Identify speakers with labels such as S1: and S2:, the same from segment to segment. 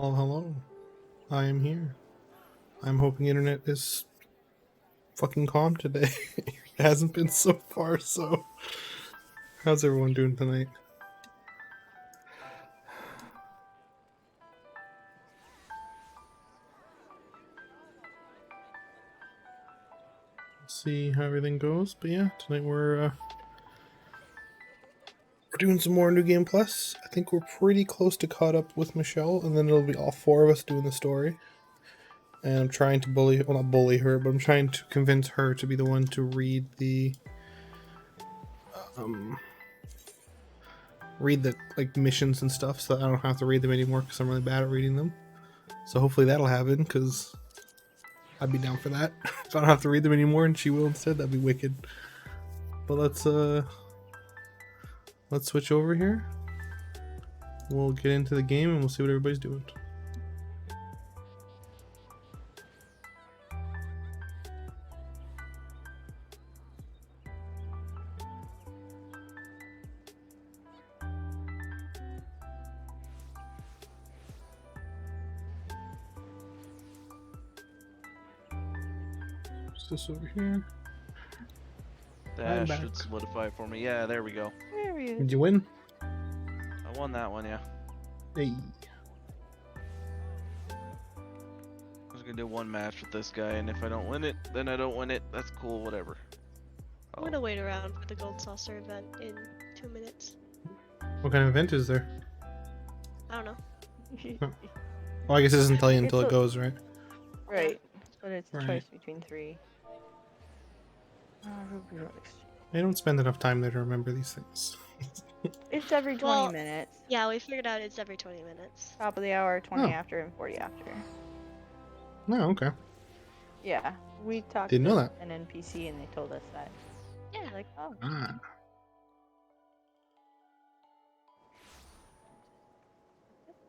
S1: Oh, hello. I am here. I'm hoping internet is fucking calm today. It hasn't been so far, so... How's everyone doing tonight? See how everything goes, but yeah, tonight we're doing some more New Game Plus. I think we're pretty close to caught up with Michelle, and then it'll be all four of us doing the story. And I'm trying to well, not bully her, but I'm trying to convince her to be the one to read the like missions and stuff, so that I don't have to read them anymore because I'm really bad at reading them. So hopefully that'll happen, because I'd be down for that. If I don't have to read them anymore and she will instead, that'd be wicked. But let's switch over here. We'll get into the game and we'll see what everybody's doing. This over here.
S2: That should solidify for me. Yeah, there we go.
S3: There he is.
S1: Did you win?
S2: I won that one, yeah.
S1: Hey.
S2: I was gonna do one match with this guy, and if I don't win it, then I don't win it. That's cool, whatever.
S3: I'm gonna wait around for the gold saucer event in 2 minutes.
S1: What kind of event is there?
S3: I don't know.
S1: Well, I guess it doesn't tell you until it goes, right?
S4: Right, but it's a
S1: Right.
S4: choice between three.
S1: I don't spend enough time there to remember these things.
S4: It's every 20
S3: Well,
S4: minutes.
S3: Yeah, we figured out it's every 20 minutes.
S4: Top of the hour, 20
S1: Oh.
S4: after, and 40 after.
S1: No, okay.
S4: Yeah, we talked
S1: Didn't know
S4: to
S1: that.
S4: an NPC and they told us that.
S3: Yeah.
S4: Like, oh,
S1: Ah.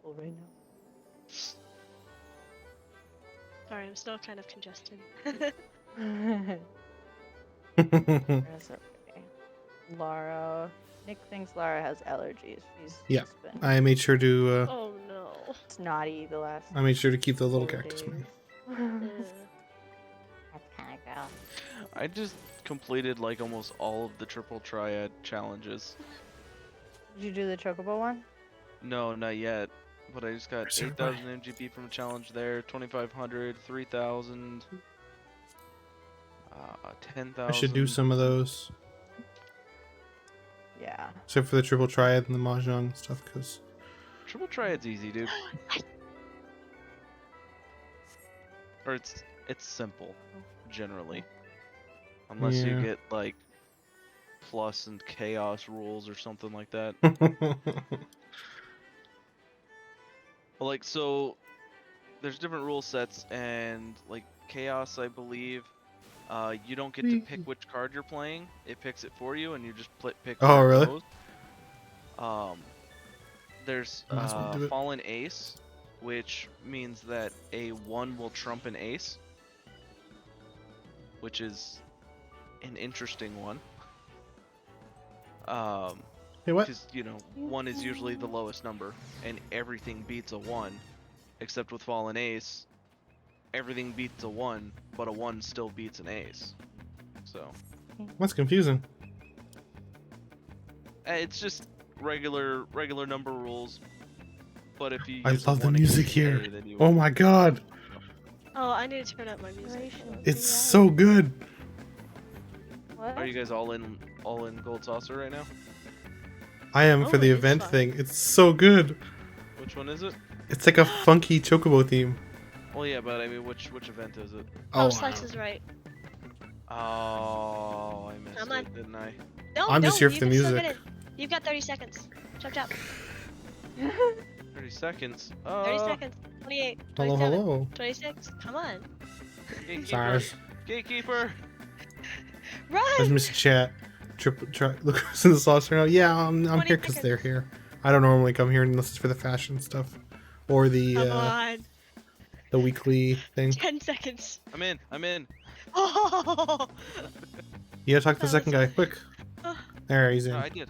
S4: cool right
S3: Sorry, I'm still kind of congested.
S4: now. That's okay. Lara. Nick thinks Lara has allergies. She's
S1: Yeah.
S4: just been
S1: I made sure to
S3: Oh no.
S4: snotty the last.
S1: I made sure to keep the little
S4: couple
S1: cactus
S4: days.
S1: man.
S4: That's kind of go.
S2: I just completed like almost all of the triple triad challenges.
S4: Did you do the chocobo one?
S2: No, not yet. But I just got
S1: Where's everybody?
S2: 8,000 MGP from a challenge there, 2,500, 3,000, 10,000.
S1: I should do some of those,
S4: Yeah.
S1: except for the triple triad and the mahjong stuff, because
S2: Triple triad's easy, dude. Or it's simple, generally. Unless
S1: Yeah.
S2: you get like plus and chaos rules or something like that. Well, like, so there's different rule sets, and like chaos, I believe, you don't get to pick which card you're playing. It picks it for you, and you just pick.
S1: Oh,
S2: where it
S1: really?
S2: goes. There's
S1: Might as well do it.
S2: fallen ace, which means that a 1 will trump an ace, which is an interesting one.
S1: Hey, what?
S2: Because, you know, 1 is usually the lowest number, and everything beats a 1. Except with Fallen Ace, everything beats a 1, but a 1 still beats an ace. So,
S1: That's confusing.
S2: it's just regular number rules. But if you
S1: I
S2: use a
S1: love the
S2: 1
S1: music
S2: against
S1: here.
S2: A, then you
S1: Oh my god,
S3: Oh, I need to turn up my music.
S1: it's so good.
S4: What?
S2: Are you guys all in Gold Saucer right now?
S1: I am for
S3: Oh,
S1: the
S3: it's
S1: event
S3: fun.
S1: thing. It's so good.
S2: Which one is it?
S1: It's like a funky chocobo theme.
S2: Well, yeah, but I mean, which event is it?
S3: Oh, Slice is right.
S2: Oh, I missed
S3: Come on.
S2: it, didn't I?
S3: No,
S1: I'm
S3: no,
S1: just here
S3: you
S1: for the
S3: can still
S1: music.
S3: get it. You've got 30 seconds. Chop chop.
S2: 30 seconds.
S3: 30 seconds. 28.
S1: Hello,
S3: 27,
S1: hello.
S3: 26. Come on.
S2: Gatekeeper.
S1: Sorry,
S2: Gatekeeper.
S1: I
S3: Run!
S1: missed a chat. Look who's in the saucer now. Yeah, I'm
S3: 20
S1: here because they're
S3: seconds.
S1: here. I don't normally come here unless it's for the fashion stuff or the
S3: Come on.
S1: the weekly thing.
S3: 10 seconds.
S2: I'm in.
S3: Oh!
S1: You gotta talk to the
S3: Oh,
S1: second guy, quick.
S3: Oh.
S1: There, he's in.
S2: No, I did.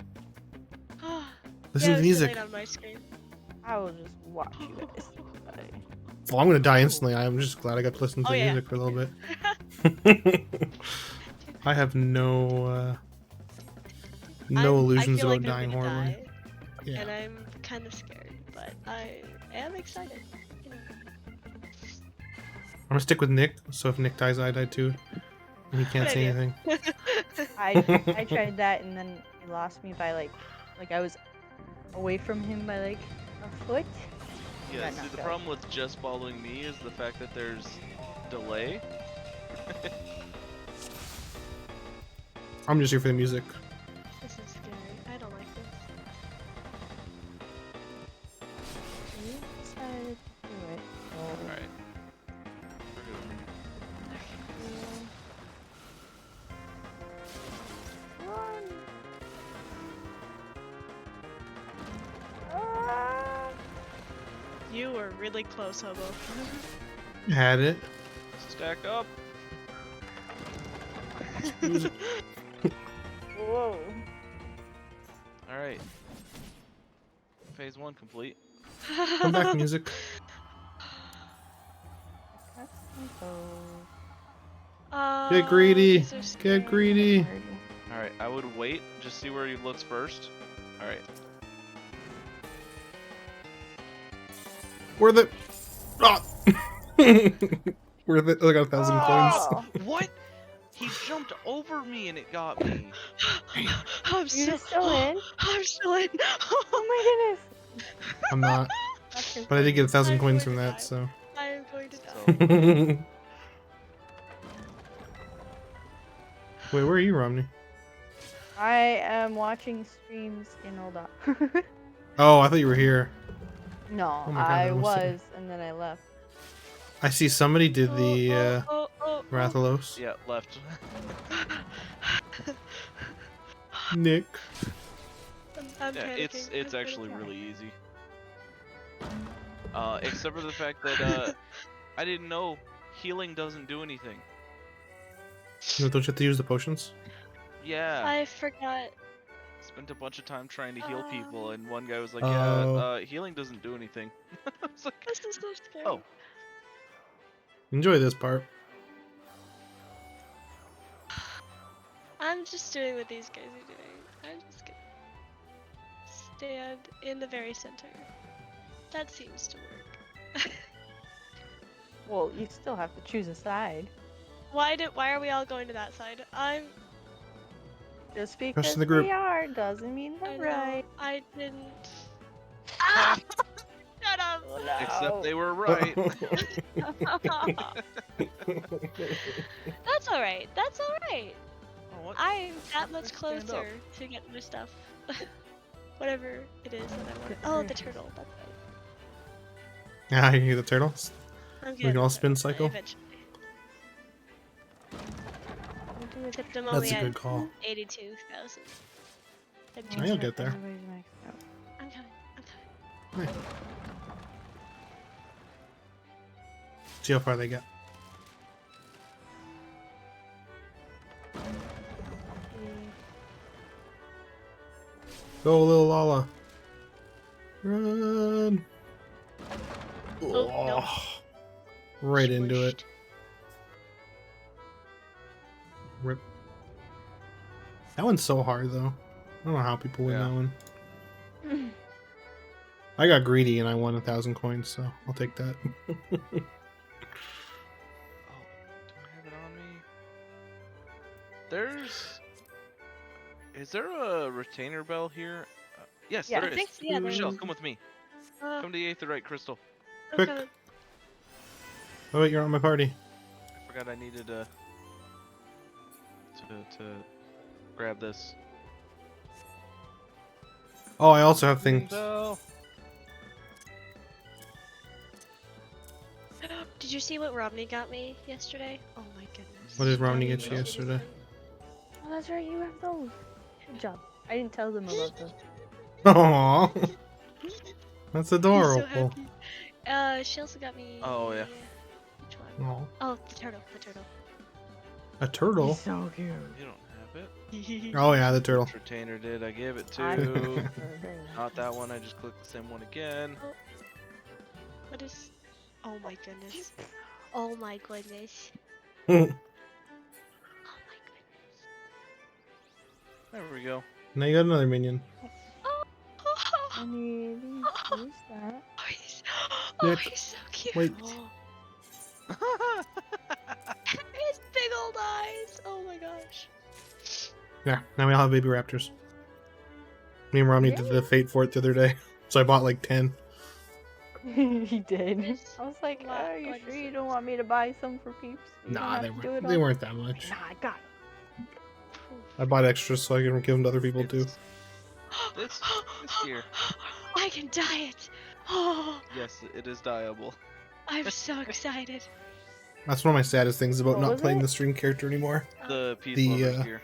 S1: Listen to the
S3: it's
S1: music.
S3: delayed on my screen.
S4: I will just watch you guys.
S1: Well, I'm gonna die instantly. I'm just glad I got to listen to
S3: Oh,
S1: the
S3: yeah.
S1: music for a little bit. I have no
S3: I
S1: illusions
S3: feel
S1: about
S3: like I'm
S1: dying
S3: gonna
S1: horribly.
S3: die,
S1: Yeah.
S3: and I'm kind of scared, but I am excited. You know.
S1: I'm gonna stick with Nick, so if Nick dies, I die too. And he can't
S3: Good
S1: say
S3: idea.
S1: anything.
S4: I tried that and then he lost me by like I was away from him by like a foot.
S2: Yeah,
S4: Got
S2: see,
S4: knocked
S2: the
S4: out.
S2: problem with just following me is the fact that there's delay.
S1: I'm just here for the music.
S3: This is scary. I don't like this.
S4: You decided to do it. So
S2: Alright.
S4: run. Ah!
S3: You were really close, Hobo.
S1: Had it.
S2: Stack up.
S1: Music.
S4: Whoa.
S2: Alright. Phase 1 complete.
S1: Come back, music. Get greedy.
S3: These are
S1: Get
S3: scary.
S1: greedy.
S2: Alright, I would wait, just see where he looks first. Alright.
S1: Worth it. Ah. Worth it. I got 1,000 coins.
S4: Oh,
S2: What? He jumped over me and it got me.
S3: I'm
S4: you're still in?
S3: I'm still in.
S4: Oh my goodness.
S1: I'm not.
S4: That's your
S1: But I did get 1,000
S3: I'm
S1: coins
S3: going
S1: from
S3: to
S1: that,
S3: die.
S1: so.
S3: I am going to die.
S1: Wait, where are you, Romney?
S4: I am watching streams in Olda.
S1: Oh, I thought you were here.
S4: No,
S1: Oh my God,
S4: I
S1: that was
S4: was, and then I left.
S1: I see somebody did the
S3: Oh.
S1: Rathalos.
S2: Yeah, left.
S1: Nick.
S3: I'm
S2: Yeah,
S3: panicking.
S2: it's
S3: I'm
S2: actually
S3: panicking.
S2: really easy. Except for the fact that I didn't know healing doesn't do anything.
S1: Don't you have to use the potions?
S2: Yeah.
S3: I forgot.
S2: Spent a bunch of time trying to heal people, and one guy was like,
S1: Oh.
S2: "Yeah, healing doesn't do anything." I was like,
S3: This is so scary.
S2: "Oh,
S1: Enjoy this part.
S3: I'm just doing what these guys are doing. I'm just gonna stand in the very center. That seems to work.
S4: Well, you still have to choose a side.
S3: Why are we all going to that side?
S4: Just because
S1: in the group.
S4: we are doesn't mean
S3: I
S4: we're
S3: know,
S4: right.
S3: I didn't. Ah! Shut up!
S4: Oh, no.
S2: except they were right."
S3: That's alright. That's alright.
S2: Oh, what?
S3: I'm that much
S2: Stand up.
S3: closer to getting my stuff. Whatever it is that I want. Oh, the turtle. That's right.
S1: Ah, you hear the turtles?
S3: I'm
S1: We can all spin cycle.
S3: Eventually. Except I'm
S1: That's
S3: only
S1: a
S3: at
S1: good call.
S3: 82,000.
S1: Oh, you'll get there.
S4: Everybody's maxed out.
S3: I'm coming.
S1: Right. See how far they get. Go, little Lala. Run.
S3: Oh, no.
S1: Right into
S3: Squished.
S1: it. Rip. That one's so hard, though. I don't know how people win
S2: Yeah.
S1: that one. I got greedy and I won 1,000 coins, so I'll take that.
S2: Oh, do I have it on me? Is there a retainer bell here? Yes,
S4: Yeah.
S2: there
S3: I
S2: is.
S3: think so, yeah, there
S2: Michelle,
S3: is.
S2: come with me.
S3: Uh,
S2: Come to the Aetherite Crystal.
S1: Quick.
S3: okay.
S1: Oh wait, you're on my party.
S2: I forgot I needed to grab this.
S1: Oh, I also have things.
S2: Bell.
S3: Did you see what Romney got me yesterday? Oh my goodness.
S1: What did Romney
S3: I
S1: get you
S3: didn't
S1: yesterday?
S3: see
S4: Oh, that's right. You have those. Good job. I didn't tell them about those.
S1: Aww. That's
S3: He's so
S1: adorable.
S3: happy. She also got me.
S2: Oh, yeah.
S3: Which one?
S1: Aw.
S3: Oh, the turtle. The turtle.
S1: A turtle?
S4: So cute.
S2: You don't have it.
S1: Oh yeah, the turtle.
S2: Which retainer did I give it
S4: I-
S2: to? Not that one. I just clicked the same one again.
S3: What is? Oh my goodness. Oh my goodness.
S1: now
S3: Oh my goodness.
S2: There we go.
S1: you got another minion.
S3: Oh,
S4: I need use that.
S3: oh, he's,
S1: Nick,
S3: he's so cute.
S1: wait.
S3: His big old eyes. Oh my gosh.
S1: Yeah, now we all have baby raptors. Me and Romney did the fate for it the other day, so I bought like 10.
S4: He did.
S3: It's
S4: I was like,
S3: lot-
S4: are you
S3: what
S4: sure
S3: is
S4: you
S3: it?
S4: don't want me to buy some for peeps? You don't
S1: Nah,
S4: have
S1: they
S4: to do it
S1: weren't. They
S4: all.
S1: weren't that much.
S4: Nah, I got it.
S1: I bought extra so I can give them to other people too.
S2: This here.
S3: I can dye it. Oh,
S2: Yes, it is dyeable.
S3: I'm so excited.
S1: That's one of my saddest things about
S4: What
S1: not
S4: was
S1: playing
S4: it?
S1: the stream character anymore.
S2: The peace
S1: The,
S2: lovers gear.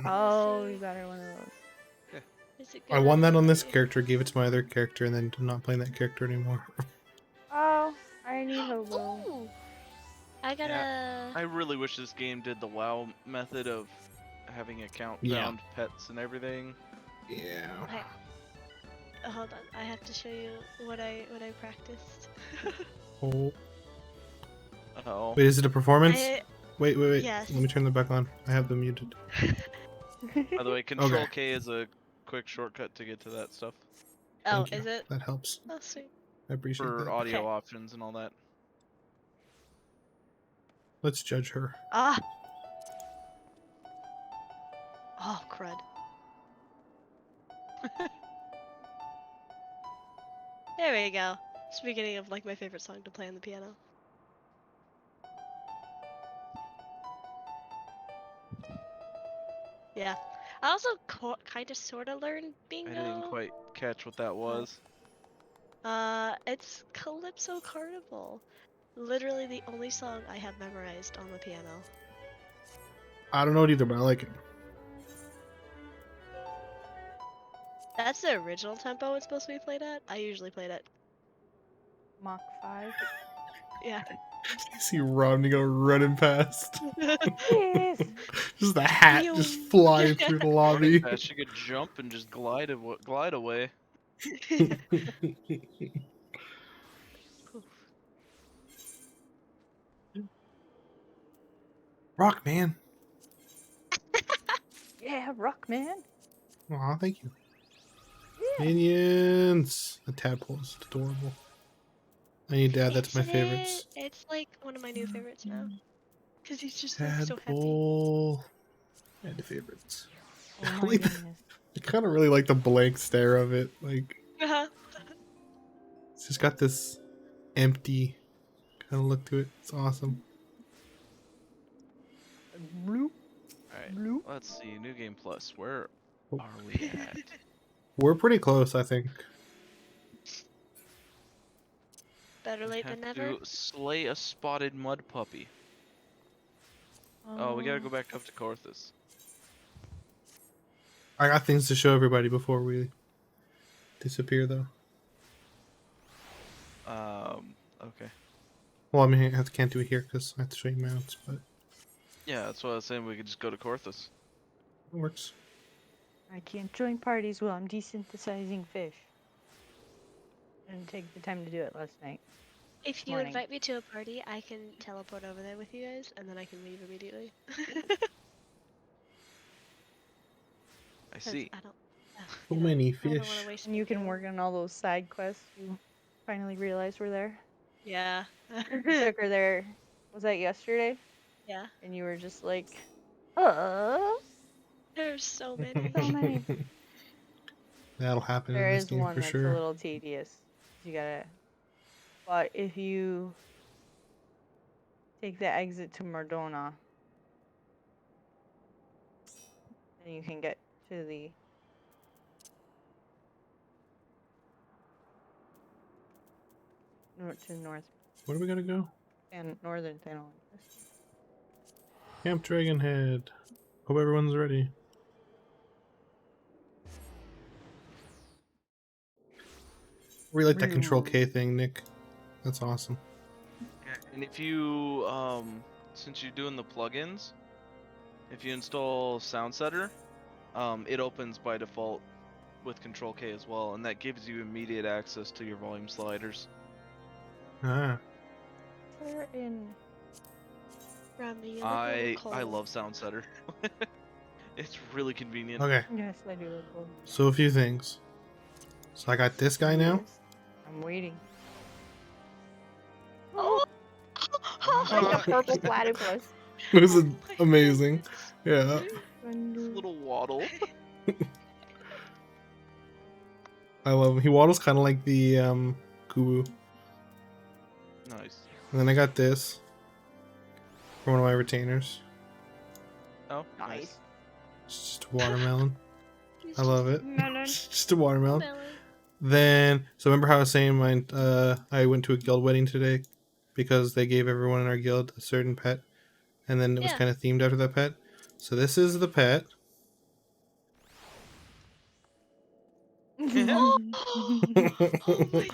S4: Oh, you got her one of those.
S3: Is it
S1: I
S3: good
S1: won that on this
S3: quality?
S1: character, gave it to my other character, and then I'm not playing that character anymore.
S4: Oh, I need hobo.
S3: Ooh, I gotta.
S2: I really wish this game did the WoW method of having account
S1: Yeah.
S2: found pets and everything.
S1: Yeah.
S3: Hold on, I have to show you what I practiced.
S1: Oh.
S2: Oh.
S1: Wait, is it a performance?
S3: I,
S1: Wait.
S3: yes.
S1: Let me turn them back on. I have them muted.
S2: By the way, Control
S1: Okay.
S2: K is a quick shortcut to get to that stuff
S3: oh,
S1: Thank you.
S3: is it?
S1: That helps.
S3: Oh, sweet.
S1: I appreciate
S2: for
S1: that.
S2: audio
S3: Okay.
S2: options and all that.
S1: Let's judge her.
S3: Ah. Oh, crud. There we go. It's the beginning of like my favorite song to play on the piano. Yeah. I also kind of sort of learned bingo.
S2: I didn't quite catch what that was.
S3: It's Calypso Carnival. Literally the only song I have memorized on the piano.
S1: I don't know it either, but I like it.
S3: That's the original tempo it's supposed to be played at. I usually played at.
S4: Mach 5.
S3: Yeah.
S1: I see Rodney go running past.
S4: Yes.
S1: Just the hat just flying through the lobby.
S2: She could jump and just glide away.
S1: Rock, man.
S4: Yeah, rock man.
S1: Aw, thank you.
S4: Yeah.
S1: Minions. The tadpole is adorable. I need to add that to my
S3: Isn't
S1: favorites.
S3: it? It's like one of my new favorites now. Because he's just like so happy.
S1: Tadpole. Add to favorites.
S4: Oh
S1: I
S4: my
S1: like-
S4: goodness.
S1: I kind of really like the blank stare of it. Like,
S3: Uh-huh.
S1: it's just got this empty kind of look to it. It's awesome.
S4: Bloop,
S2: Alright,
S4: bloop.
S2: let's see. New Game Plus. Where are we at?
S1: We're pretty close, I think.
S3: Better
S2: We
S3: late
S2: have
S3: than never.
S2: to slay a spotted mud puppy. Oh, we gotta go back up to Corthus.
S1: I got things to show everybody before we disappear, though.
S2: Okay.
S1: Well, I mean, I can't do it here because I have to show you mounts, but
S2: Yeah, that's what I was saying. We could just go to Corthus.
S1: it works.
S4: I can't join parties while I'm desynthesizing fish. I didn't take the time to do it last night.
S3: If you
S4: Morning.
S3: invite me to a party, I can teleport over there with you guys, and then I can leave immediately.
S2: I
S3: 'Cause
S2: see.
S3: I don't.
S1: So many
S3: I don't wanna
S1: fish.
S3: waste
S4: And you
S3: my
S4: can
S3: time.
S4: work on all those side quests you finally realized were there.
S3: Yeah.
S4: I took her there. Was that yesterday?
S3: Yeah.
S4: And you were just like,
S3: There's so many.
S4: so many.
S1: That'll happen
S4: There
S1: in this
S4: is
S1: game
S4: one
S1: for
S4: that's a
S1: sure.
S4: little tedious. You gotta. But if you take the exit to Mardona, then you can get to the. To north
S1: Where do we gotta go?
S4: and northern San Juan.
S1: Camp Dragonhead. Hope everyone's ready. Really like that Control K thing, Nick. That's awesome.
S2: And if you, since you're doing the plugins, if you install Sound Setter, it opens by default with Control K as well, and that gives you immediate access to your volume sliders.
S1: Ah.
S4: We're in.
S3: Romney, you look a little cold.
S2: I love Sound Setter. It's really convenient.
S1: Okay,
S4: Yes, I do look cool.
S1: so a few things. So I got this guy now.
S4: Yes. I'm waiting.
S3: Oh!
S4: Like a purple platypus.
S1: It was
S3: Oh my
S1: amazing. Yeah.
S2: This little waddle.
S1: I love him. He waddles kind of like the Kubu.
S2: Nice.
S1: And then I got this for one of my retainers.
S2: Oh,
S4: Nice.
S1: It's just a watermelon.
S3: He's
S1: I love
S3: just
S1: it.
S4: Melon.
S1: It's just a watermelon.
S3: melon.
S1: Then, so remember how I was saying I went to a guild wedding today because they gave everyone in our guild a certain pet, and then it was
S3: Yeah.
S1: kind of themed after that pet. So this is the pet.
S3: Oh! Oh my goodness.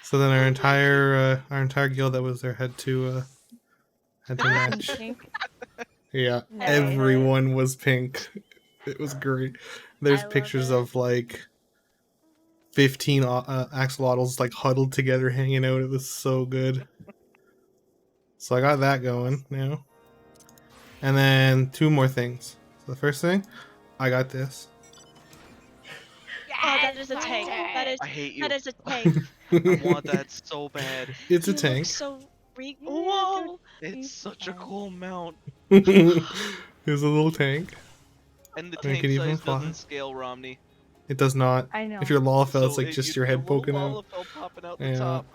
S1: So then
S3: Oh
S1: our
S3: my
S1: entire guild that was there had to match.
S4: Pink.
S1: Yeah,
S4: Nice.
S1: everyone was pink. It was great. There's
S3: I love
S1: pictures
S3: it.
S1: of like 15 axolotls like huddled together hanging out. It was so good. So I got that going now. And then two more things. So the first thing, I got this.
S3: Oh, that is a tank.
S2: I hate you.
S3: That is a tank.
S2: I want that so bad.
S1: It's a
S3: You look
S1: tank.
S3: so
S4: Yeah,
S3: Whoa!
S2: It's such a cool mount.
S1: It's a little tank.
S2: And the
S1: I mean,
S2: tank
S1: can you even
S2: size
S1: fly?
S2: doesn't scale, Romney.
S1: It does not.
S4: I know.
S1: If you're Lalafell, it's
S2: So
S1: like just your
S2: you're
S1: head poking out.
S2: popping out the
S1: Yeah.
S2: top.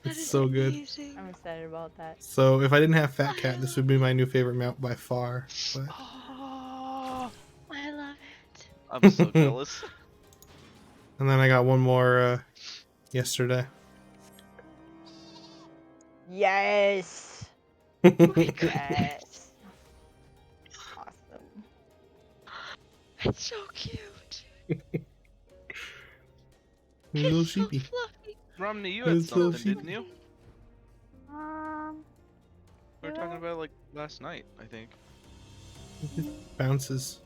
S3: That
S1: It's
S3: is
S1: so good.
S3: amazing.
S4: I'm excited about that.
S1: So if I didn't have Fat Cat, this would be my new favorite mount by far. But
S2: Oh,
S3: I love it.
S2: I'm so jealous.
S1: and then I got one more yesterday.
S4: Yes.
S3: Oh my god.
S4: Yes. Awesome.
S3: It's so cute.
S1: Little
S3: It's so
S1: sheepy.
S3: fluffy.
S2: Romney, you had
S1: It's so
S2: something, didn't you? We were talking about it like last night, I think.
S1: Bounces.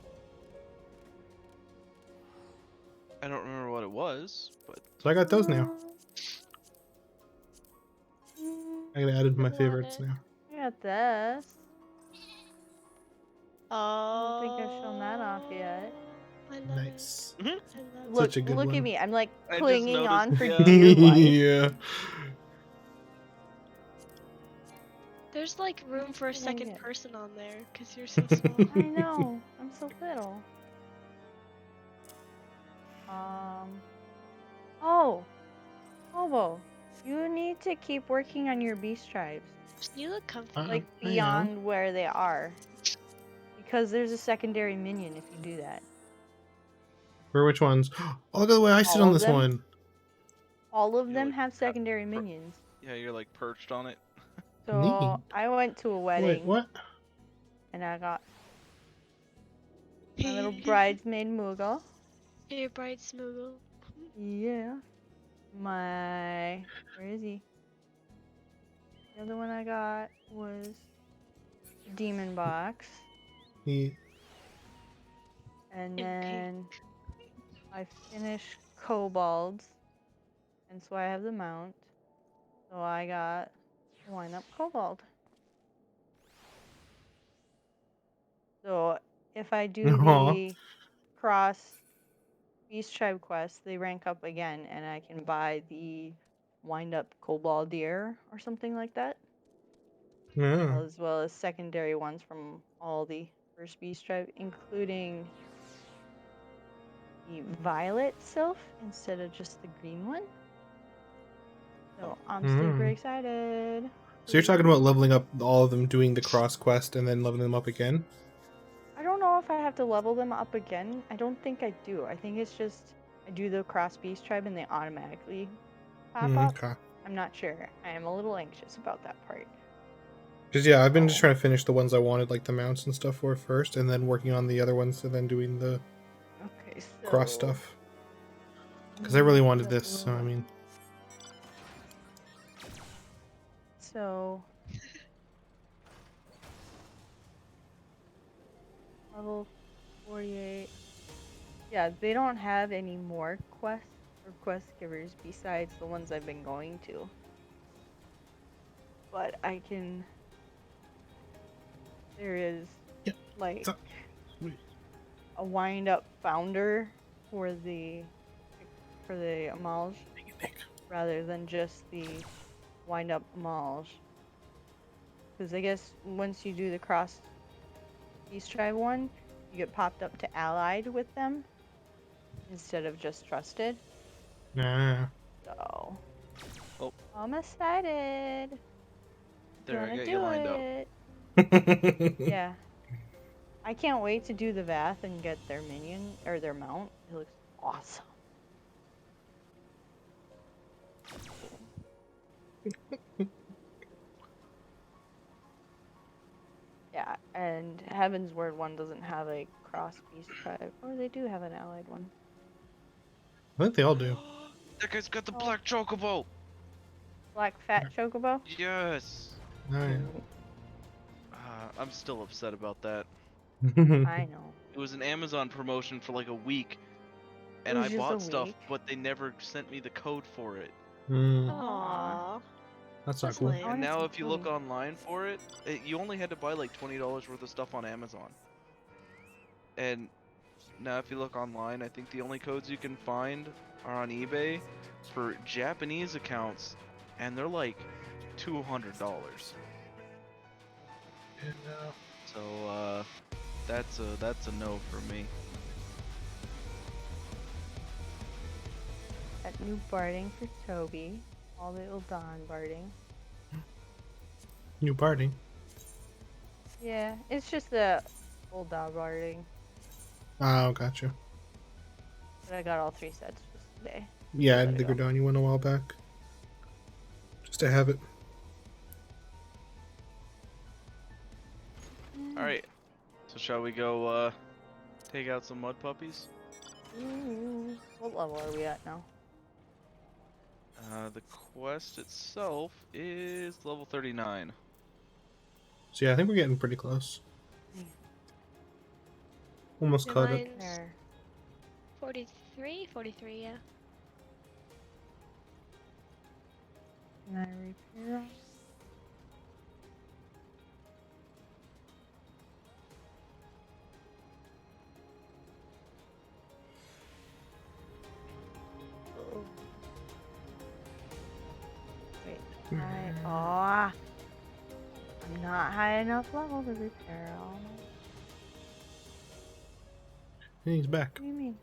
S2: I don't remember what it was, but
S1: So I got those now. I got added to my
S3: Love
S1: favorites
S3: it.
S1: now.
S4: I got this.
S3: Oh.
S4: I don't think I've shown that off yet.
S3: I love
S1: Nice.
S3: it. I love
S4: Look,
S1: Such a good
S4: look
S1: one.
S4: at me. I'm like
S2: I just
S4: clinging
S2: noticed,
S4: on for
S2: yeah.
S4: dear life.
S1: Yeah.
S3: There's like room for a
S4: Dang
S3: second
S4: it.
S3: person on there because you're so small.
S4: I know. I'm so little. Oh. Hobo. You need to keep working on your beast tribes.
S3: You look comfy.
S4: Like
S1: I am.
S4: beyond where they are. Because there's a secondary minion if you do that.
S1: For which ones? Oh, look at the way I sit
S4: All
S1: on
S4: of
S1: this
S4: them?
S1: one.
S4: All of
S2: You,
S4: them
S2: like,
S4: have
S2: have
S4: secondary minions.
S2: yeah, you're like perched on it.
S4: So
S1: Neat.
S4: I went to a wedding
S1: Wait, what?
S4: and I got my little bridesmaid Moogle.
S3: Your bride smoogle.
S4: Yeah. Where is he? The other one I got was Demon Box.
S1: He,
S4: And
S3: In
S4: then I finished Kobolds. And so I have the mount. So I got Wind Up Kobold. So if I do
S1: Aw.
S4: the cross Beast Tribe quest, they rank up again and I can buy the Wind Up Kobold Deer or something like that.
S1: yeah.
S4: As well as secondary ones from all the first Beast Tribe, including the violet sylph instead of just the green one. So I'm super excited.
S1: So you're talking about leveling up all of them, doing the cross quest, and then leveling them up again?
S4: I don't know if I have to level them up again. I don't think I do. I think it's just I do the cross beast tribe and they automatically pop up.
S1: Okay.
S4: I'm not sure. I am a little anxious about that part.
S1: Because yeah, I've been just
S4: Oh.
S1: trying to finish the ones I wanted, like the mounts and stuff for first, and then working on the other ones, and then doing the
S4: Okay, so
S1: cross stuff. Because I really wanted this, so I mean.
S4: So level 48. Yeah, they don't have any more quests or quest givers besides the ones I've been going to. but I can. There is
S1: Yeah,
S4: like
S1: so- wait.
S4: a wind up founder for the Amalj
S1: Dang it, Nick.
S4: rather than just the wind up Amalj. Because I guess once you do the cross East Tribe one, you get popped up to allied with them instead of just trusted.
S1: Nah.
S4: So
S2: Oh.
S4: I'm excited.
S2: There, I
S4: Gonna
S2: got
S4: do
S2: you lined up.
S4: it. Yeah. I can't wait to do the Vath and get their minion or their mount. It looks awesome. Yeah, and Heaven's Word one doesn't have a cross beast tribe. Or they do have an allied one.
S1: I think they all do.
S2: That guy's got the
S4: Oh.
S2: black chocobo.
S4: Black fat chocobo?
S2: Yes.
S1: Oh, yeah.
S2: I'm still upset about that.
S4: I know.
S2: It was an Amazon promotion for like a week, and
S4: It
S2: I
S4: was just
S2: bought
S4: a
S2: stuff,
S4: week?
S2: but they never sent me the code for it.
S1: Mm,
S3: Aww.
S1: that's not
S3: That's
S1: cool.
S3: lame.
S4: I
S2: And
S4: wanted
S2: now
S4: some
S2: if you look
S4: food.
S2: online for it, you only had to buy like $20 worth of stuff on Amazon. And now if you look online, I think the only codes you can find are on eBay for Japanese accounts, and they're like $200. So that's a no for me.
S4: Got new barding for Toby. All the Uldan barding.
S1: New party.
S4: Yeah, it's just the Uldan barding.
S1: Oh, gotcha.
S4: But I got all 3 sets just today.
S1: Yeah, I
S4: Let
S1: did
S4: it
S1: the
S4: go.
S1: Gardania one a while back. Just to have it.
S2: Alright, so shall we go take out some mud puppies?
S4: Ooh. What level are we at now?
S2: The quest itself is level 39.
S1: So yeah, I think we're getting pretty close.
S4: Yeah.
S1: Almost
S3: Yeah,
S1: caught up.
S3: mine's
S4: There.
S3: 43? 43, yeah.
S4: Can I repair? Oh. Wait. I'm not high enough level to repair all my.
S1: And he's back.
S4: What do you mean?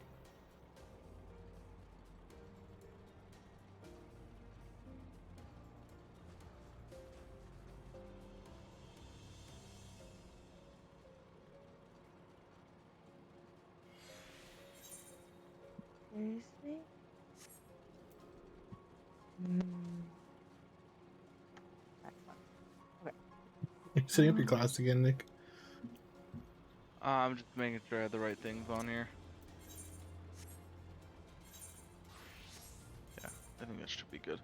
S4: Seriously? That's fun.
S1: You're setting up your class again, Nick.
S2: I'm just making sure I have the right things on here. Yeah, I think that should be good.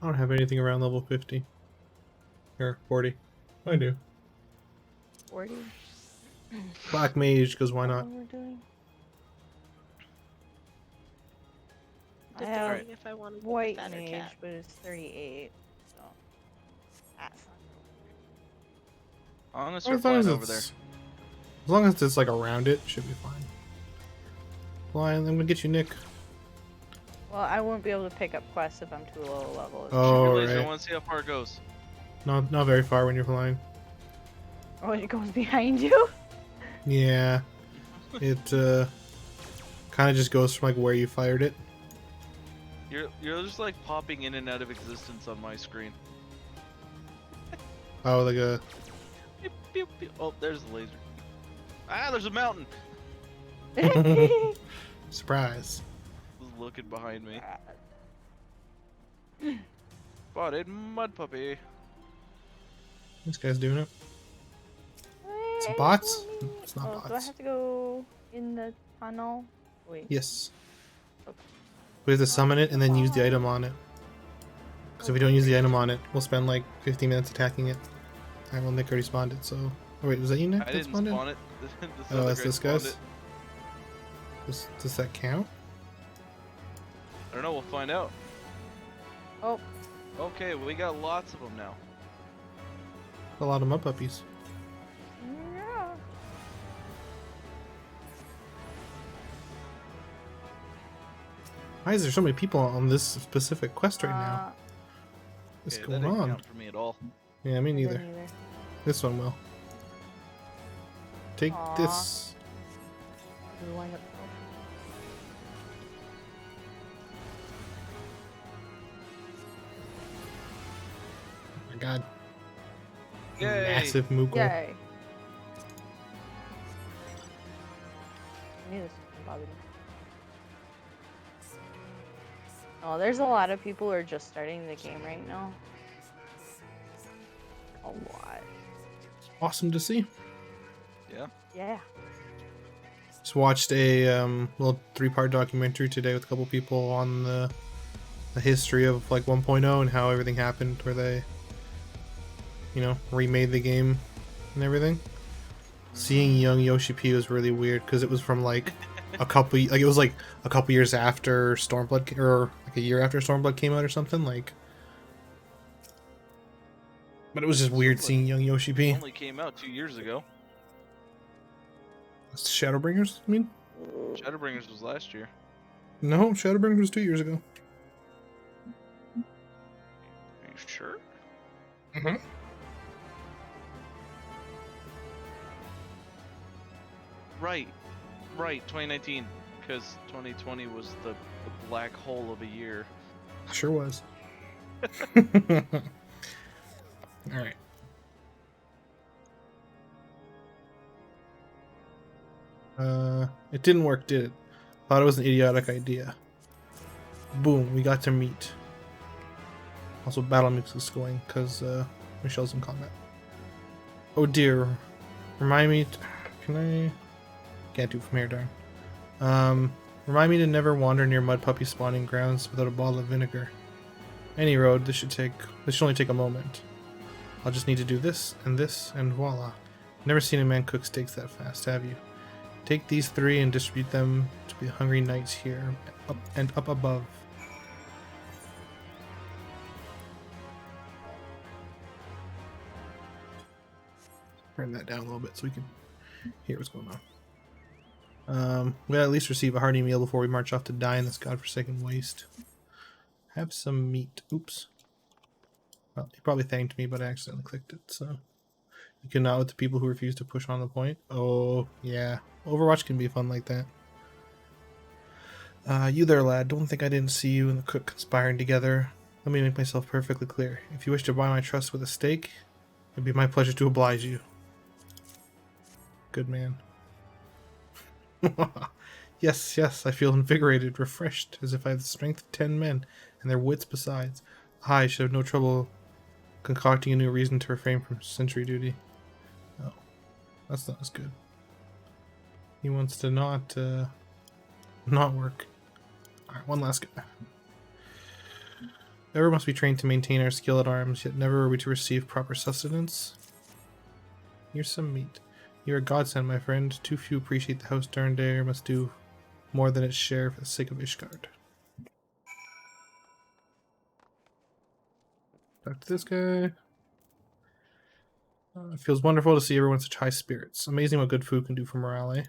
S1: I don't have anything around level 50. Or 40. I do.
S4: 40?
S1: Black Mage, because why
S4: What
S1: not?
S4: one we're doing? I have
S3: Debating if I want to
S4: White
S3: get the fatter
S4: Mage,
S3: cat.
S4: but it's 38. So that's not
S2: I'm gonna
S1: Or
S2: start
S1: as long as
S2: flying over there.
S1: it's, as long as it's like around it, should be fine. Flying, I'm gonna get you, Nick.
S4: Well, I won't be able to pick up quests if I'm too low level.
S2: Shoot
S1: Oh,
S2: your laser, I
S1: right.
S2: want to see how far it goes.
S1: Not very far when you're flying.
S4: Oh, it goes behind you?
S1: Yeah. It kind of just goes from like where you fired it.
S2: You're just like popping in and out of existence on my screen.
S1: Oh, like a.
S2: Pew, pew, pew. Oh, there's the laser. Ah, there's a mountain.
S1: Surprise.
S2: Just looking behind me. Spotted mud puppy.
S1: This guy's doing it. It's bots? It's not
S4: Do I
S1: bots.
S4: have to go in the tunnel? Wait.
S1: Yes.
S4: Okay.
S1: We have to summon it and then use the item on it. Because if we don't use the item on it, we'll spend like 15 minutes attacking it. Alright, well, Nick already spawned it, so. Oh, wait, was that you, Nick?
S2: I
S1: that
S2: didn't
S1: spawned
S2: spawn
S1: it?
S2: it.
S1: Oh, that's
S2: guy
S1: this
S2: spawned
S1: guy's?
S2: it.
S1: Does that count?
S2: I don't know. We'll find out.
S4: Oh,
S2: Okay, we got lots of them now.
S1: A lot of mud puppies.
S4: yeah.
S1: Why is there so many people on this specific quest right now? What's
S2: Okay,
S1: going
S2: that didn't
S1: on?
S2: count for me at all.
S1: Yeah, me
S4: I
S1: neither.
S4: didn't either.
S1: This one will. Take
S4: Aw.
S1: this.
S4: We wind up.
S1: Oh my god.
S2: Yay!
S1: Massive Moogle.
S4: Yay. I knew this was bothered me. Oh, there's a lot of people who are just starting the game right now. A lot.
S1: Awesome to see.
S2: Yeah.
S4: Yeah.
S1: Just watched a little 3-part documentary today with a couple people on the history of like 1.0 and how everything happened, where they, you know, remade the game and everything. Seeing young Yoshi P was really weird because it was from like it was like a couple years after Stormblood, or like a year after Stormblood came out or something, like. But it was just weird
S2: Stormblood
S1: seeing young Yoshi P.
S2: Only came out 2 years ago.
S1: Shadowbringers, I mean?
S2: Shadowbringers was last year.
S1: No, Shadowbringers was 2 years ago.
S2: Are you sure?
S1: Mm-hmm.
S2: Right. Right, 2019. Because 2020 was the black hole of a year.
S1: Sure was. Alright. It didn't work, did it? Thought it was an idiotic idea. Boom, we got to meet. Also, battle mix is going because Michelle's in combat. Oh dear. Remind me. Can I? Can't do from here, darn. Remind me to never wander near mud puppy spawning grounds without a bottle of vinegar. Any road. This should only take a moment. I'll just need to do this, and voila. Never seen a man cook steaks that fast, have you? Take these 3 and distribute them to the hungry knights here, up above. Turn that down a little bit so we can hear what's going on. We gotta at least receive a hearty meal before we march off to die in this godforsaken waste. Have some meat. Oops. Well, he probably thanked me, but I accidentally clicked it, so. You cannot with the people who refuse to push on the point. Oh, yeah. Overwatch can be fun like that. You there, lad. Don't think I didn't see you and the cook conspiring together. Let me make myself perfectly clear. If you wish to buy my trust with a steak, it'd be my pleasure to oblige you. Good man. Yes, I feel invigorated, refreshed, as if I have the strength of 10 men, and their wits besides. I should have no trouble concocting a new reason to refrain from sentry duty. Oh, that's not as good. He wants to not work. Alright, one last guy. Never must be trained to maintain our skill at arms, yet never are we to receive proper sustenance. Here's some meat. You're a godsend, my friend. Too few appreciate the house darn dare must do more than its share for the sake of Ishgard. Back to this guy. It feels wonderful to see everyone in such high spirits. Amazing what good food can do for morale, eh?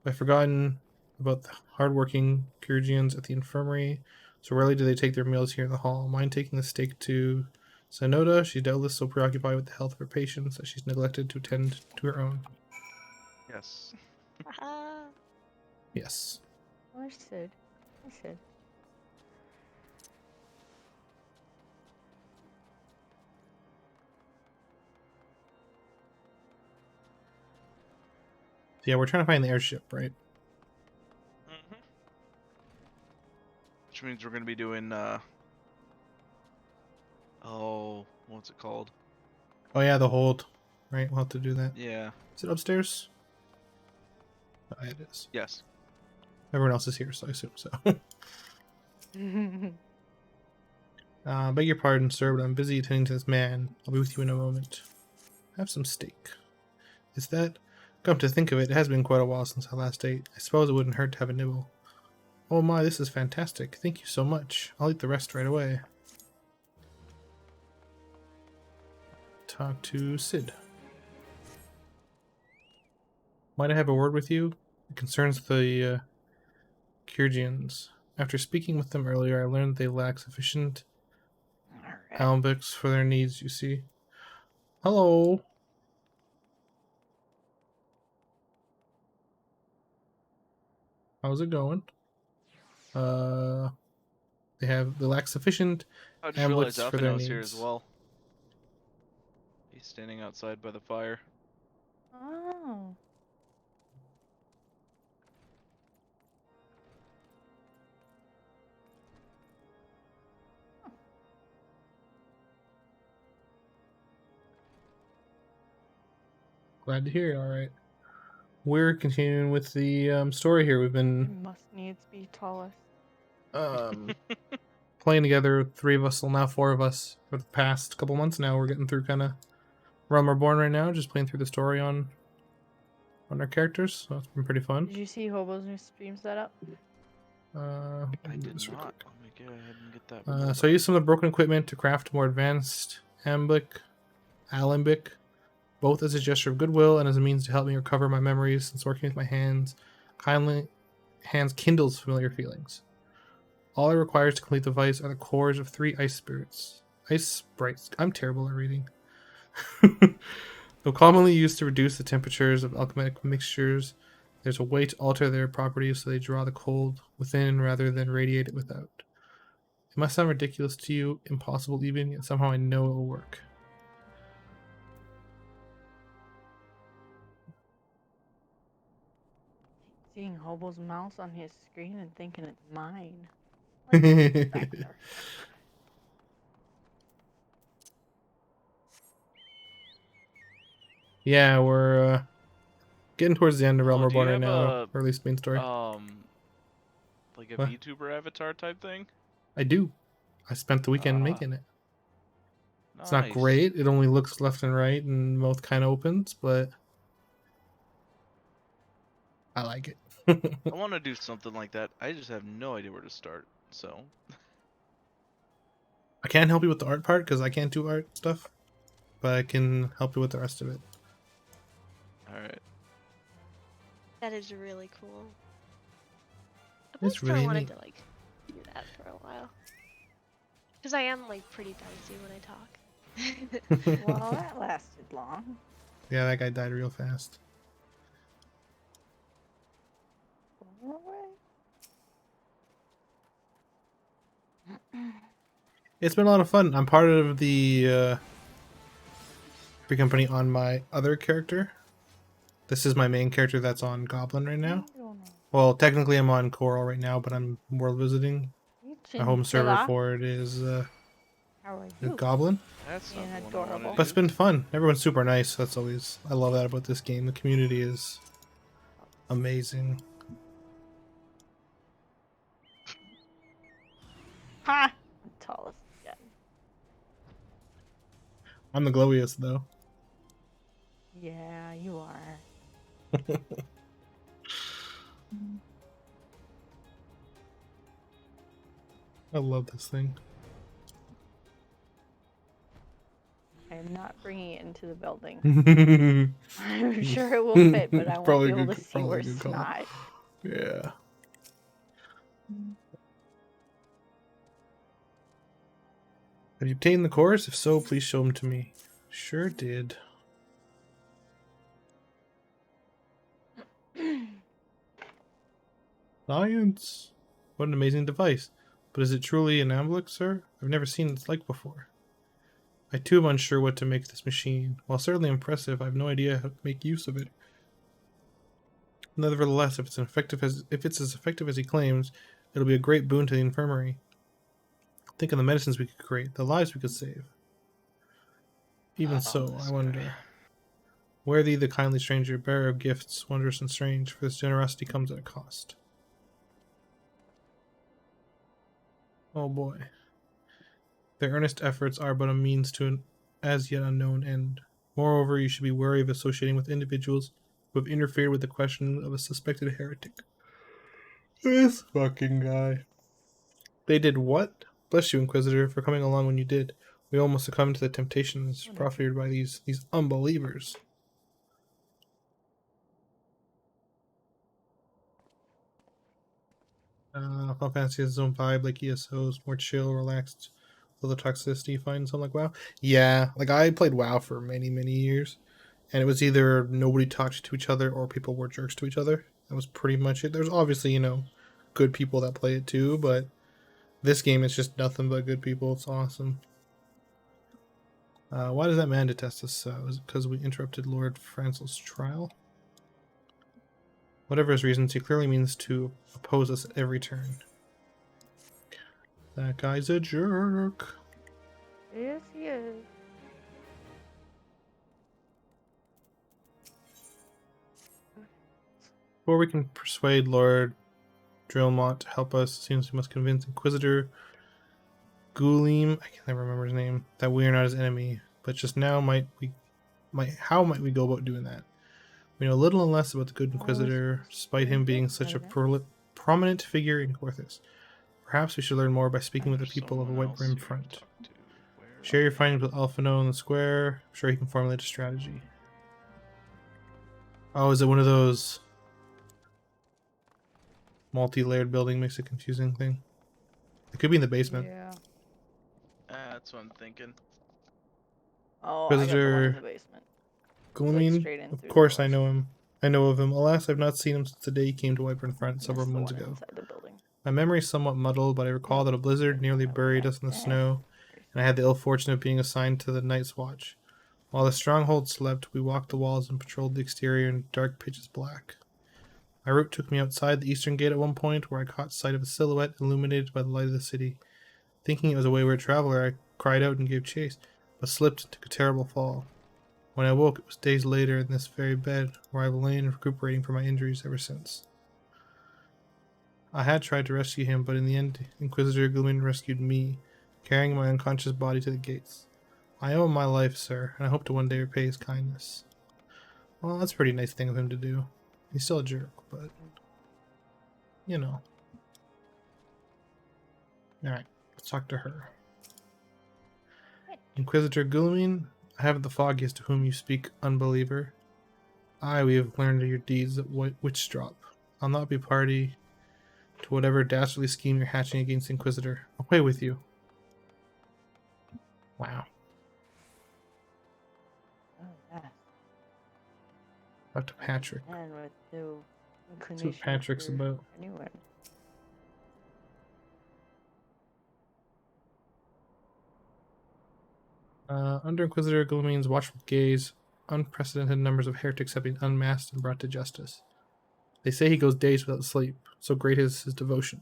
S1: I've forgotten about the hard-working Kyrgians at the infirmary. So rarely do they take their meals here in the hall. Mind taking the steak to Sonoda? She's doubtless so preoccupied with the health of her patients that she's neglected to attend to her own.
S2: Yes.
S3: Haha.
S1: Yes.
S4: Understood. Understood.
S1: So yeah, we're trying to find the airship, right?
S2: Mm-hmm. Which means we're going to be doing, oh, what's it called?
S1: Oh yeah, the hold. Right, we'll have to do that.
S2: Yeah.
S1: Is it upstairs? Oh, yeah, it is.
S2: Yes.
S1: Everyone else is here, so I assume so. Beg your pardon, sir, but I'm busy attending to this man. I'll be with you in a moment. Have some steak. Is that... Come to think of it, it has been quite a while since I last ate. I suppose it wouldn't hurt to have a nibble. Oh my, this is fantastic. Thank you so much. I'll eat the rest right away. Talk to Sid. Might I have a word with you? It concerns the Kyrgians. After speaking with them earlier, I learned they lack sufficient
S4: Alright.
S1: alembics for their needs, you see. Hello. How's it going? They lack sufficient
S2: I just realized
S1: alembics for their
S2: Alphinaud's here as
S1: needs.
S2: well. He's standing outside by the fire.
S4: Oh.
S1: Glad to hear it, alright. We're continuing with the story here. We've been
S4: Must needs be tallest.
S1: playing together, 3 of us, well now 4 of us, for the past couple months now. We're getting through kind of Realm Reborn right now, just playing through the story on our characters, so it's been pretty fun.
S4: Did you see Hobo's new stream setup?
S2: I
S1: Let me do
S2: did
S1: this real
S2: not.
S1: quick.
S2: Let me go ahead and get that.
S1: So I used some of the broken equipment to craft more advanced alembic, both as a gesture of goodwill and as a means to help me recover my memories, since working with my hands kindles familiar feelings. All it requires to complete the device are the cores of 3 ice sprites. I'm terrible at reading. Though commonly used to reduce the temperatures of alchemic mixtures, there's a way to alter their properties so they draw the cold within rather than radiate it without. It must sound ridiculous to you, impossible even, yet somehow I know it will work.
S4: Seeing Hobo's mouse on his screen and thinking it's mine. Like, back there.
S1: Yeah, we're getting towards the end of Realm
S2: Oh, do you
S1: Reborn right
S2: have
S1: now, or at least main story.
S2: like a
S1: What?
S2: VTuber avatar type thing?
S1: I do. I spent the weekend
S2: Ah,
S1: making it. It's not
S2: nice.
S1: great. It only looks left and right, and mouth kind of opens, but I like it.
S2: I want to do something like that. I just have no idea where to start. So,
S1: I can't help you with the art part because I can't do art stuff, but I can help you with the rest of it.
S2: all right.
S3: That is really cool. I've
S1: It's
S3: always kind
S1: really
S3: of wanted
S1: neat.
S3: to like do that for a while. Because I am like pretty bouncy when I talk.
S4: Well, that lasted long.
S1: Yeah, that guy died real fast.
S4: Go away.
S1: It's been a lot of fun. I'm part of the free company on my other character. This is my main character that's on Goblin right now. Well, technically I'm on Coral right now, but I'm world visiting. My home server for it is
S4: How are you?
S1: Goblin.
S2: That's
S4: Being
S2: not the one I wanna
S4: adorable.
S1: But it's
S2: do.
S1: been fun. Everyone's super nice. That's always, I love that about this game. The community is amazing.
S4: Ha! I'm tallest again.
S1: I'm the glowiest though.
S4: Yeah, you are.
S1: I love this thing.
S4: I am not bringing it into the building.
S1: Probably
S4: I'm sure it will fit, but I won't be able to see
S1: probably
S4: where
S1: a good
S4: it's
S1: call.
S4: not.
S1: Yeah. Have you obtained the cores? If so, please show them to me. Sure did. Science! What an amazing device. But is it truly an amulet, sir? I've never seen its like before. I too am unsure what to make this machine. While certainly impressive, I have no idea how to make use of it. Nevertheless, if it's as effective as he claims, it'll be a great boon to the infirmary. Think of the medicines we could create, the lives we could save. Even so,
S2: this
S1: I
S2: guy.
S1: wonder. Where thee, the kindly stranger, bearer of gifts, wondrous and strange, for this generosity comes at a cost. Oh boy. Their earnest efforts are but a means to an as yet unknown end. Moreover, you should be wary of associating with individuals who have interfered with the question of a suspected heretic. This fucking guy. They did what? Bless you, Inquisitor, for coming along when you did. We almost succumbed to the temptations proffered by these unbelievers. Final Fantasy has its own vibe, like ESO's more chill, relaxed, with the toxicity you find in something like WoW. Yeah, like I played WoW for many, many years, and it was either nobody talked to each other or people were jerks to each other. That was pretty much it. There's obviously, good people that play it too, but this game is just nothing but good people. It's awesome. Why does that man detest us so? Is it because we interrupted Lord Francel's trial? Whatever his reasons, he clearly means to oppose us at every turn. That guy's a jerk.
S4: Yes, he is.
S1: Before we can persuade Lord Drillmont to help us, it seems we must convince Inquisitor Gulim, I can never remember his name, that we are not his enemy. But just now, how might we go about doing that? We know little and less about the good Inquisitor, despite him being such a prominent figure in Corthus. Perhaps we should learn more by speaking with the people of a White Brim front. Share your findings with Alphino in the square. I'm sure he can formulate a strategy. Oh, is it one of those multi-layered building makes it confusing thing? It could be in the basement.
S4: Yeah.
S2: That's what I'm thinking.
S4: Oh, I got the one in the basement.
S1: Glooming?
S4: straight in
S1: Of
S4: through the
S1: course I
S4: door.
S1: know him. I know of him. Alas, I've not seen him since the day he came to White Brim front
S4: That's
S1: several
S4: the
S1: moons
S4: one
S1: ago.
S4: inside the building.
S1: My memory is somewhat muddled, but I recall that a blizzard nearly buried us in the snow, and I had the ill fortune of being assigned to the night's watch. While the stronghold slept, we walked the walls and patrolled the exterior in dark pitch black. My route took me outside the eastern gate at one point, where I caught sight of a silhouette illuminated by the light of the city. Thinking it was a wayward traveler, I cried out and gave chase, but slipped and took a terrible fall. When I woke, it was days later in this very bed, where I've lain recuperating from my injuries ever since. I had tried to rescue him, but in the end, Inquisitor Glooming rescued me, carrying my unconscious body to the gates. I owe him my life, sir, and I hope to one day repay his kindness. Well, that's a pretty nice thing of him to do. He's still a jerk, but, Alright, let's talk to her. Inquisitor Glooming, I haven't the foggiest to whom you speak, unbeliever. Aye, we have learned of your deeds at Witchstrop. I'll not be party to whatever dastardly scheme you're hatching against Inquisitor. Away with you. Wow.
S4: Oh, yes.
S1: Talk to Patrick.
S4: And with no
S1: See what Patrick's about.
S4: Anyone.
S1: Under Inquisitor Glooming's watchful gaze, unprecedented numbers of heretics have been unmasked and brought to justice. They say he goes days without sleep, so great is his devotion.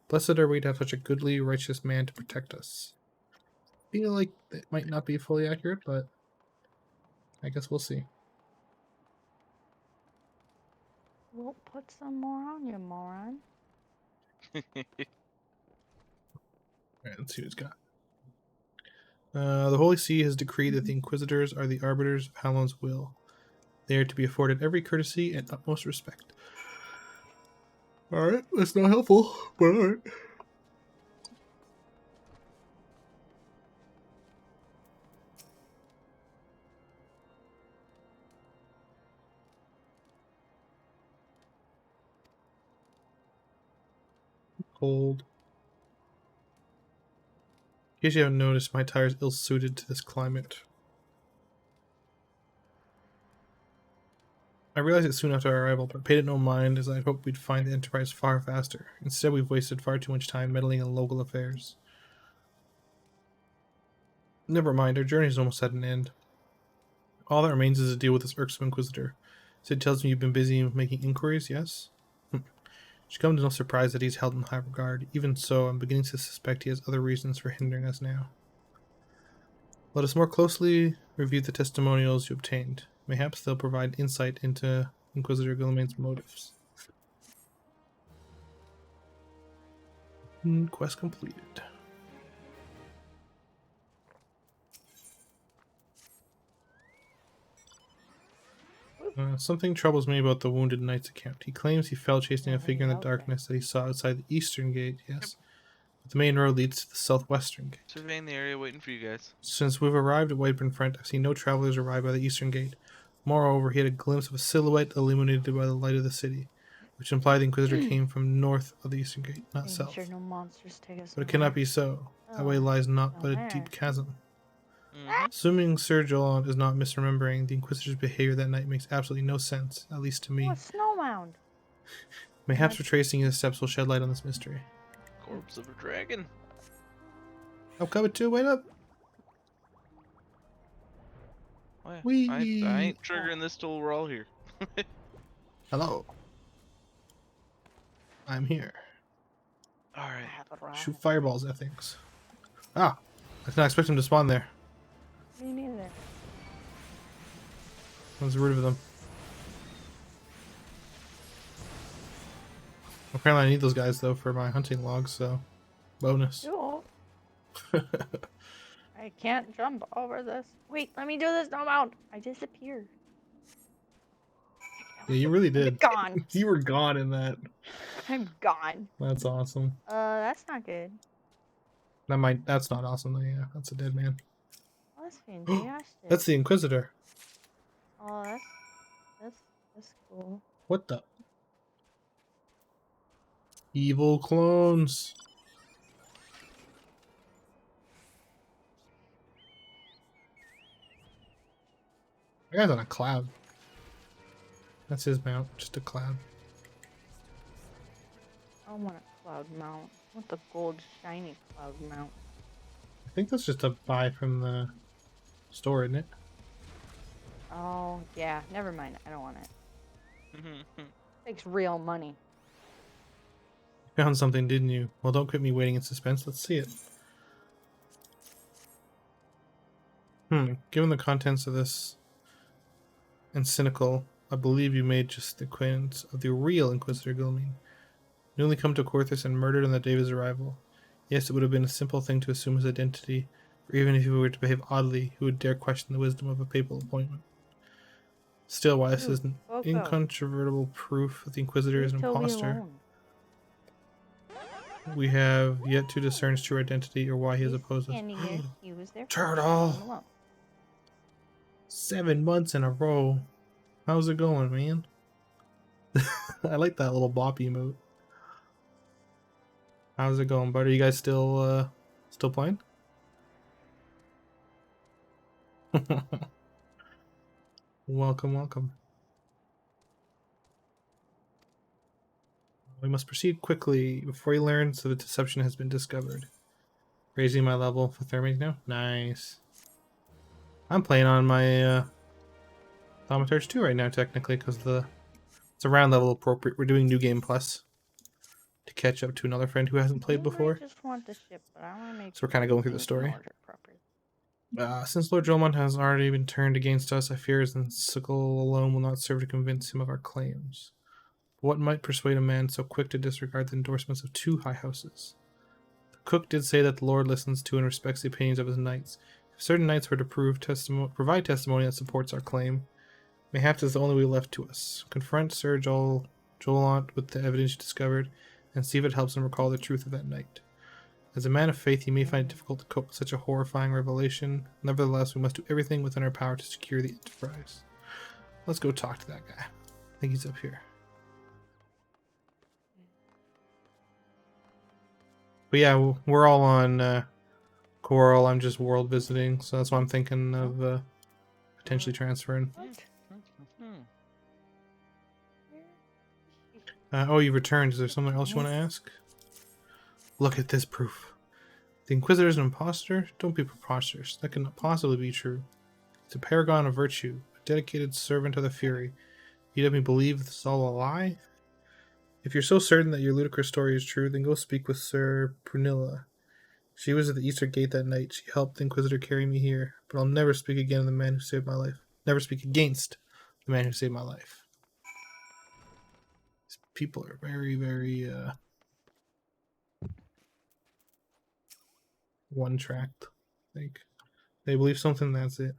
S1: Blessed are we to have such a goodly, righteous man to protect us. I feel like it might not be fully accurate, but I guess we'll see.
S4: Well, put some more on you, moron.
S1: Alright, let's see what he's got. The Holy See has decreed that the Inquisitors are the arbiters of Hallown's will. They are to be afforded every courtesy and utmost respect. Alright, that's not helpful, but alright. Cold. In case you haven't noticed, my tire is ill-suited to this climate. I realized it soon after our arrival, but paid it no mind, as I had hoped we'd find the Enterprise far faster. Instead, we've wasted far too much time meddling in local affairs. Never mind, our journey's almost at an end. All that remains is to deal with this irksome Inquisitor. Sid tells me you've been busy making inquiries, yes? Should come to no surprise that he's held in high regard. Even so, I'm beginning to suspect he has other reasons for hindering us now. Let us more closely review the testimonials you obtained. Mayhaps they'll provide insight into Inquisitor Guilliman's motives. Quest completed. Something troubles me about the Wounded Knight's account. He claims he fell chasing a figure in the
S4: Okay.
S1: darkness that he saw outside the eastern gate, yes. But the main road leads to the southwestern gate.
S2: Surveying the area, waiting for you guys.
S1: Since we've arrived at Whiteburn Front, I've seen no travelers arrive by the eastern gate. Moreover, he had a glimpse of a silhouette illuminated by the light of the city, which implied the Inquisitor came from north of the eastern gate, not
S4: Making
S1: south.
S4: sure no monsters take us.
S1: But it cannot be so. That way lies naught but a
S4: there.
S1: deep chasm.
S2: Mm-hmm.
S1: Assuming Sir Jolant is not misremembering, the Inquisitor's behavior that night makes absolutely no sense, at least to me.
S4: Oh, a snow mound.
S1: Mayhaps retracing his steps will shed light on this mystery.
S2: Corpse of a dragon.
S1: I'm coming too, wait up!
S2: Oh, yeah.
S1: Whee!
S2: I ain't triggering this till we're all here.
S1: Hello. I'm here.
S2: Alright.
S1: Shoot fireballs at things. Ah! I did not expect him to spawn there.
S4: Me neither.
S1: I was rid of them. Apparently I need those guys though for my hunting logs, so bonus.
S4: Yo. I can't jump over this. Wait, let me do this snow mound. I disappeared.
S1: Yeah, you really did.
S4: Gone.
S1: You were gone in that.
S4: I'm gone.
S1: That's awesome.
S4: That's not good.
S1: That's not awesome though, yeah. That's a dead man.
S4: Oh, that's fantastic.
S1: That's the Inquisitor.
S4: Oh, that's cool.
S1: What the? Evil clones. That guy's on a cloud. That's his mount, just a cloud.
S4: I want a cloud mount. I want the gold shiny cloud mount.
S1: I think that's just a buy from the store, isn't it?
S4: Oh, yeah. Never mind. I don't want it.
S2: Mm-hmm.
S4: Takes real money.
S1: Found something, didn't you? Well, don't keep me waiting in suspense. Let's see it. Given the contents of this and cynical, I believe you made just the acquaintance of the real Inquisitor Gilmine. Newly come to Corthus and murdered on the day of his arrival. Yes, it would have been a simple thing to assume his identity, for even if he were to behave oddly, who would dare question the wisdom of a papal appointment? Still, while this is an incontrovertible proof that the Inquisitor is an imposter, we have yet to discern his true identity or why he has opposed us.
S4: He was there.
S1: Turtle! 7 months in a row. How's it going, man? I like that little bop emote. How's it going, bud? Are you guys still playing? Welcome, welcome. We must proceed quickly before he learns that the deception has been discovered. Raising my level for Thermate now? Nice. I'm playing on my Thaumaturge 2 right now, technically, because it's around level appropriate. We're doing New Game Plus to catch up to another friend who hasn't played before.
S4: I just want the ship, but I want to make
S1: So we're kind of going through the story.
S4: Properly.
S1: Since Lord Jolmon has already been turned against us, I fear his sickle alone will not serve to convince him of our claims. What might persuade a man so quick to disregard the endorsements of 2 high houses? The cook did say that the Lord listens to and respects the opinions of his knights. If certain knights were to provide testimony that supports our claim, mayhaps it's the only way left to us. Confront Sir Jolant with the evidence you discovered, and see if it helps him recall the truth of that night. As a man of faith, he may find it difficult to cope with such a horrifying revelation. Nevertheless, we must do everything within our power to secure the Enterprise. Let's go talk to that guy. I think he's up here. But yeah, we're all on Coral. I'm just world visiting, so that's why I'm thinking of potentially transferring. Oh, you returned. Is there something else you want to ask? Look at this proof. The Inquisitor is an imposter? Don't be preposterous. That cannot possibly be true. It's a paragon of virtue, a dedicated servant of the Fury. You'd have me believe this is all a lie? If you're so certain that your ludicrous story is true, then go speak with Sir Prunilla. She was at the Eastern Gate that night. She helped the Inquisitor carry me here. But I'll never speak again of the man who saved my life. Never speak against the man who saved my life. These people are very, very, one-tracked. Like, they believe something, that's it.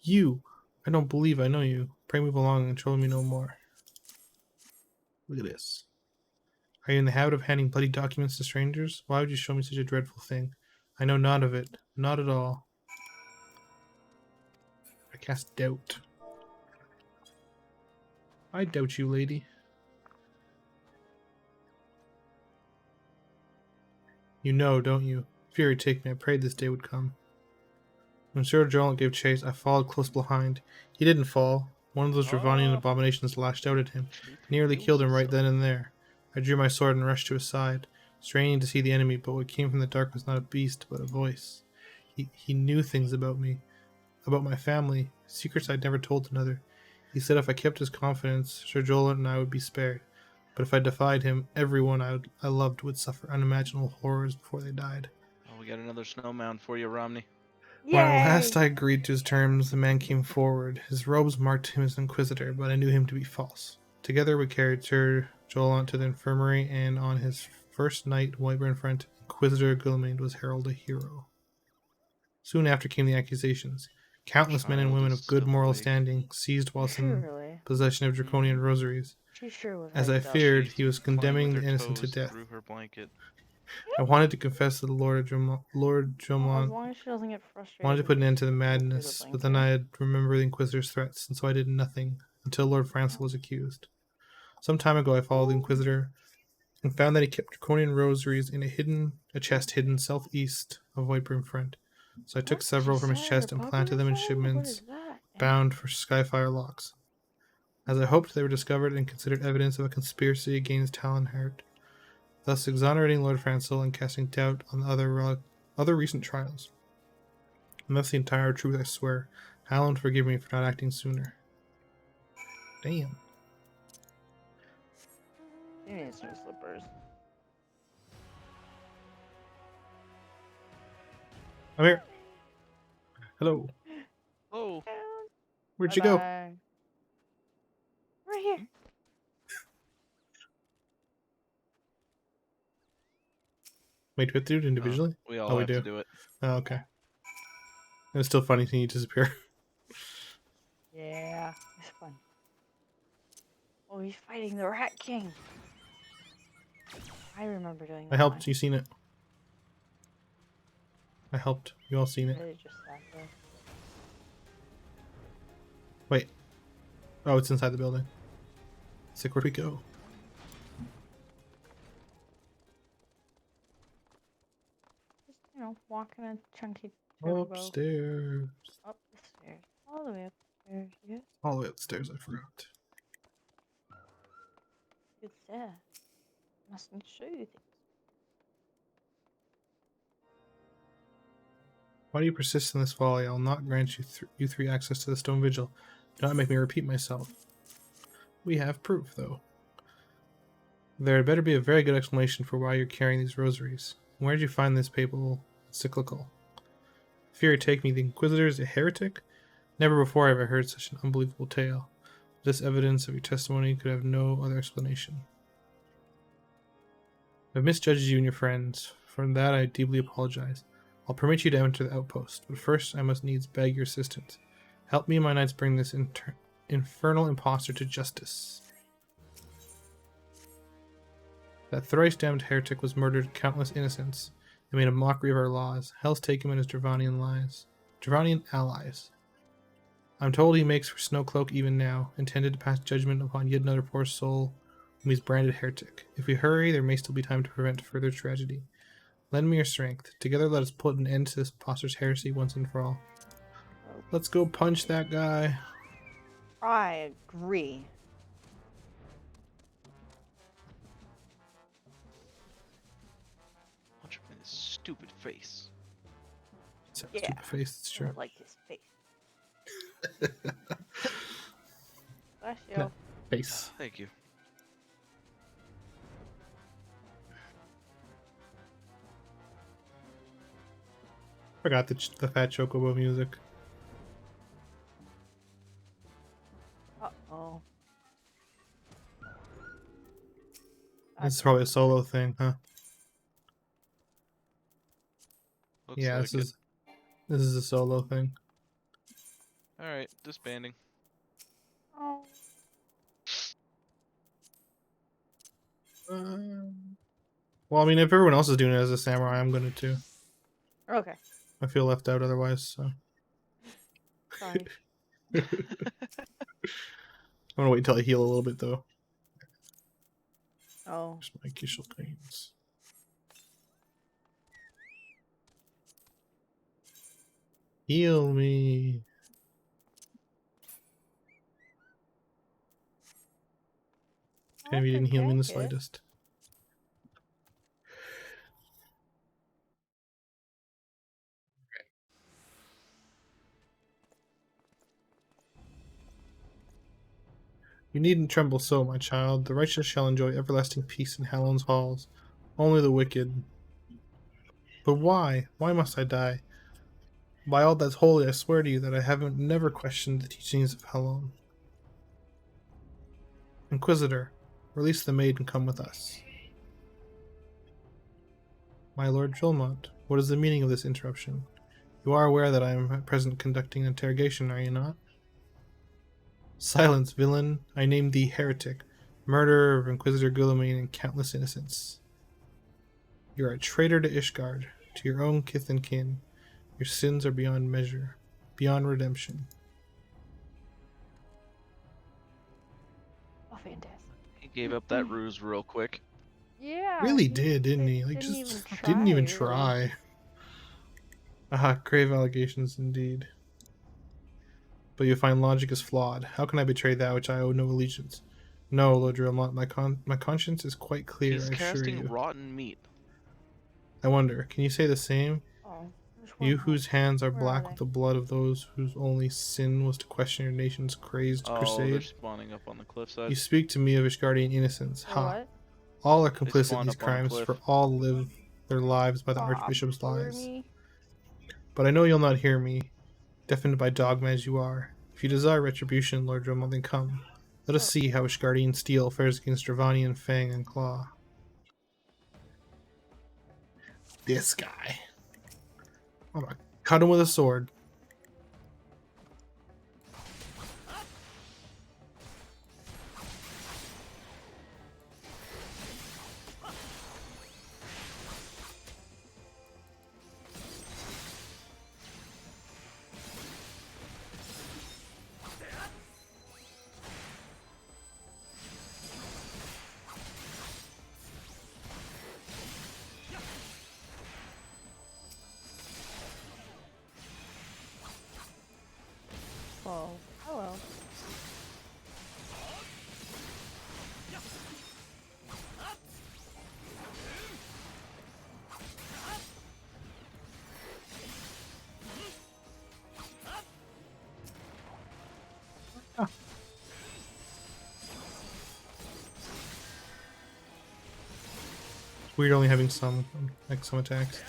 S1: You, I don't believe I know you. Pray move along and trouble me no more. Look at this. Are you in the habit of handing bloody documents to strangers? Why would you show me such a dreadful thing? I know not of it. Not at all. I cast doubt. I doubt you, lady. You know, don't you? Fury take me, I prayed this day would come. When Sir Jolent gave chase, I followed close behind. He didn't fall. One of those Dravanian abominations lashed out at him. Nearly killed him right then and there. I drew my sword and rushed to his side, straining to see the enemy, but what came from the dark was not a beast, but a voice. He knew things about me, about my family, secrets I'd never told another. He said if I kept his confidence, Sir Jolent and I would be spared. But if I defied him, everyone I loved would suffer unimaginable horrors before they died.
S2: Oh, we got another snow mound for you, Romney.
S1: When at
S4: Yay!
S1: last I agreed to his terms, the man came forward. His robes marked him as Inquisitor, but I knew him to be false. Together we carried Sir Jolant to the infirmary, and on his first night, Whiteburn front, Inquisitor Guillemane was heralded a hero. Soon after came the accusations. Countless men and
S2: Child
S1: women
S2: is
S1: of good
S2: still
S1: moral
S2: awake.
S1: standing seized whilst in
S4: Surely.
S1: possession of draconian rosaries.
S4: She sure was
S1: As I
S4: hyped up.
S1: feared,
S2: She's
S1: he was
S2: playing
S1: condemning
S2: with
S1: the
S2: her
S1: innocent to
S2: toes
S1: death.
S2: through her blanket.
S1: I wanted to confess to the Lord
S4: Well, as
S1: Jomont,
S4: long as she doesn't get frustrated.
S1: wanted to put an end to the
S4: and go through
S1: madness, but then I
S4: blanket.
S1: had remembered the Inquisitor's threats, and so I did nothing until Lord Francel was accused. Some time ago, I followed the Inquisitor and found that he kept draconian rosaries in a chest hidden southeast of Whiteburn Front. So I took
S4: What?
S1: several
S4: She
S1: from his
S4: sat at
S1: chest
S4: her
S1: and
S4: puppy
S1: planted
S4: or
S1: them in
S4: something? What
S1: shipments
S4: is that?
S1: bound for Skyfire locks. As I hoped, they were discovered and considered evidence of a conspiracy against Talonheart, thus exonerating Lord Francel and casting doubt on the other recent trials. And that's the entire truth, I swear. Howland, forgive me for not acting sooner. Damn.
S4: She needs new slippers.
S1: I'm here. Hello.
S2: Oh,
S1: Where'd you go?
S4: Bye-bye. Right here.
S1: Wait, do we have to do it individually?
S2: we all
S1: Oh, we
S2: have
S1: do.
S2: to do it.
S1: Oh, okay. It's still funny seeing you disappear.
S4: Yeah, it's fun. Oh, he's fighting the Rat King. I remember doing that.
S1: I helped. You seen it? I helped. You all seen it?
S4: It just sat there.
S1: Wait. Oh, it's inside the building. Sick, where'd we go?
S4: Just, walking a chunky turbo.
S1: Upstairs.
S4: Up the stairs. All the way up the stairs, yeah.
S1: All the way upstairs, I forgot.
S4: Good stuff. Mustn't show you things.
S1: Why do you persist in this folly? I will not grant you three access to the stone vigil. Do not make me repeat myself. We have proof, though. There had better be a very good explanation for why you're carrying these rosaries. Where did you find this papal encyclical? Fury take me, the Inquisitor is a heretic? Never before have I heard such an unbelievable tale. This evidence of your testimony could have no other explanation. I've misjudged you and your friends. For that I deeply apologize. I'll permit you to enter the outpost, but first I must needs beg your assistance. Help me and my knights bring this infernal impostor to justice. That thrice damned heretic was murdered countless innocents and made a mockery of our laws. Hell's take him and his Dravanian allies. I'm told he makes for Snowcloak even now, intended to pass judgment upon yet another poor soul whom he's branded heretic. If we hurry, there may still be time to prevent further tragedy. Lend me your strength. Together let us put an end to this impostor's heresy once and for all. Let's go punch that guy.
S4: I agree.
S2: Punch him in his stupid face.
S1: It's a
S4: Yeah.
S1: stupid face, it's
S4: I
S1: true.
S4: like his face. Bless you.
S1: No. Face.
S2: Thank you.
S1: Forgot the fat chocobo music.
S4: Uh-oh.
S1: This is probably a solo thing, huh?
S2: Looks
S1: Yeah,
S2: like
S1: this is a solo thing.
S2: Alright, disbanding.
S4: Oh.
S1: Well, I mean, if everyone else is doing it as a samurai, I'm gonna too.
S4: Okay.
S1: I feel left out otherwise, so.
S4: Sorry.
S1: I'm gonna wait until I heal a little bit though.
S4: Oh.
S1: Just my Kishel Cranes. Heal me. And you didn't heal me in the slightest. You needn't tremble so, my child. The righteous shall enjoy everlasting peace in Hallown's halls. Only the wicked. But why? Why must I die? By all that's holy, I swear to you that I haven't never questioned the teachings of Hallown. Inquisitor, release the maid and come with us. My lord Julmont, what is the meaning of this interruption? You are aware that I am at present conducting an interrogation, are you not? Silence, villain! I name thee heretic, murderer of Inquisitor Guilliman and countless innocents. You are a traitor to Ishgard, to your own kith and kin. Your sins are beyond measure, beyond redemption.
S4: Oh, fantastic.
S2: He gave up that ruse real quick.
S4: Yeah.
S1: Really did, didn't he? Like,
S4: didn't
S1: just
S4: even try.
S1: didn't even
S4: Really.
S1: try. Aha, grave allegations indeed. But you find logic is flawed. How can I betray that which I owe no allegiance? No, Lord Realmont, my conscience is quite clear,
S2: He's
S1: I assure
S2: casting
S1: you.
S2: rotten meat.
S1: I wonder, can you say the same?
S4: Oh.
S1: You whose hands are
S4: Where
S1: black
S4: are
S1: with
S4: they?
S1: the blood of those whose only sin was to question your nation's crazed
S2: Oh,
S1: crusade?
S2: they're spawning up on the cliffside.
S1: You speak to me of Ishgardian innocence.
S4: Or
S1: Ha!
S4: what?
S1: All are
S2: They
S1: complicit in
S2: spawned
S1: these
S2: up on a
S1: crimes,
S2: cliff.
S1: for all live their lives by the
S4: Aw,
S1: Archbishop's
S4: poor
S1: lies.
S4: me.
S1: But I know you'll not hear me, deafened by dogma as you are. If you desire retribution, Lord Dromund, then come. Let us see how Ishgardian steel fares against Dravanian fang and claw. This guy. I'm gonna cut him with a sword.
S4: Whoa. Hello.
S1: It's weird only having some attacks.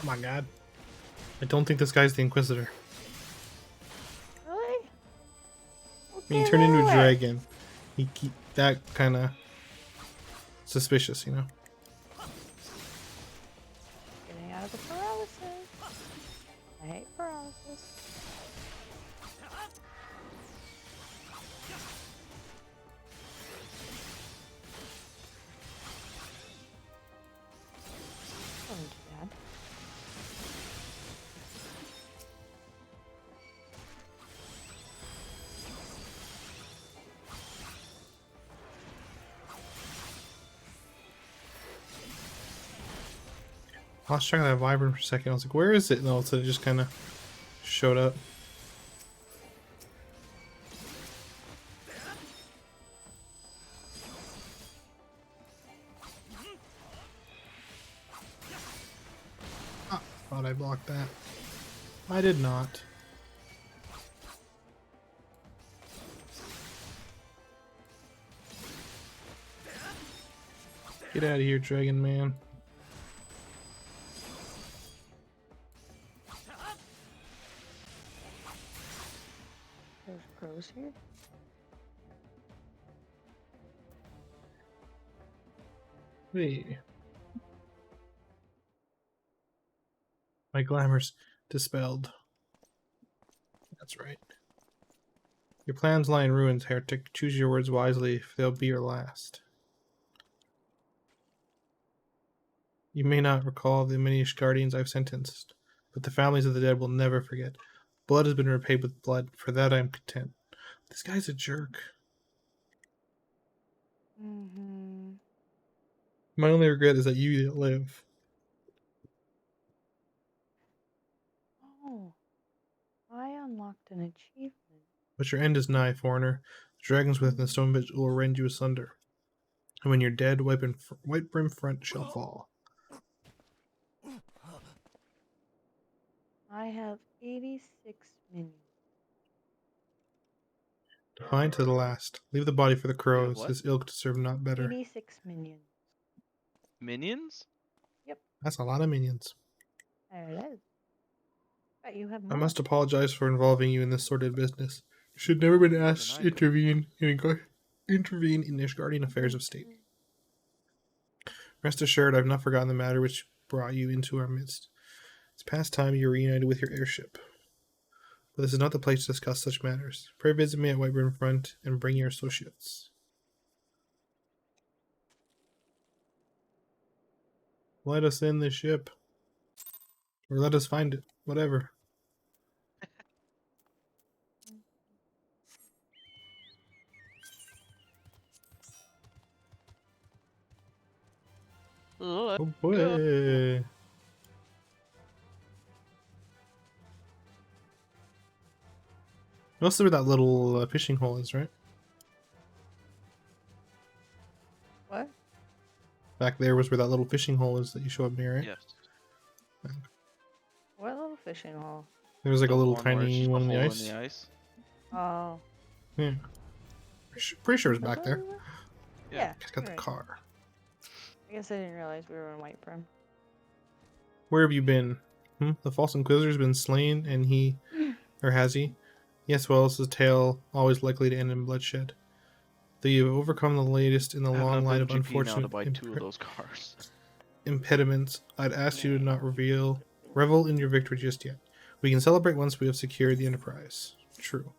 S1: Oh my god. I don't think this guy's the Inquisitor.
S4: Really?
S1: I mean, he turned into a dragon. That kind of suspicious, you know?
S4: Getting out of the paralysis. I hate paralysis. Wasn't too bad.
S1: I lost track of that Vibrant for a second. I was like, where is it? And all of a sudden it just kind of showed up. Ah, thought I blocked that. I did not. Get out of here, Dragon Man.
S4: There's crows here.
S1: Hey. My glamour's dispelled. That's right. Your plans lie in ruins, heretic. Choose your words wisely, if they'll be your last. You may not recall the many guardians I've sentenced, but the families of the dead will never forget. Blood has been repaid with blood. For that I am content. This guy's a jerk.
S4: Mm-hmm.
S1: My only regret is that you didn't live.
S4: Oh, I unlocked an achievement.
S1: But your end is nigh, foreigner. The dragons within the stone pit will rend you asunder. And when you're dead, white brim front shall fall.
S4: I have 86 minions.
S1: Defiant to the last. Leave the body for the
S2: You have
S1: crows.
S2: what?
S1: His ilk deserve not better.
S4: 86 minions.
S2: Minions?
S1: That's a lot of minions.
S4: There it is. Bet you have
S1: I
S4: more.
S1: must apologize for involving you in this sordid business. You should never been
S2: More
S1: asked
S2: than
S1: to
S2: I could.
S1: intervene in Ishgardian affairs of state. Rest assured, I've not forgotten the matter which brought you into our midst. It's past time you were reunited with your airship. But this is not the place to discuss such matters. Pray visit me at Whiteburn Front and bring your associates. Let us in the ship. Or let us find it. Whatever.
S2: Let's
S1: Oh
S2: go.
S1: boy. Also where that little fishing hole is, right?
S4: What?
S1: Back there was where that little fishing hole is that you show up near, right?
S2: Yes.
S4: What little fishing hole?
S1: There was like a
S2: The
S1: little
S2: one where it's
S1: tiny
S2: just a
S1: one in the
S2: hole
S1: ice.
S2: in the ice.
S4: Oh.
S1: Yeah. Pretty sure it was
S4: That's
S1: back
S4: where
S1: there.
S4: we went?
S2: Yeah.
S4: Yeah.
S1: It's got
S4: you're
S1: the
S4: right.
S1: car.
S4: I guess I didn't realize we were in White Brim.
S1: Where have you been? The false inquisitor's been slain, and he... Or has he? Yes, well, is his tale always likely to end in bloodshed? Though you have overcome the latest in the
S2: I have
S1: long
S2: enough
S1: line of
S2: MGP now to
S1: unfortunate
S2: buy 2 of those cars.
S1: impediments, I'd ask you to not revel in your victory just yet. We can celebrate once we have secured the Enterprise. True.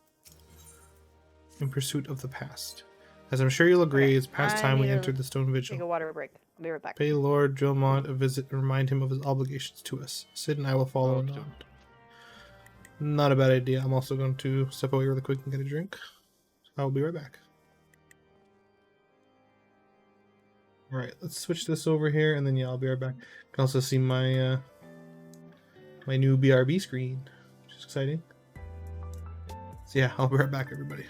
S1: In pursuit of the past. As I'm sure you'll agree,
S4: Okay,
S1: it's past
S4: I
S1: time we
S4: need to
S1: entered the Stone
S4: Take a
S1: Vigil.
S4: water break. I'll be right back.
S1: Pay Lord Drillmont a visit and remind him of his obligations to us. Sid and I will follow
S2: Okay.
S1: on. Not a bad idea. I'm also going to step away really quick and get a drink. I will be right back. Alright, let's switch this over here, and then yeah, I'll be right back. You can also see my my new BRB screen, which is exciting. So yeah, I'll be right back, everybody.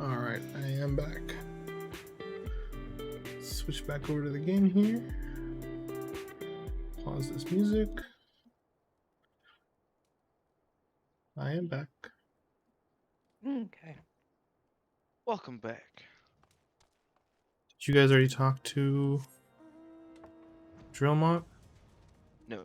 S1: Alright, I am back. Switch back over to the game here. Pause this music. I am back.
S4: Okay.
S2: Welcome back.
S1: Did you guys already talk to Drillmont?
S2: No.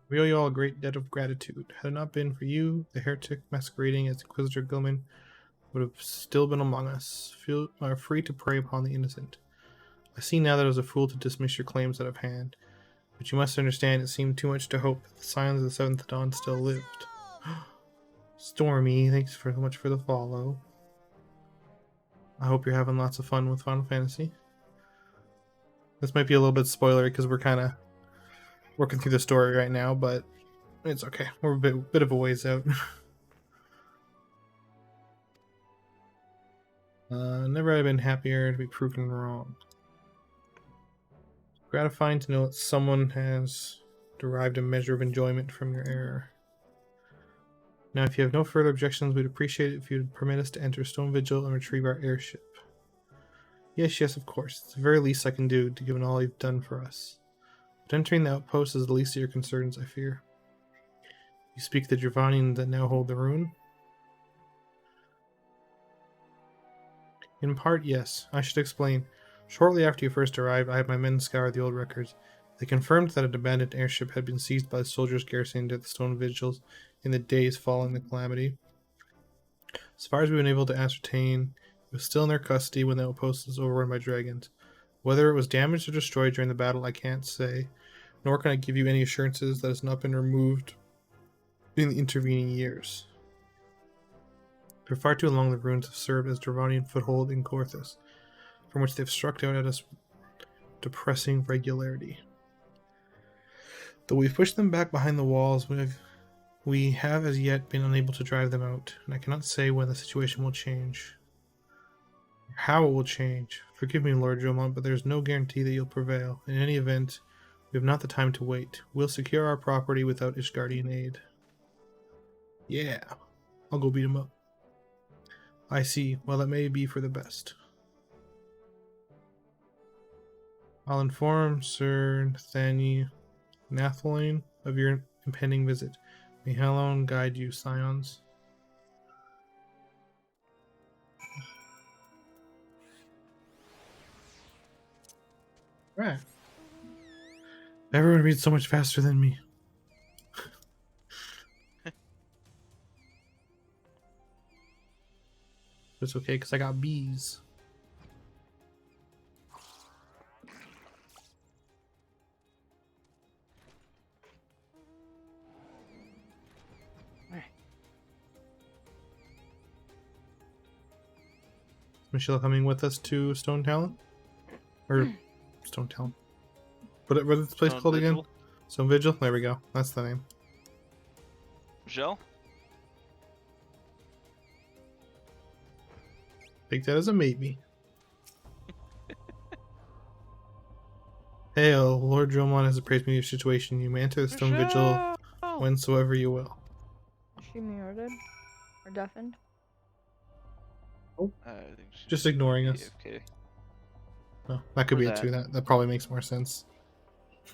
S1: We owe you all a great debt of gratitude. Had it not been for you, the heretic masquerading as Inquisitor Gilman would have still been among us, free to prey upon the innocent. I see now that I was a fool to dismiss your claims out of hand, but you must understand it seemed too much to hope that the Scions of the Seventh Dawn still lived. Stormy, thanks so much for the follow. I hope you're having lots of fun with Final Fantasy. This might be a little bit spoilery because we're kind of working through the story right now, but it's okay. We're a bit of a ways out. Never have I been happier to be proven wrong. Gratifying to know that someone has derived a measure of enjoyment from your error. Now, if you have no further objections, we'd appreciate it if you'd permit us to enter Stone Vigil and retrieve our airship. Yes, of course. It's the very least I can do, given all you've done for us. But entering the outpost is the least of your concerns, I fear. You speak the Dravanians that now hold the rune? In part, yes. I should explain. Shortly after you first arrived, I had my men scour the old records. They confirmed that an abandoned airship had been seized by the soldiers garrisoned at the Stone Vigils in the days following the calamity. As far as we've been able to ascertain, it was still in their custody when the outpost was overrun by dragons. Whether it was damaged or destroyed during the battle, I can't say, nor can I give you any assurances that it has not been removed in the intervening years. For far too long, the ruins have served as Dravanian foothold in Corthus, from which they've struck out at us with depressing regularity. Though we've pushed them back behind the walls, we have as yet been unable to drive them out, and I cannot say when the situation will change. Or how it will change. Forgive me, Lord Drillmont, but there is no guarantee that you'll prevail. In any event, we have not the time to wait. We'll secure our property without Ishgardian aid. Yeah, I'll go beat him up. I see. Well, that may be for the best. I'll inform Sir Nathalane of your impending visit. May Halon guide you, Scions. Right. Everyone reads so much faster than me. But it's okay, because I got bees. Is Michelle coming with us to Stone Talon? Or Stone Talon. What is this place
S2: Stone
S1: called
S2: Vigil?
S1: again? Stone Vigil? There we go. That's the name.
S2: Michelle?
S1: Take that as a maybe. Hail, Lord Drillmont has appraised me of your situation. You may enter the Stone Vigil whensoever you will.
S4: Is she muted? Or deafened?
S2: I think she's
S1: Just ignoring us.
S2: AFK.
S1: No, that could
S2: Or
S1: be
S2: that.
S1: it too. That probably makes more sense.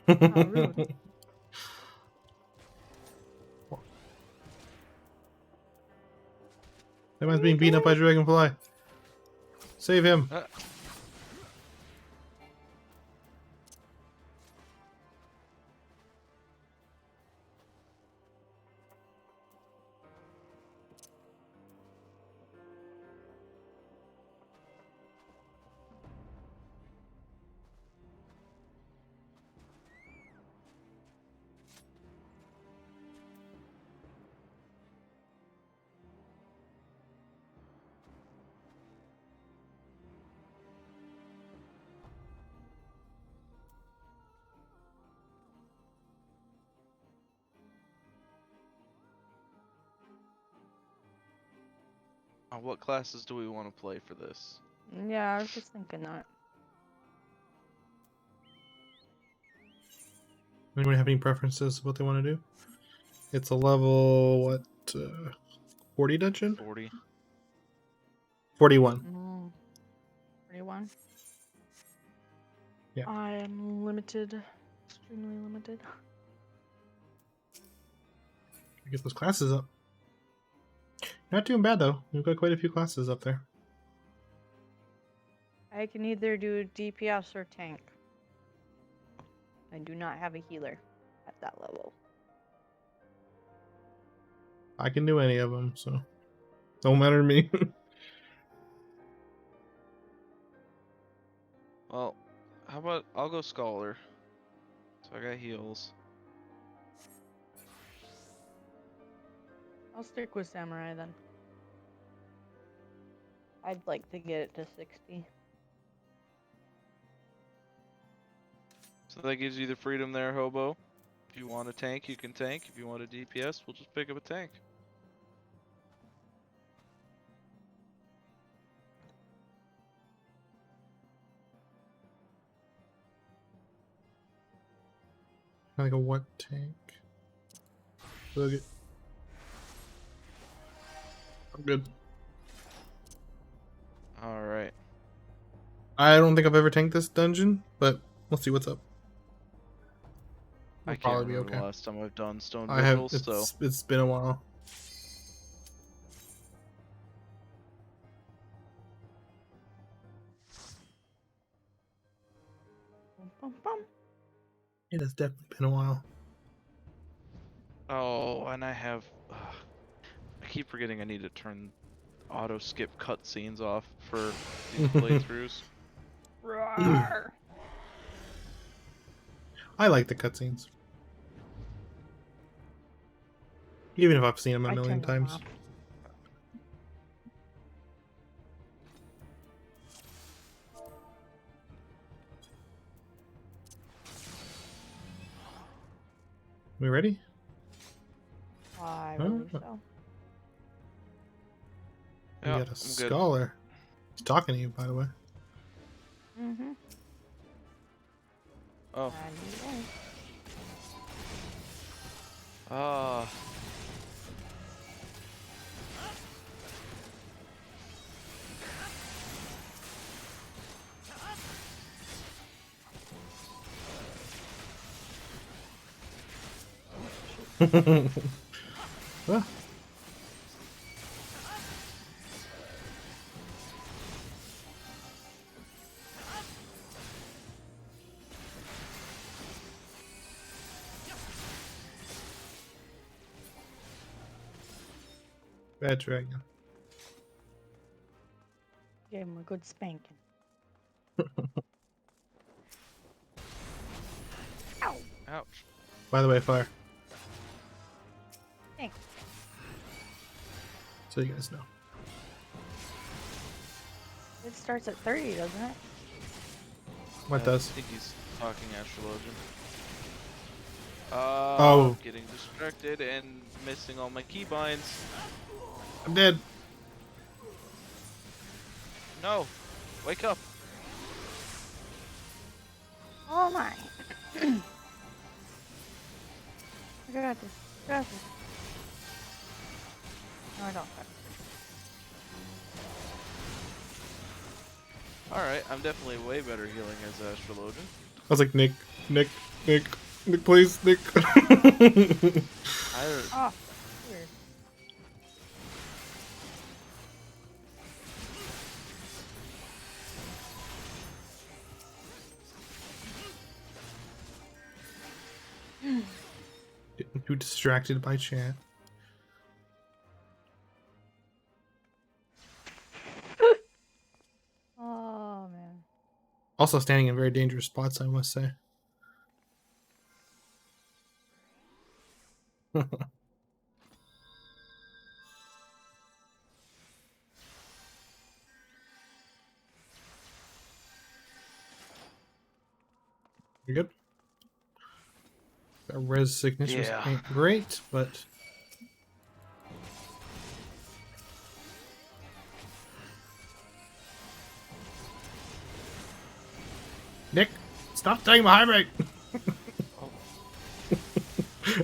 S4: Oh, rude.
S1: That man's being beaten up by Dragonfly. Save him.
S2: What classes do we want to play for this?
S4: Yeah, I was just thinking that.
S1: Anyone have any preferences of what they want to do? It's a level, what, 40 dungeon?
S2: 40.
S1: 41.
S4: 41.
S1: Yeah.
S4: I am limited. Extremely limited.
S1: Get those classes up. Not doing bad though. We've got quite a few classes up there.
S4: I can either do DPS or tank. I do not have a healer at that level.
S1: I can do any of them, so don't matter to me.
S2: Well, how about I'll go Scholar. So I got heals.
S4: I'll stick with Samurai then. I'd like to get it to 60.
S2: So that gives you the freedom there, Hobo. If you want a tank, you can tank. If you want a DPS, we'll just pick up a tank.
S1: Like a what tank? Look it. I'm good.
S2: Alright.
S1: I don't think I've ever tanked this dungeon, but we'll see what's up.
S2: I
S1: We'll
S2: can't
S1: probably be
S2: remember
S1: okay.
S2: the last time I've done Stone
S1: I have.
S2: Vigils, so...
S1: It's been a while.
S4: Bum, bum, bum.
S1: It has definitely been a while.
S2: Oh, and I have... I keep forgetting I need to turn auto skip cutscenes off for these playthroughs.
S4: Roar.
S1: I like the cutscenes. Even if I've seen them a
S4: I
S1: million
S4: turned them
S1: times.
S4: off.
S1: We ready?
S4: I
S1: Huh?
S4: believe so.
S2: Yeah,
S1: We got a
S2: I'm good.
S1: scholar. He's talking to you, by the way.
S4: Mm-hmm.
S2: Oh.
S4: I need
S2: Ah.
S1: Ah, bad dragon.
S4: Gave him a good spanking. Ow!
S2: Ouch.
S1: By the way, fire.
S4: Thanks.
S1: So you guys know.
S4: It starts at 30, doesn't it?
S1: What
S2: I
S1: does?
S2: think he's talking Astrologian.
S1: Oh.
S2: Getting distracted and missing all my keybinds.
S1: I'm dead.
S2: No! Wake up!
S4: Oh my! I got this. Got this. No, I don't.
S2: Alright, I'm definitely way better healing as Astrologian.
S1: I was like, Nick, please, Nick.
S4: Oh, weird.
S1: Getting too distracted by chat.
S4: Oh man.
S1: Also standing in very dangerous spots, I must say. You good? That res signatures
S2: Yeah.
S1: ain't great, but Nick, stop taking my high break.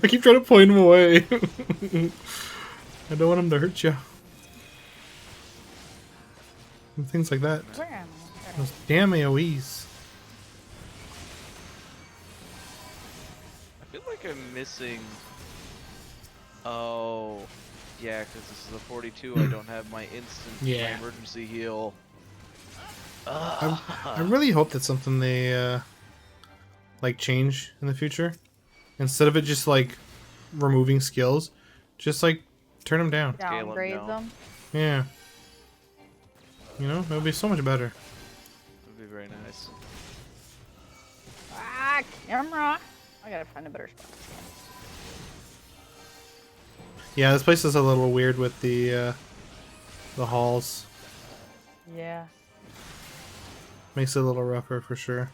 S1: I keep trying to point him away. I don't want him to hurt you. And things like that.
S4: Where am I?
S1: Those damn AoEs.
S2: I feel like I'm missing. Oh, yeah, because this is a 42. I don't have my instant,
S1: Yeah.
S2: my emergency heal.
S1: I really hope that's something they like change in the future. Instead of it just like removing skills, just like turn them down.
S2: Scale 'em
S4: Downgrade
S2: down.
S4: them.
S1: Yeah. You know, it would be so much better.
S2: Would be very nice.
S4: Ah, camera. I gotta find a better spot.
S1: Yeah, this place is a little weird with the halls.
S4: Yeah.
S1: Makes it a little rougher for sure.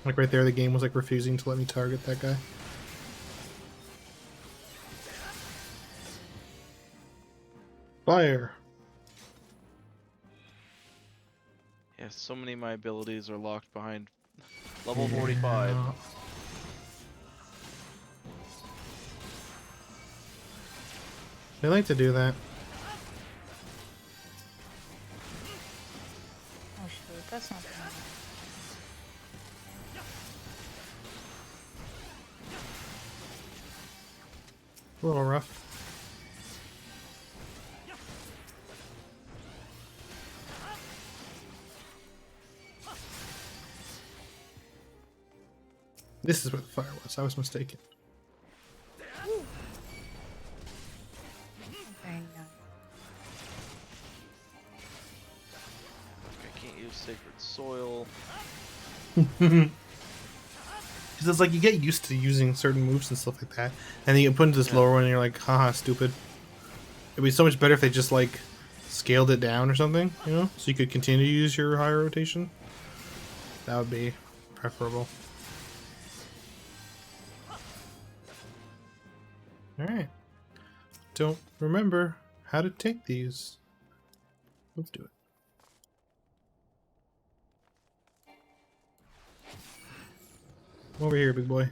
S1: Like right there, the game was like refusing to let me target that guy. Fire!
S2: Yeah, so many of my abilities are locked behind level 45.
S1: Yeah. They like to do that.
S4: Oh shoot, that's not the one.
S1: A little rough. This is where the fire was. I was mistaken.
S4: Okay, no.
S2: I can't use sacred soil.
S1: Because it's like you get used to using certain moves and stuff like that, and then you put into this lower one and you're like, haha, stupid. It'd be so much better if they just like scaled it down or something, you know? So you could continue to use your higher rotation. That would be preferable. Alright. Don't remember how to take these. Let's do it. Over here, big boy.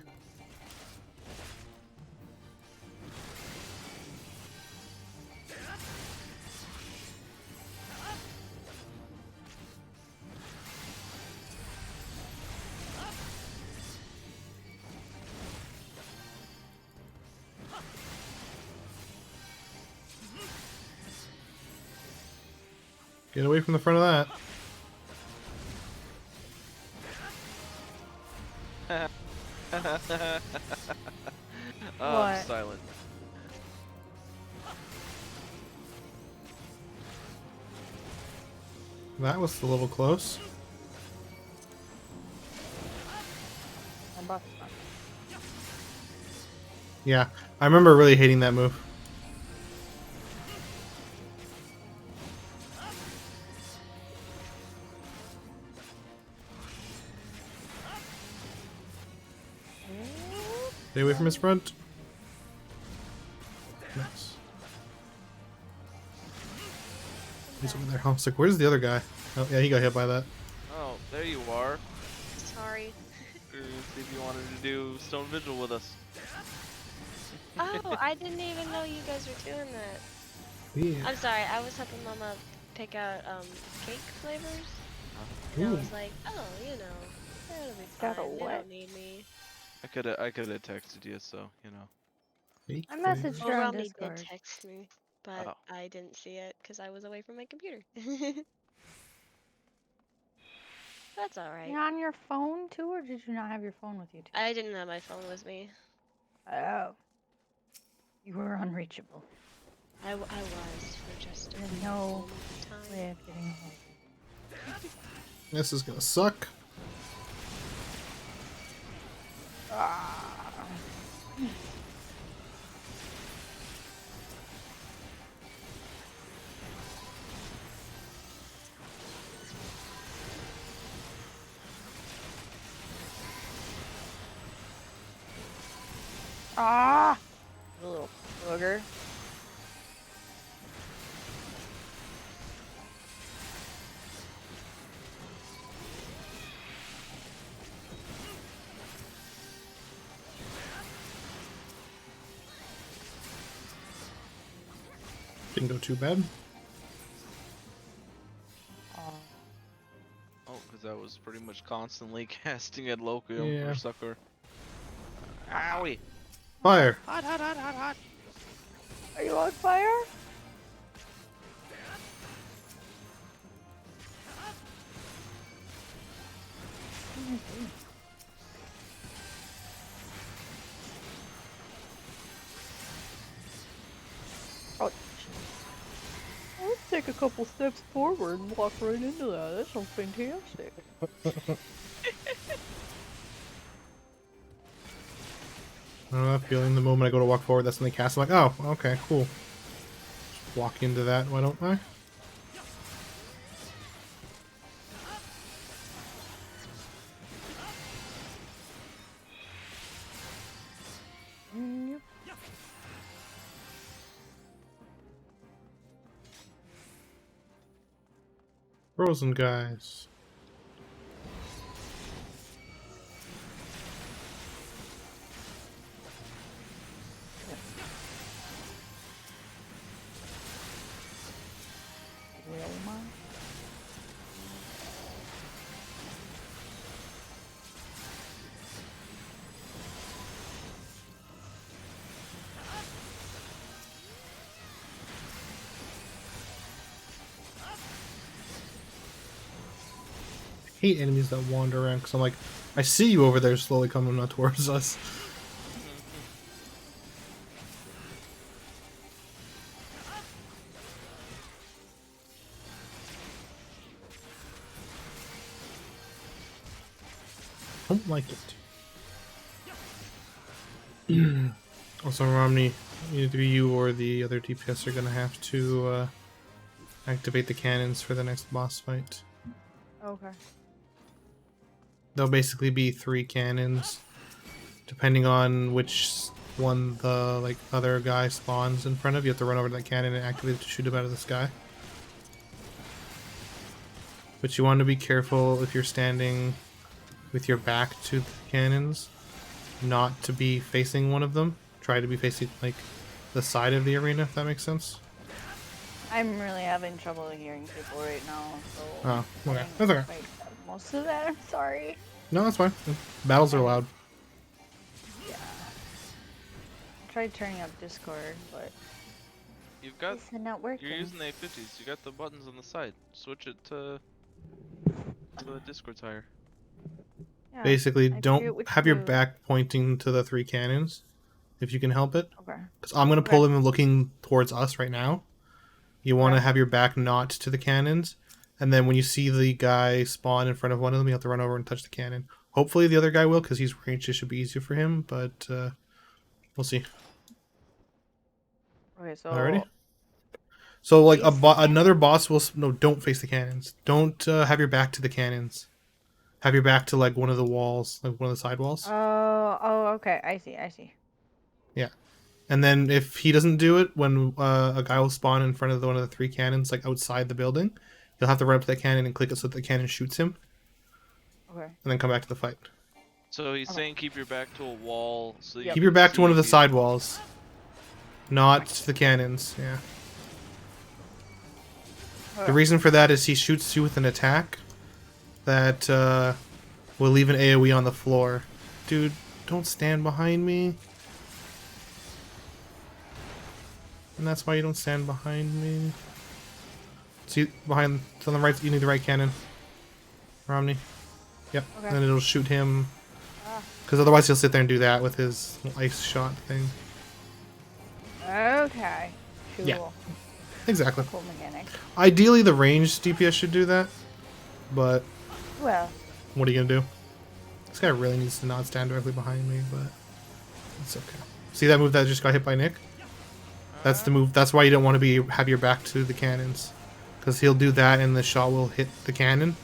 S1: Get away from the front of that.
S2: I'm
S4: What?
S2: silent.
S1: That was a little close.
S4: My buff's not.
S1: Yeah, I remember really hating that move. Stay away from his front. Nice. He's over there. I was like, where's the other guy? Oh, yeah, he got hit by that.
S2: Oh, there you are.
S3: Sorry.
S2: See if you wanted to do Stone Vigil with us.
S3: Oh, I didn't even know you guys were doing that.
S1: Yeah.
S3: I'm sorry, I was helping Mama pick out cake flavors. And I
S1: Ooh.
S3: was like, oh, you know, that'll be
S4: Got
S3: fine.
S4: a
S3: They
S4: what?
S3: don't need me.
S2: I could have texted you, so you know.
S1: Fake
S4: I messaged
S1: flavor.
S4: her on
S3: Rami
S4: Discord.
S3: did text me, but
S2: Oh.
S3: I didn't see it because I was away from my computer. That's alright.
S4: You on your phone too, or did you not have your phone with you too?
S3: I didn't have my phone with me.
S4: Oh. You were unreachable.
S3: I was for just a
S4: There's
S3: brief
S4: no
S3: moment of time.
S4: way of getting a hold of
S1: This is gonna suck.
S4: you. Ah. Ah! The little booger.
S1: Didn't go too bad.
S2: Oh, because I was pretty much constantly casting at Lokium
S1: Yeah.
S2: or Sucker. Owie!
S1: Fire!
S2: Hot, hot, hot, hot, hot!
S4: Are you on fire? Oh, let's take a couple steps forward and walk right into that. That sounds fantastic.
S1: I don't know that feeling. The moment I go to walk forward, that's when they cast. I'm like, oh, okay, cool. Just walk into that, why don't I?
S4: Yep.
S1: Frozen guys.
S4: Wilma.
S1: I hate enemies that wander around because I'm like, I see you over there slowly coming up towards us. Don't like it. Also, Romney, either you or the other DPS are gonna have to activate the cannons for the next boss fight.
S4: Okay.
S1: There'll basically be 3 cannons, depending on which one the other guy spawns in front of. You have to run over to that cannon and activate it to shoot him out of the sky. But you want to be careful if you're standing with your back to the cannons, not to be facing one of them. Try to be facing like the side of the arena, if that makes sense.
S4: I'm really having trouble hearing people right now, so.
S1: Oh, okay.
S4: I
S1: That's okay.
S4: think most of that, I'm sorry.
S1: No, that's fine. Battles are loud.
S4: Yeah. I tried turning up Discord, but
S2: You've got.
S4: it's not working.
S2: You're using the A50s. You got the buttons on the side. Switch it to the Discord tire.
S4: Yeah,
S1: Basically,
S4: I forget
S1: don't
S4: which
S1: have your
S4: move.
S1: back pointing to the 3 cannons, if you can help it.
S4: Okay.
S1: Because I'm going to pull
S4: Okay.
S1: him looking towards us right now. You want to
S4: Okay.
S1: have your back not to the cannons. And then when you see the guy spawn in front of one of them, you have to run over and touch the cannon. Hopefully the other guy will, because he's ranged. It should be easier for him, but we'll see.
S4: Okay, so.
S1: Alrighty. So, like,
S4: Face the
S1: another boss will... No, don't face the cannons. Don't have your back to the cannons. Have your back to, like, one of the walls, like one of the side walls.
S4: Oh, okay. I see.
S1: Yeah. And then if he doesn't do it, when a guy will spawn in front of one of the 3 cannons, like, outside the building, you'll have to run up to that cannon and click it so that the cannon shoots him,
S4: Okay.
S1: and then come back to the fight.
S2: So he's saying keep your back to a wall so you
S4: Yep.
S1: Keep your back to one of the
S2: see
S1: side walls. Not to the cannons, yeah.
S4: Okay.
S1: The reason for that is he shoots you with an attack that will leave an AoE on the floor. Dude, don't stand behind me. And that's why you don't stand behind me. See, behind, it's on the right, you need the right cannon. Romney. Yep,
S4: Okay.
S1: and then it'll shoot him.
S4: Ah.
S1: Because otherwise he'll sit there and do that with his ice shot thing.
S4: Okay. Cool.
S1: Yeah. Exactly.
S4: Cool mechanic.
S1: Ideally, the ranged DPS should do that, but
S4: Well.
S1: what are you gonna do? This guy really needs to not stand directly behind me, but it's okay. See that move that just got hit by Nick? That's the move. That's why you don't want to have your back to the cannons, because he'll do that and the shot will hit the cannon,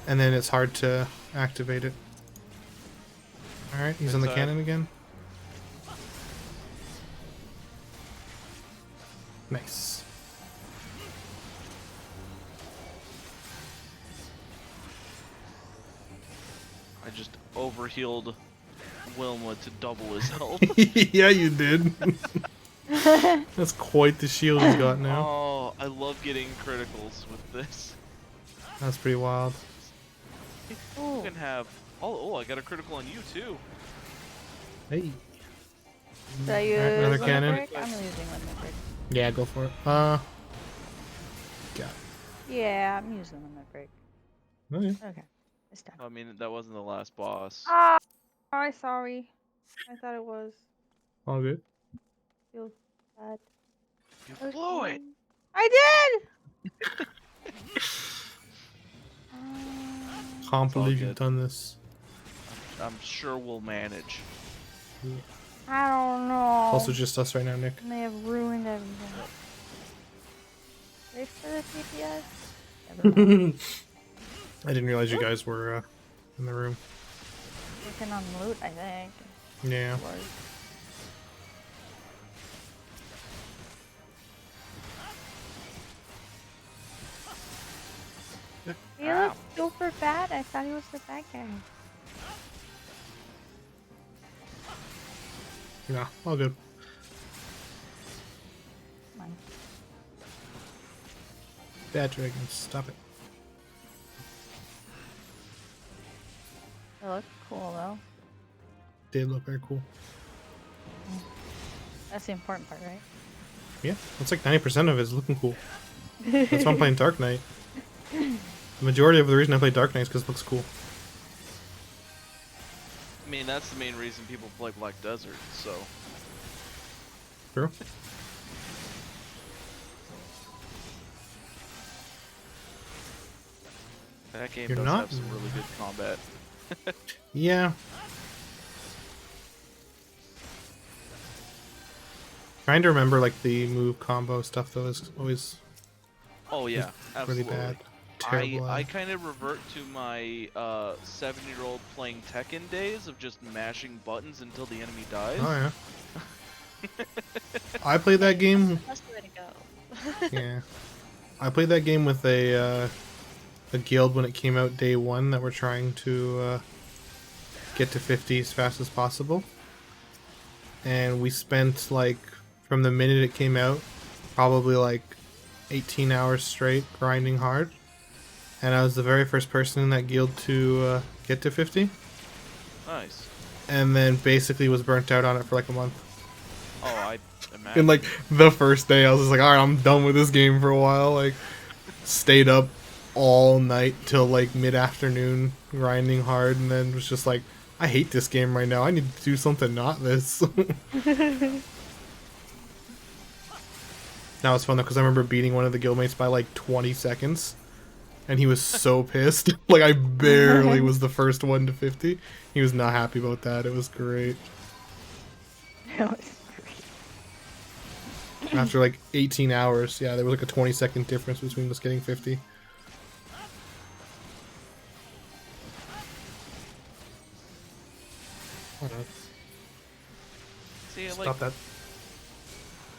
S1: and then it's hard to activate it. All right, he's on the
S2: Inside.
S1: cannon again. Nice.
S2: I just overhealed Wilma to double his health.
S1: Yeah, you did. That's quite the shield he's got now.
S2: Oh, I love getting criticals with this.
S1: That's pretty wild.
S2: You
S4: Ooh.
S2: can have. Oh, I got a critical on you too.
S1: Hey.
S4: Should I use
S1: Alright, another
S4: limit
S1: cannon.
S4: break? I'm using limit break.
S1: Yeah, go for it.
S4: Yeah, I'm using limit break.
S1: Okay.
S4: Okay, it's done.
S2: I mean, that wasn't the last boss.
S4: Ah, oh, sorry. I thought it was.
S1: All good.
S4: Feels bad.
S2: You blew it.
S4: I did.
S1: Can't
S2: It's all
S1: believe you've
S2: good.
S1: done this.
S2: I'm sure we'll manage.
S4: I don't know.
S1: Also just us right now, Nick.
S4: They have ruined everything. Wait for the CPS. Never mind.
S1: I didn't realize you guys were in the room.
S4: Working on loot, I think.
S1: Yeah.
S4: It was. He looks super bad. I thought he was the bad guy.
S1: No, all good.
S4: Come on.
S1: Bad dragons, stop it.
S4: It looks cool though.
S1: They look very cool.
S4: That's the important part, right?
S1: Yeah, that's like 90% of it is looking cool. That's why I'm playing Dark Knight. The majority of the reason I play Dark Knight is because it looks cool.
S2: I mean, that's the main reason people play Black Desert. So.
S1: True.
S2: That game
S1: You're
S2: does
S1: not?
S2: have some really good combat.
S1: Yeah. Trying to remember like the move combo stuff though is always
S2: Oh yeah,
S1: really
S2: absolutely.
S1: bad. Terrible.
S2: I kind of revert to my 7-year-old playing Tekken days of just mashing buttons until the enemy dies.
S1: Oh yeah. I played that game.
S3: That's the way to go.
S1: Yeah. I played that game with a guild when it came out day one that were trying to get to 50 as fast as possible. And we spent like from the minute it came out probably like 18 hours straight grinding hard. And I was the very first person in that guild to get to 50.
S2: Nice.
S1: And then basically was burnt out on it for like a month.
S2: Oh, I imagine.
S1: And like the first day I was just like, alright, I'm done with this game for a while. Like stayed up all night till like mid-afternoon grinding hard, and then was just like, I hate this game right now. I need to do something not this. That was fun though, because I remember beating one of the guildmates by like 20 seconds. And he was so pissed. Like, I barely was the first one to 50. He was not happy about that. It was great.
S4: That was great.
S1: After like 18 hours, yeah, there was like a 20-second difference between us getting 50.
S2: See,
S1: Stop
S2: like,
S1: that.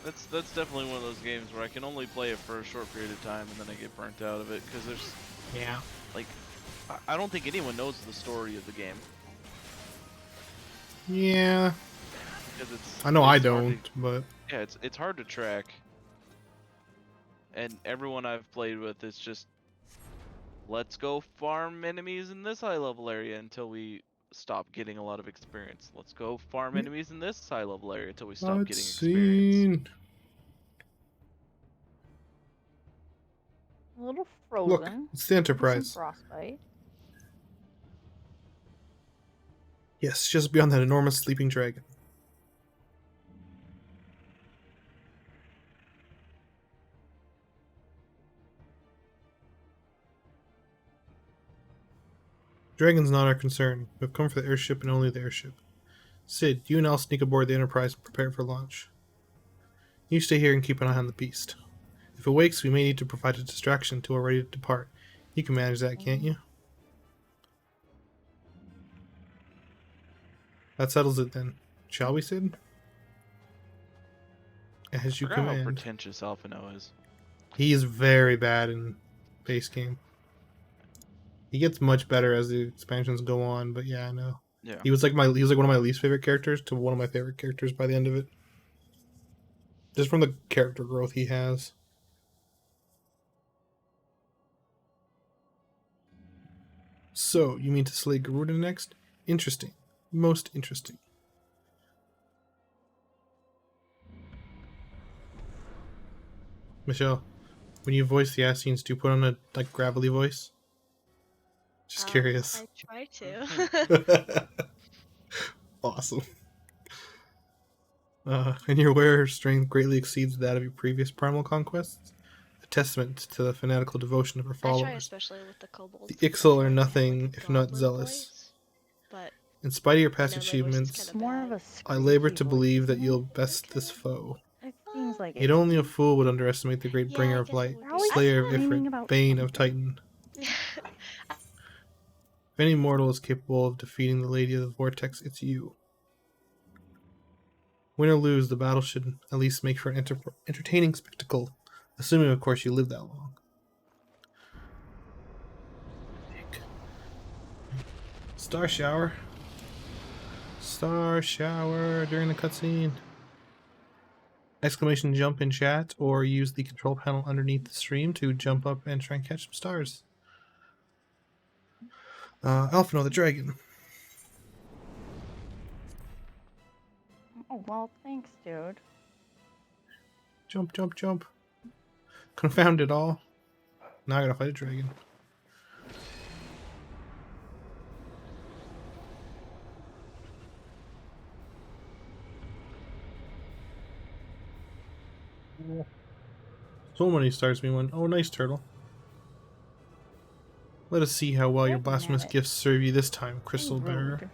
S2: that's definitely one of those games where I can only play it for a short period of time and then I get burnt out of it because there's
S1: Yeah.
S2: like I don't think anyone knows the story of the game
S1: Yeah.
S2: because it's.
S1: I know I
S2: it's hard
S1: don't,
S2: to-
S1: but
S2: Yeah, it's hard to track. And everyone I've played with is just, let's go farm enemies in this high level area until we stop getting a lot of experience. Let's go farm enemies in this high level area until we stop getting experience.
S4: A little
S1: Look,
S4: frozen.
S1: it's the
S4: Some
S1: Enterprise.
S4: frostbite.
S1: Yes, just beyond that enormous sleeping dragon. Dragon's not our concern. We've come for the airship and only the airship. Sid, you and I'll sneak aboard the Enterprise and prepare for launch. You stay here and keep an eye on the beast. If it wakes, we may need to provide a distraction until we're ready to depart. You can manage that, can't you? That settles it then. Shall we, Sid? As you
S2: I forgot how
S1: command.
S2: pretentious Alphino is.
S1: He is very bad in base game. He gets much better as the expansions go on, but yeah, I know.
S2: Yeah.
S1: He was like one of my least favorite characters to one of my favorite characters by the end of it. Just from the character growth he has. So, you mean to slay Garuda next? Interesting. Most interesting. Michelle, when you voice the Assassins, do you put on a like gravelly voice? Just curious.
S3: I try to.
S1: Awesome. And your wearer strength greatly exceeds that of your previous primal conquests, a testament to the fanatical devotion of her
S3: I try
S1: followers.
S3: especially with the kobolds.
S1: The
S3: because I
S1: Ixal
S3: feel
S1: are
S3: like they have,
S1: nothing
S3: like, a
S1: if not
S3: goblin
S1: zealous.
S3: voice, but
S1: In spite of your
S3: I
S1: past
S3: know my voice is
S1: achievements,
S3: kinda
S4: It's more of
S3: bad.
S4: a
S1: I labor
S4: squeaky
S1: to
S4: voice,
S1: believe that
S4: isn't
S1: you'll
S4: it?
S1: best this foe.
S4: It seems like
S1: Yet
S4: it.
S1: only a fool would underestimate the great
S3: Yeah,
S1: bringer
S3: I
S1: of
S3: guess it
S1: light,
S3: would
S4: They're
S3: be.
S4: always
S1: slayer of
S4: complaining
S1: Ifrit,
S4: about
S1: bane of
S4: something.
S1: Titan. If any mortal is capable of defeating the Lady of the Vortex, it's you. Win or lose, the battle should at least make for an entertaining spectacle, assuming, of course, you live that long. Star shower. Star shower during the cutscene. Exclamation jump in chat, or use the control panel underneath the stream to jump up and try and catch some stars. Alphino the dragon.
S4: Oh, well, thanks, dude.
S1: Jump, jump, jump. Confound it all. Now I gotta fight a dragon. So many stars being won. Oh, nice turtle. Let us see how well your
S4: Wait a
S1: blasphemous
S4: minute.
S1: gifts serve you this time,
S4: So
S1: Crystal Bearer.
S4: rude.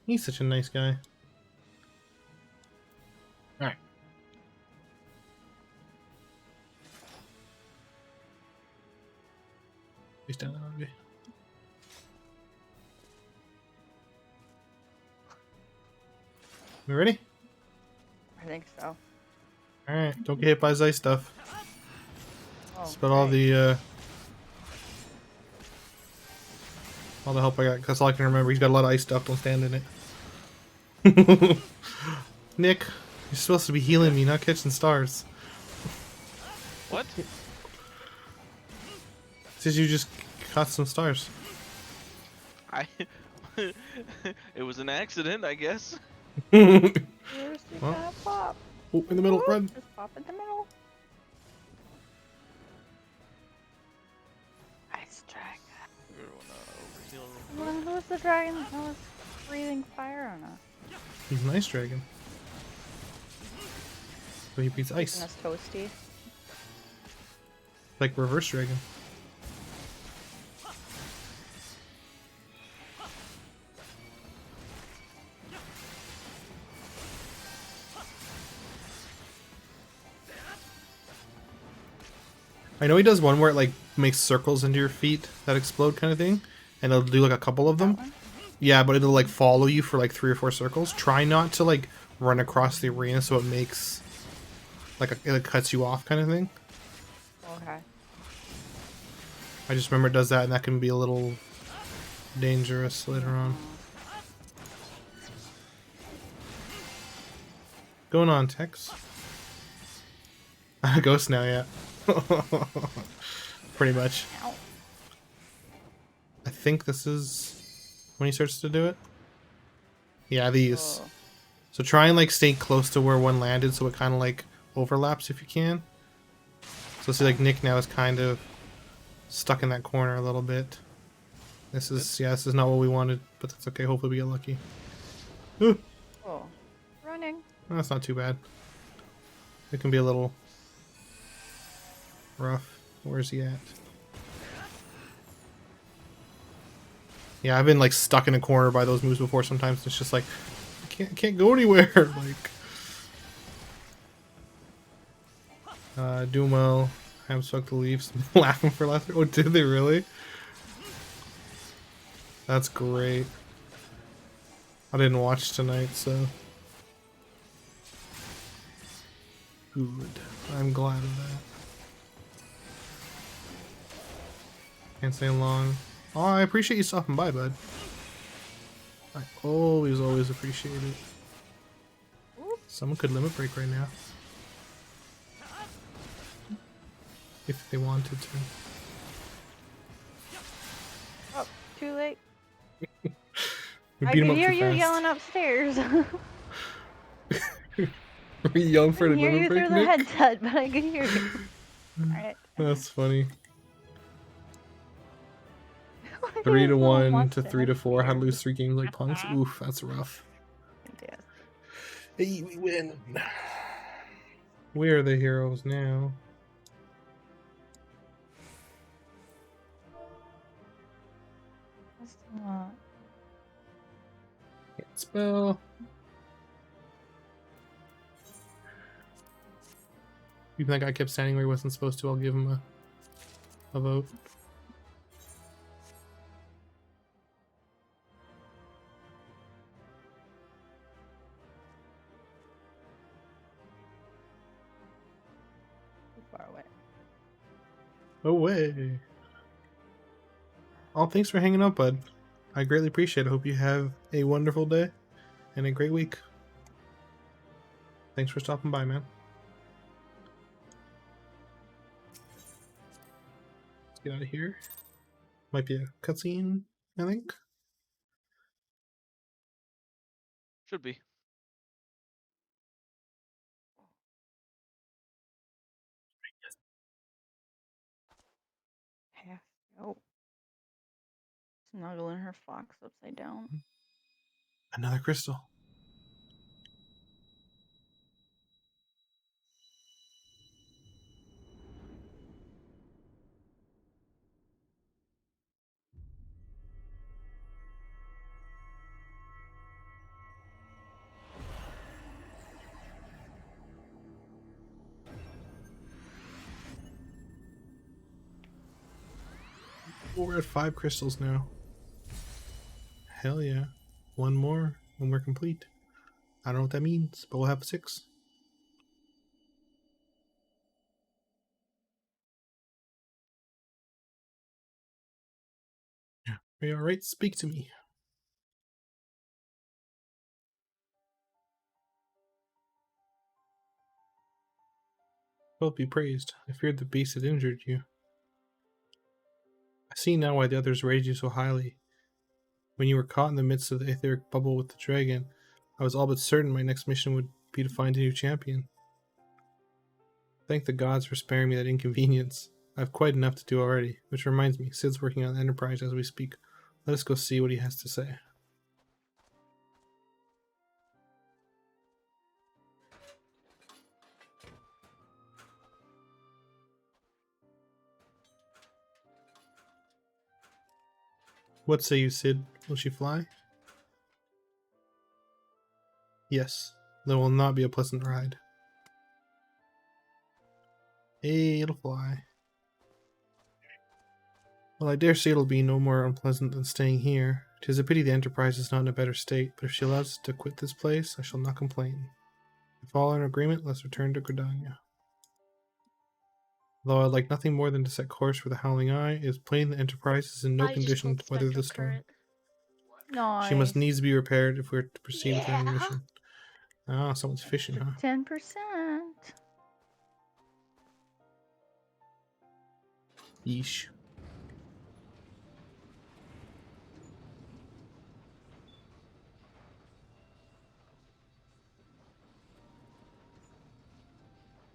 S1: He's such a nice guy. Alright. He's down there. We ready?
S4: I think so.
S1: Alright, don't get hit by his ice stuff.
S4: Oh,
S1: That's about all the help I got. That's all I can remember. He's got a lot of ice stuff. Don't stand in it. Nick, you're supposed to be healing me, not catching stars.
S2: What?
S1: Says you just caught some stars.
S2: I. It was an accident, I guess.
S4: Where's he
S1: Well.
S4: gonna pop?
S1: Oh, in the middle,
S4: Whoop,
S1: run.
S4: Just pop in the middle. Ice dragon.
S2: Everyone,
S4: Well, who's the dragon that was breathing fire on us?
S1: He's an ice dragon. So he beats
S4: Making
S1: ice.
S4: us toasty.
S1: Like reverse dragon. I know he does one where it like makes circles into your feet that explode kind of thing. And it'll do like a couple of them.
S4: That one?
S1: Yeah, but it'll like follow you for like 3 or 4 circles. Try not to like run across the arena so it makes like it cuts you off kind of thing.
S4: Okay.
S1: I just remember it does that, and that can be a little dangerous later on. Going on, Tex. Ghost now, yeah. Pretty much.
S4: Ow.
S1: I think this is when he starts to do it. Yeah, these.
S4: Oh.
S1: So try and like stay close to where one landed so it kind of like overlaps if you can. So see, like Nick now is kind of stuck in that corner a little bit. This is, yeah, this is not what we wanted, but that's okay. Hopefully we get lucky. Ooh,
S4: Oh. Running.
S1: that's not too bad. It can be a little rough. Where's he at? Yeah, I've been like stuck in a corner by those moves before. Sometimes it's just like I can't go anywhere. Like, doing well. I'm stuck to leaves. Laughing for laughter. Oh, did they really? That's great. I didn't watch tonight, so good. I'm glad of that. Can't stay long. Oh, I appreciate you stopping by, bud. I always appreciate it.
S4: Oop.
S1: Someone could limit break right now. If they wanted to.
S4: Oh, too late.
S1: We
S4: I
S1: beat him
S4: could
S1: up
S4: hear
S1: too
S4: you
S1: fast.
S4: yelling upstairs.
S1: Are we yelling
S4: I
S1: for a
S4: couldn't hear
S1: limit
S4: you
S1: break,
S4: through the
S1: Nick?
S4: headset, but I could hear you. Alright.
S1: That's funny.
S4: Look at
S1: 3 to
S4: his little
S1: 1 to 3 to
S4: mustache
S1: 4. How to
S4: beard.
S1: lose 3 games like punks? Oof, that's rough.
S4: Fantastic.
S1: Hey, we win. We are the heroes now.
S4: That's not.
S1: Can't spell. Even that guy kept standing where he wasn't supposed to. I'll give him a vote.
S4: Too far away.
S1: Away. Oh, thanks for hanging out, bud. I greatly appreciate it. I hope you have a wonderful day and a great week. Thanks for stopping by, man. Let's get out of here. Might be a cutscene, I think.
S2: Should be.
S4: Half. Oh. Snuggling her fox upside down.
S1: Another crystal. We're at 5 crystals now. Hell yeah. One more and we're complete. I don't know what that means, but we'll have 6. Are you alright? Speak to me. Both be praised. I feared the beast had injured you. I see now why the others raised you so highly. When you were caught in the midst of the etheric bubble with the dragon, I was all but certain my next mission would be to find a new champion. Thank the gods for sparing me that inconvenience. I have quite enough to do already, which reminds me, Sid's working on the Enterprise as we speak. Let us go see what he has to say. What say you, Sid? Will she fly? Yes, there will not be a pleasant ride. Hey, it'll fly. Well, I dare say it'll be no more unpleasant than staying here. 'Tis a pity the Enterprise is not in a better state, but if she allows us to quit this place, I shall not complain. If all are in agreement, let's return to Gridania. Though I'd like nothing more than to set course for the Howling Eye, it is plain the Enterprise is in no
S3: I just
S1: condition
S3: pulled
S1: to weather the
S3: Spectral
S1: storm.
S3: Current.
S4: Nice.
S1: She must needs be repaired if we're to proceed with any
S3: Yeah.
S1: mission. Ah, someone's fishing, huh?
S4: 10%.
S1: Yeesh.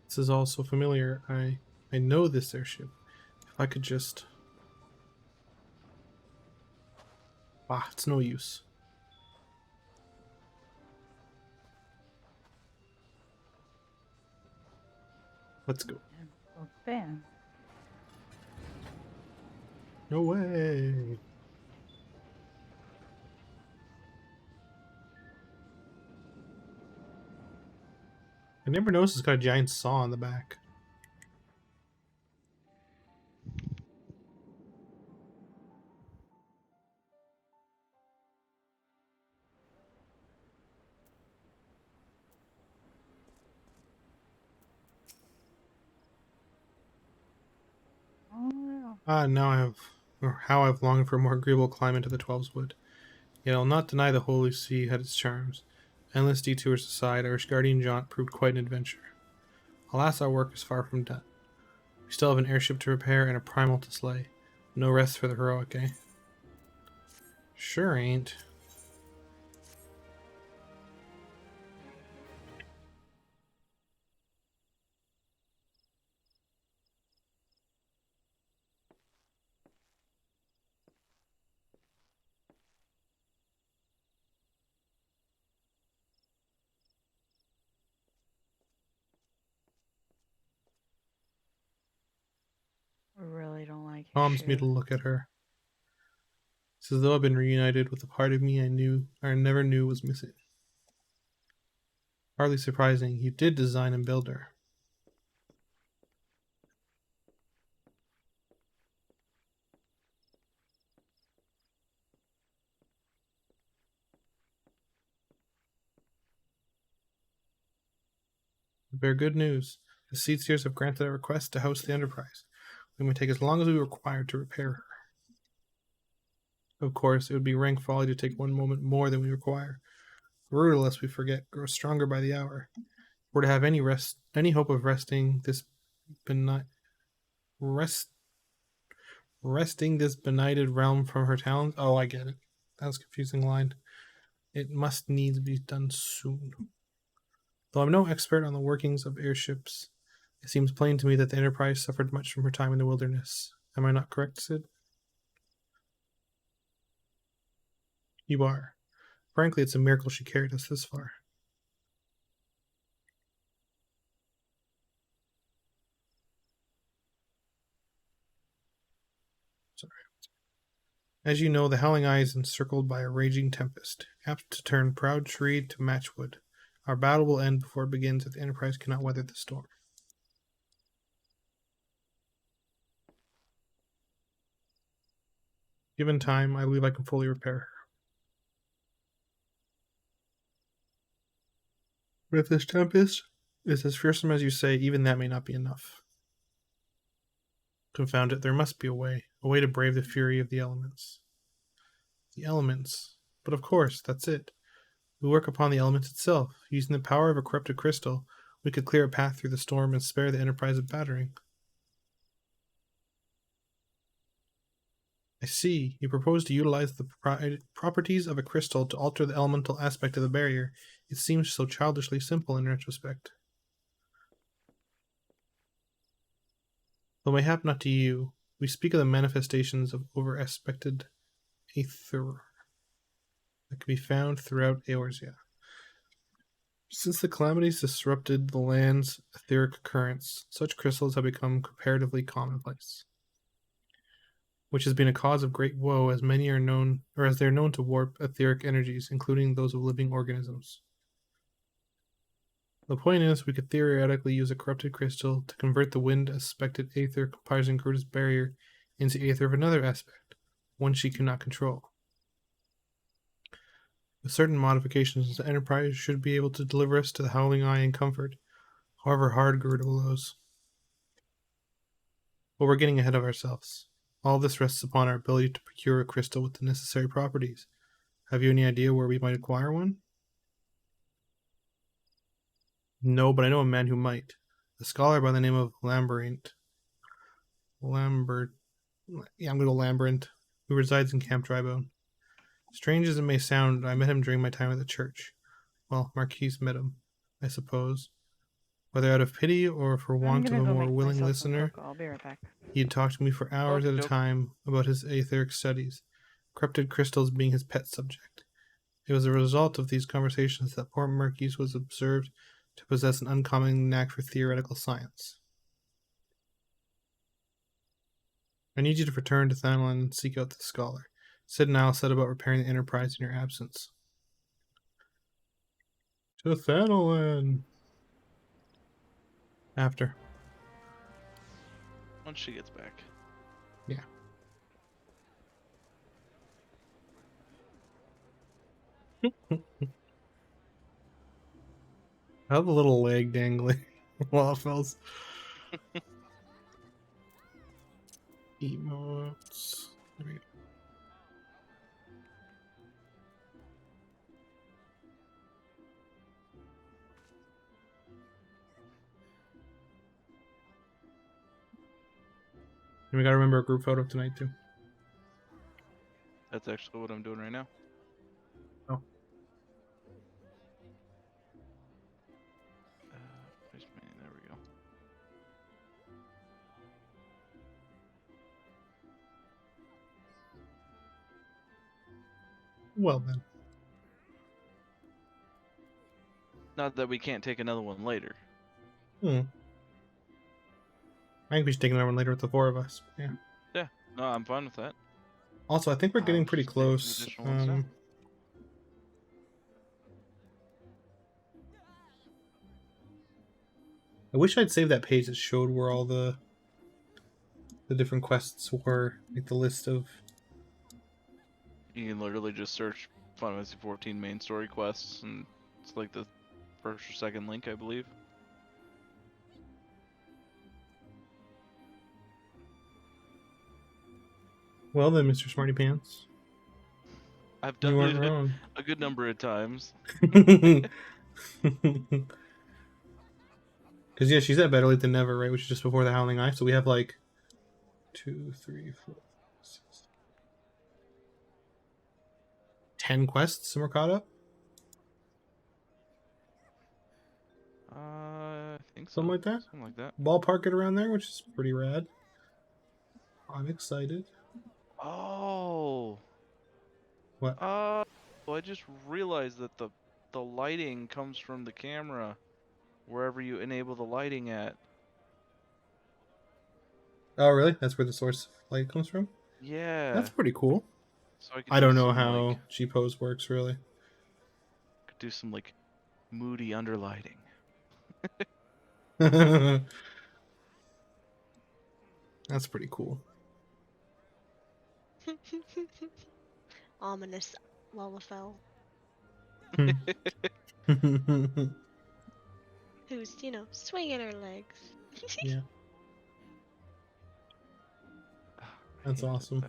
S1: This is all so familiar. I know this airship. If I could just... Ah, it's no use. Let's go.
S4: Oh, bam.
S1: No way. I never noticed it's got a giant saw on the back.
S4: Oh,
S1: Ah, now I have... Or how I've longed for a more agreeable climate to the 12's Wood. Yet I'll not deny the Holy See had its charms. Endless detours aside, our guardian jaunt proved quite an adventure. Alas, our work is far from done. We still have an airship to repair and a primal to slay. No rest for the heroic, eh? Sure ain't.
S4: I really don't like his
S1: Calms me to
S4: shoes.
S1: look at her. It's as though I've been reunited with a part of me I never knew was missing. Hardly surprising, you did design and build her. Bear good news. The Seedseers have granted our request to house the Enterprise. We may take as long as we require to repair her. Of course, it would be rank folly to take one moment more than we require. Garuda, lest we forget, grows stronger by the hour. If we're to have any hope of wresting this benighted realm from her talons. Oh, I get it. That was a confusing line. It must needs be done soon. Though I'm no expert on the workings of airships, it seems plain to me that the Enterprise suffered much from her time in the wilderness. Am I not correct, Sid? You are. Frankly, it's a miracle she carried us this far. Sorry. As you know, the Howling Eye is encircled by a raging tempest, apt to turn proud tree to matchwood. Our battle will end before it begins if the Enterprise cannot weather the storm. Given time, I believe I can fully repair her. But if this tempest is as fearsome as you say, even that may not be enough. Confound it, there must be a way to brave the fury of the elements. The elements. But of course, that's it. We work upon the elements itself. Using the power of a corrupted crystal, we could clear a path through the storm and spare the Enterprise of battering. I see. You propose to utilize the properties of a crystal to alter the elemental aspect of the barrier. It seems so childishly simple in retrospect. Though mayhap not to you, we speak of the manifestations of over-aspected aether that can be found throughout Eorzea. Since the calamities disrupted the land's etheric currents, such crystals have become comparatively commonplace, which has been a cause of great woe as many are known, or as they are known to warp etheric energies, including those of living organisms. The point is, we could theoretically use a corrupted crystal to convert the wind-aspected aether comprising Garuda's barrier into aether of another aspect, one she cannot control. With certain modifications, the Enterprise should be able to deliver us to the Howling Eye in comfort, however hard Garuda blows. But we're getting ahead of ourselves. All this rests upon our ability to procure a crystal with the necessary properties. Have you any idea where we might acquire one? No, but I know a man who might. A scholar by the name of Lambert. I'm going to go Lambert, who resides in Camp Drybone. Strange as it may sound, I met him during my time at the church. Well, Marquise met him, I suppose. Whether out of pity or for want of a more willing listener,
S4: I'll be right back.
S1: he had talked to me for hours at a time about his aetheric studies, corrupted crystals being his pet subject. It was a result of these conversations that poor Marquise was observed to possess an uncommon knack for theoretical science. I need you to return to Thanolin and seek out the scholar. Sid and I'll set about repairing the Enterprise in your absence. To Thanolin! After.
S2: Once she gets back.
S1: Yeah. I have a little leg dangling waffles. Emotes. And we gotta remember a group photo tonight too.
S2: That's actually what I'm doing right now.
S1: Oh.
S2: Where's my, there we go.
S1: Well then.
S2: Not that we can't take another one later.
S1: I think we should take another one later with the 4 of us. Yeah.
S2: Yeah, no, I'm fine with that.
S1: Also, I think we're getting
S2: I'm
S1: pretty
S2: just making
S1: close.
S2: additional ones now.
S1: I wish I'd saved that page that showed where all the different quests were, like the list of.
S2: You can literally just search Final Fantasy 14 main story quests, and it's like the first or second link, I believe.
S1: Well then, Mr. Smarty Pants,
S2: I've
S1: you
S2: done
S1: weren't
S2: it
S1: wrong.
S2: a good number of times.
S1: Because yeah, she's at Better Late Than Never, right? Which is just before the Howling Eye. So we have like 2, 3, 4, 6, 10 quests, and we're caught up.
S2: I think so.
S1: Something like that.
S2: Something like that.
S1: Ballpark it around there, which is pretty rad. I'm excited.
S2: Oh.
S1: What?
S2: Well, I just realized that the lighting comes from the camera wherever you enable the lighting at.
S1: Oh, really? That's where the source of light comes from?
S2: Yeah.
S1: That's pretty cool.
S2: So I could
S1: I
S2: do
S1: don't know
S2: some,
S1: how
S2: like,
S1: G-Pose works, really.
S2: could do some like moody underlighting.
S1: That's pretty cool.
S3: Ominous Lalafell, who's, swinging her legs.
S1: Yeah,
S2: I
S1: that's
S2: hate that
S1: awesome.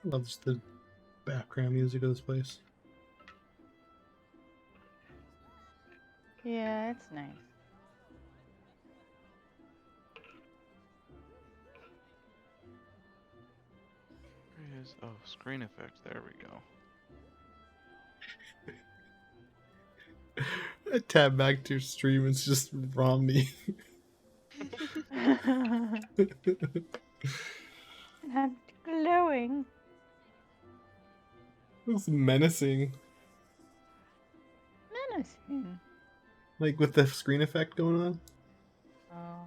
S1: I love just the background music of this place.
S4: Yeah, it's nice.
S2: Where is, oh, screen effect, there we go.
S1: I tab back to your stream, it's just Romney.
S4: I'm glowing.
S1: It's menacing.
S4: Menacing.
S1: Like with the screen effect going on.
S4: Oh,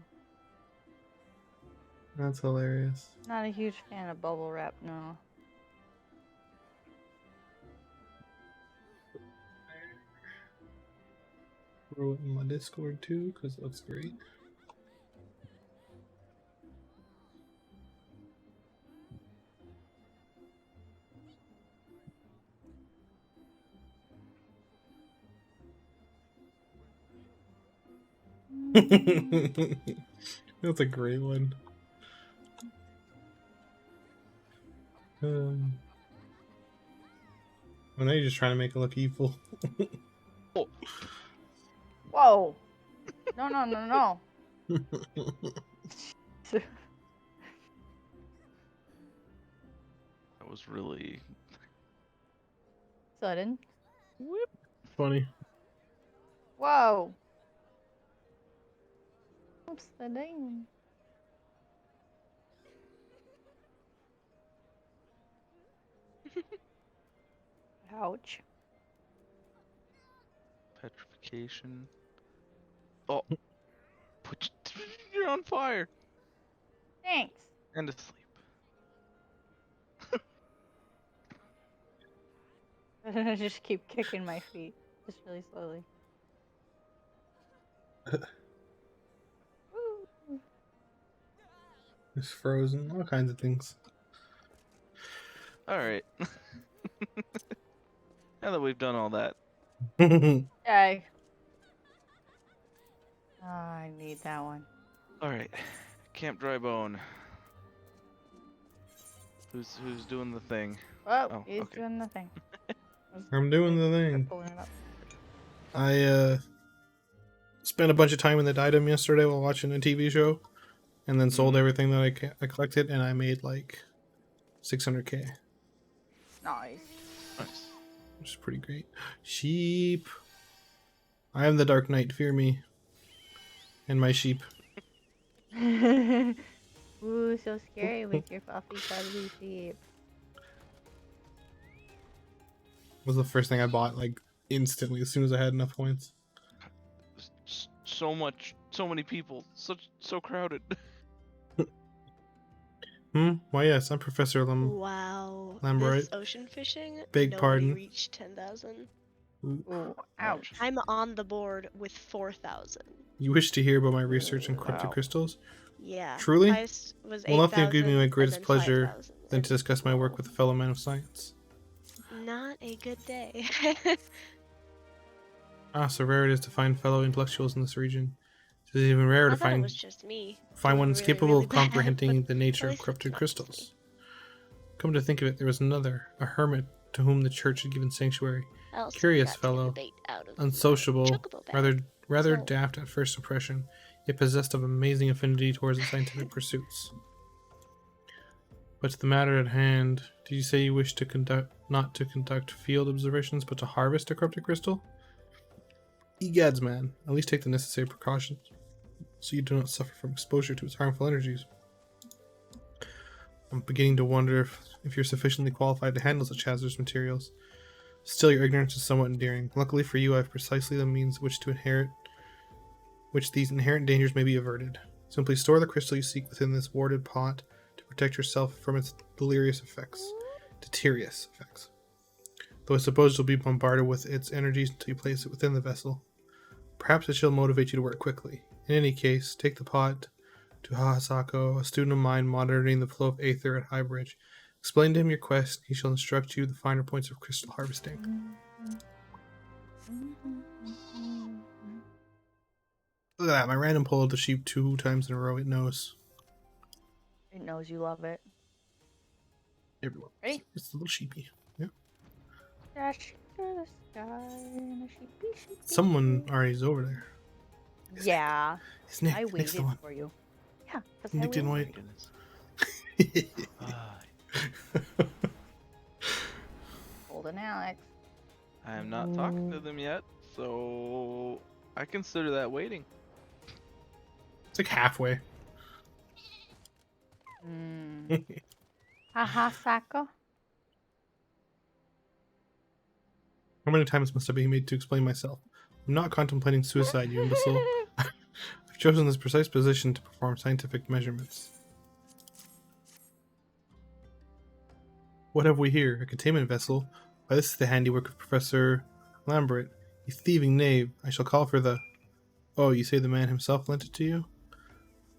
S1: That's hilarious.
S4: not a huge fan of bubble wrap, no.
S1: Throw it in my Discord too, because it looks great. That's a great one. Well, now you're just trying to make it look evil.
S2: Oh,
S4: Whoa! No, no, no, no.
S2: that was really
S4: Sudden.
S2: whoop.
S1: Funny.
S4: Whoa! Oops, the name. Ouch.
S2: Petrification. Oh, you're on fire
S4: Thanks.
S2: and asleep.
S4: I just keep kicking my feet, just really slowly.
S1: It's frozen. All kinds of things.
S2: All right. Now that we've done all that,
S4: Okay. Oh, I need that one.
S2: all right. Camp Dry Bone. Who's doing the thing?
S4: Oh,
S2: Oh,
S4: he's
S2: okay.
S4: doing nothing.
S1: I'm doing the thing.
S4: Pulling it up.
S1: I spent a bunch of time in the Diadem yesterday while watching a TV show, and then sold
S2: Mhm.
S1: everything that I collected, and I made like 600k,
S4: Nice.
S2: Nice.
S1: which is pretty great. Sheep. I am the Dark Knight. Fear me. And my sheep.
S4: Ooh, so scary with your fluffy, cuddly sheep.
S1: Was the first thing I bought like instantly as soon as I had enough points.
S2: So many people, so crowded.
S1: Why yes, I'm Professor
S3: Wow.
S1: Lambert.
S3: This ocean fishing,
S1: Beg
S3: nobody
S1: pardon.
S3: reached 10,000.
S4: Ooh, ouch.
S3: I'm on the board with 4,000.
S1: You wish to hear about my research in corrupted
S2: Wow.
S1: crystals?
S3: Yeah.
S1: Truly?
S3: Highest was
S1: Well, nothing would
S3: 8,000.
S1: give me my
S3: and
S1: greatest
S3: then
S1: pleasure
S3: 5,000.
S1: than to discuss my work with a fellow man of science.
S3: Not a good day.
S1: Ah, so rare it is to find fellow intellectuals in this region. It is even rarer
S3: I
S1: to
S3: thought it
S1: find
S3: was just me.
S1: one
S3: doing
S1: that's
S3: really,
S1: capable
S3: really
S1: of
S3: bad,
S1: comprehending
S3: but
S1: the nature
S3: at
S1: of
S3: least
S1: corrupted
S3: it's not just me.
S1: crystals. Come to think of it, there was another, a hermit to whom the church had given sanctuary.
S3: I also
S1: Curious
S3: forgot to get
S1: fellow,
S3: the bait out of my
S1: unsociable,
S3: chocobo bag.
S1: rather
S3: So-
S1: daft at first impression, yet possessed of amazing affinity towards the scientific pursuits. But to the matter at hand, did you say you wish to not to conduct field observations, but to harvest a corrupted crystal? Egads, man. At least take the necessary precautions, so you do not suffer from exposure to its harmful energies. I'm beginning to wonder if you're sufficiently qualified to handle such hazardous materials. Still, your ignorance is somewhat endearing. Luckily for you, I have precisely the means which these inherent dangers may be averted. Simply store the crystal you seek within this warded pot to protect yourself from its deleterious effects. Though I suppose you'll be bombarded with its energies until you place it within the vessel. Perhaps it shall motivate you to work quickly. In any case, take the pot to Hahasako, a student of mine monitoring the flow of aether at Highbridge. Explain to him your quest, he shall instruct you the finer points of crystal harvesting. Look at that, my random pull of the sheep 2 times in a row, it knows.
S4: It knows you love it.
S1: Everyone.
S4: Ready?
S1: It's a little sheepy. Yeah.
S4: Dash to the sky in a sheepy.
S1: Someone already is over there.
S4: Yeah,
S1: It's Nick.
S4: I
S1: Nick's
S4: waited
S1: the one.
S4: for you. Yeah, because
S1: Nick
S4: I
S1: didn't
S4: waited.
S1: wait.
S2: Goodness. Ah,
S4: Golden Alex.
S2: I am not talking to them yet, so I consider that waiting.
S1: It's like halfway.
S4: Hahasako.
S1: How many times must I be made to explain myself? I'm not contemplating suicide, you imbecile. I've chosen this precise position to perform scientific measurements. What have we here? A containment vessel? Why, this is the handiwork of Professor Lambert. You thieving knave. I shall call for the... Oh, you say the man himself lent it to you?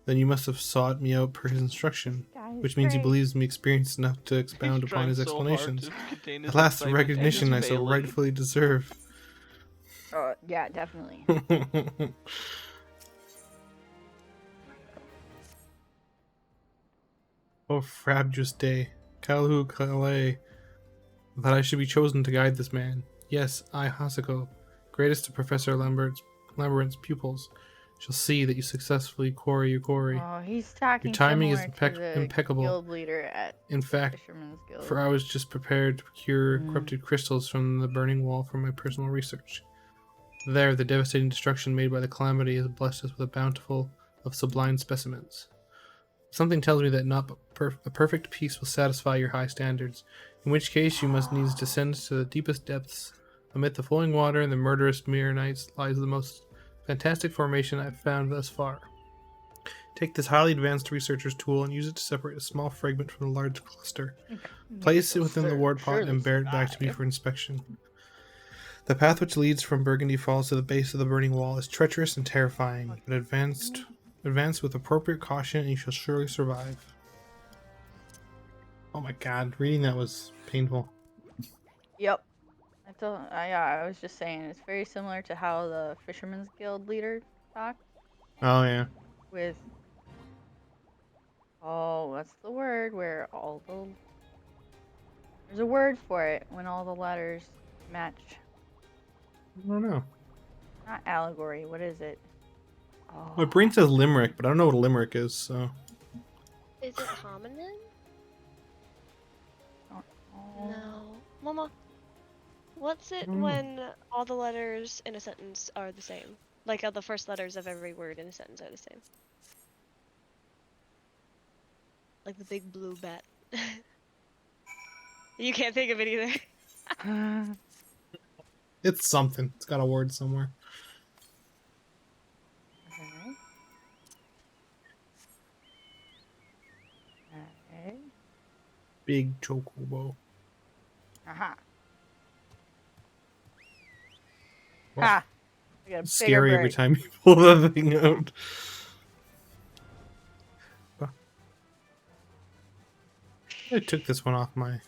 S1: Then you must have sought me out per his instruction, which means he believes me experienced enough to expound
S2: He's
S1: upon his
S2: trying so hard
S1: explanations.
S2: to contain his
S1: At last, the
S2: excitement and
S1: recognition I
S2: is
S1: so
S2: failing.
S1: rightfully deserve.
S4: Yeah, definitely.
S1: Oh, frabjous day. Kalhu Kalei. That I should be chosen to guide this man. Yes, I, Hasako, greatest of Professor Lambert's pupils, shall see that you successfully quarry your quarry.
S4: Oh, he's talking
S1: Your timing is
S4: similar to the
S1: impeccable.
S4: guild leader at
S1: In fact,
S4: Fisherman's Guild.
S1: for I was just prepared to procure corrupted crystals from the burning wall for my personal research. There, the devastating destruction made by the calamity has blessed us with a bountiful of sublime specimens. Something tells me that not a perfect peace will satisfy your high standards, in which case you must needs descend to the deepest depths. Amid the flowing water and the murderous Mirrorites lies the most fantastic formation I've found thus far. Take this highly advanced researcher's tool and use it to separate a small fragment from a large cluster. Place it within the ward pot and bear it back to me for inspection. The path which leads from Burgundy Falls to the base of the burning wall is treacherous and terrifying, but advanced Advance with appropriate caution and you shall surely survive. Oh my god, reading that was painful.
S4: Yep. I was just saying, it's very similar to how the Fisherman's Guild leader talked
S1: Oh yeah.
S4: with, oh, what's the word where all the, there's a word for it when all the letters match.
S1: I don't know.
S4: Not allegory, what is it? Oh,
S1: My brain says limerick, but I don't know what a limerick is, so.
S3: Is it homonym?
S4: oh.
S3: No. Mama, what's it
S1: Mm.
S3: when all the letters in a sentence are the same? Like how the first letters of every word in a sentence are the same. Like the big blue bat. You can't think of it either.
S1: It's something. It's got a word somewhere.
S4: Okay. Okay.
S1: Big chocobo.
S4: Aha.
S1: Wow.
S4: Ha! I got a bigger
S1: Scary every
S4: break.
S1: time you pull that thing out. I took this one off my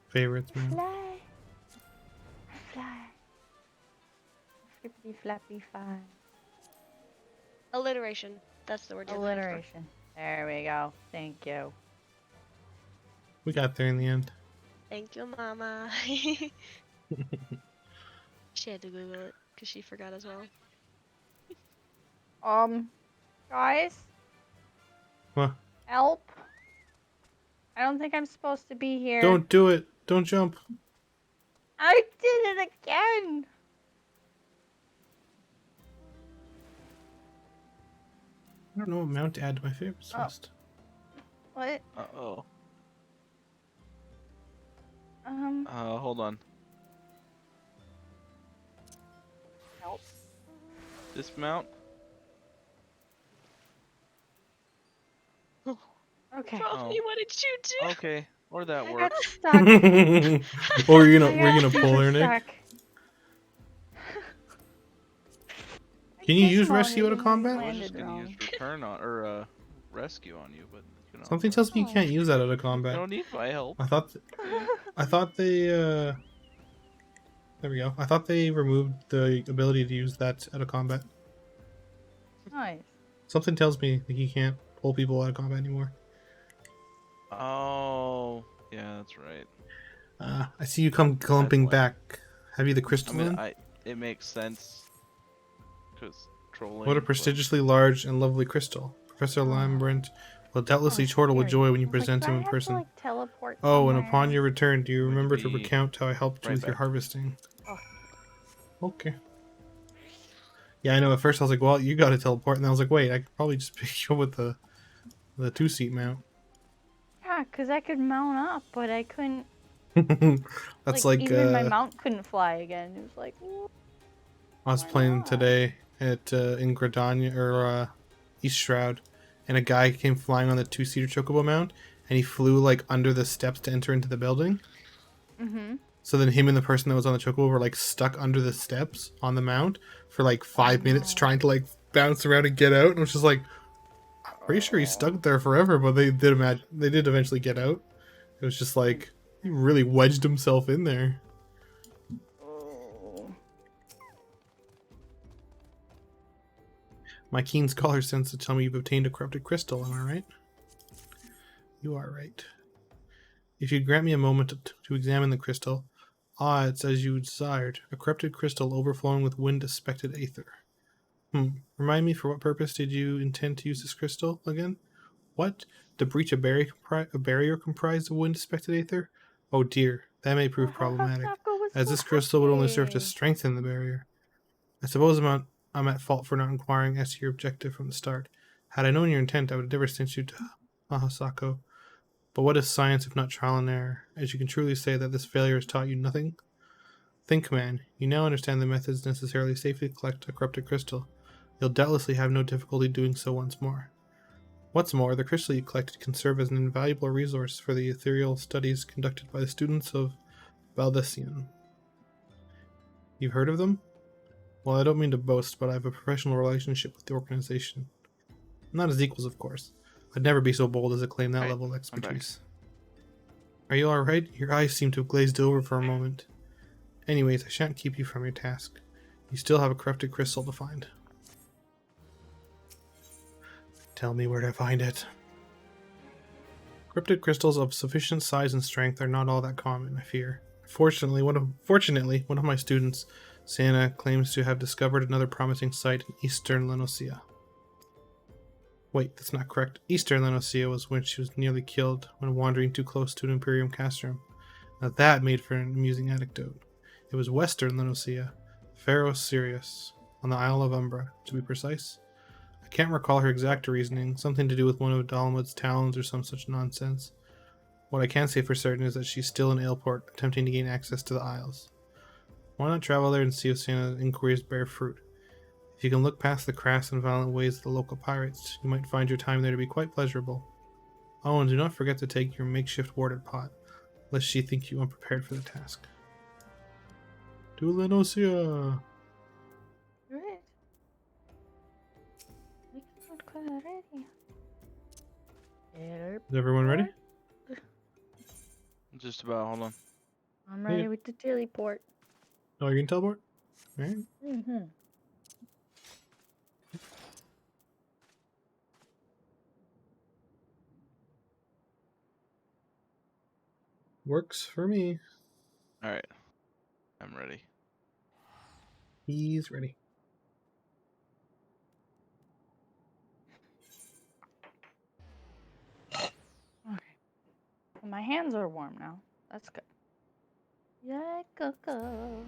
S1: favorites, man.
S4: Fly. Fly. Flippity flappy fly.
S3: Alliteration. That's the word you're looking for.
S4: Alliteration. There we go. Thank you.
S1: We got there in the end.
S3: Thank you, Mama. She had to Google it because she forgot as well.
S4: Guys,
S1: What?
S4: help. I don't think I'm supposed to be here.
S1: Don't do it. Don't jump.
S4: I did it again.
S1: I don't know what mount to add to my favorites
S4: Oh.
S1: list.
S4: What?
S2: Uh-oh. Hold on.
S4: Help.
S2: Dismount.
S4: Okay.
S3: Probably, what did you do?
S2: Okay. Or that
S4: I got
S2: works.
S4: stuck.
S1: Or
S4: I
S1: you're
S4: got
S1: gonna pull
S4: super
S1: her, Nick?
S4: stuck.
S1: Can you use
S4: Dismounted
S1: rescue out of
S4: and then
S1: combat?
S2: I was just
S4: landed
S2: gonna
S4: wrong.
S2: use return on or rescue on you, but you know.
S1: Something tells me you
S4: Oh.
S1: can't use that out of
S2: You
S1: combat.
S2: don't need my help.
S1: I thought they there we go. I thought they removed the ability to use that out of combat.
S4: Nice.
S1: Something tells me that you can't pull people out of combat anymore.
S2: Oh, yeah, that's right.
S1: I see you come clumping
S2: why.
S1: back. Have you the
S2: I
S1: crystal
S2: mean,
S1: in?
S2: it makes sense because trolling.
S1: What a
S2: but-
S1: prestigiously large and lovely crystal. Professor Lambert will doubtlessly chortle with
S4: scary.
S1: joy when you
S4: I was like,
S1: present
S4: do
S1: him
S4: I
S1: in
S4: have
S1: person.
S4: To, like, teleport
S1: Oh, and
S4: somewhere?
S1: upon your return, do you
S2: Going to
S1: remember to
S2: be
S1: recount how I helped you
S2: right
S1: with your
S2: back.
S1: harvesting?
S4: Oh.
S1: Okay. Yeah, I know. At first, I was like, "Well, you got to teleport," and then I was like, "Wait, I could probably just pick you up with the 2-seat mount."
S4: Yeah, because I could mount up, but I couldn't.
S1: That's
S4: like
S1: like
S4: even my mount couldn't fly again. It was like,
S1: I was
S4: why
S1: playing
S4: not?
S1: today at in Gridania or East Shroud, and a guy came flying on the 2-seater chocobo mount, and he flew like under the steps to enter into the building.
S4: Mm-hmm.
S1: So then him and the person that was on the chocobo were like stuck under the steps on the mount for like 5 minutes
S4: no.
S1: trying to like bounce around and get out. And it was just like, I'm pretty sure he's stuck there forever, but they did eventually get out. It was just like he really wedged himself in there.
S4: Oh.
S1: My keen scholar sense to tell me you've obtained a corrupted crystal, am I right? You are right. If you'd grant me a moment to examine the crystal. Ah, it's as you desired. A corrupted crystal overflowing with wind-aspected aether. Remind me, for what purpose did you intend to use this crystal again? What? To breach a barrier comprised of wind-aspected aether? Oh dear, that may prove problematic,
S4: Sako was
S1: as
S4: so
S1: this crystal would only serve to
S4: happy.
S1: strengthen the barrier. I suppose I'm at fault for not inquiring as to your objective from the start. Had I known your intent, I would have never sent you to Mahasako. But what is science if not trial and error? As you can truly say that this failure has taught you nothing? Think, man. You now understand the methods necessary to safely collect a corrupted crystal. You'll doubtlessly have no difficulty doing so once more. What's more, the crystal you collected can serve as an invaluable resource for the ethereal studies conducted by the students of Valdesian. You've heard of them? Well, I don't mean to boast, but I have a professional relationship with the organization. Not as equals, of course. I'd never be so bold as to claim that
S2: Right,
S1: level of
S2: I'm back.
S1: expertise. Are you alright? Your eyes seem to have glazed over for a moment. Anyways, I shan't keep you from your task. You still have a corrupted crystal to find. Tell me where to find it. Corrupted crystals of sufficient size and strength are not all that common, I fear. Fortunately, one of my students, Santa, claims to have discovered another promising site in eastern Lenosia. Wait, that's not correct. Eastern Lenosia was when she was nearly killed when wandering too close to an Imperium castrum. Now that made for an amusing anecdote. It was Western Lenosia, Pharaoh Sirius, on the Isle of Umbra, to be precise. I can't recall her exact reasoning, something to do with one of Dalamud's talons or some such nonsense. What I can say for certain is that she's still in Ailport, attempting to gain access to the Isles. Why not travel there and see if Santa's inquiries bear fruit? If you can look past the crass and violent ways of the local pirates, you might find your time there to be quite pleasurable. Oh, and do not forget to take your makeshift warded pot, lest she think you unprepared for the task. To Lenosia!
S4: Right. We can look already.
S1: Is everyone ready?
S2: Just about. Hold on.
S4: I'm ready with the teleport.
S1: Oh, you can teleport? Alright.
S4: Mm-hmm.
S1: Works for me.
S2: All right. I'm ready.
S1: He's ready.
S4: Okay. Well, my hands are warm now. That's good. Yeah, Coco.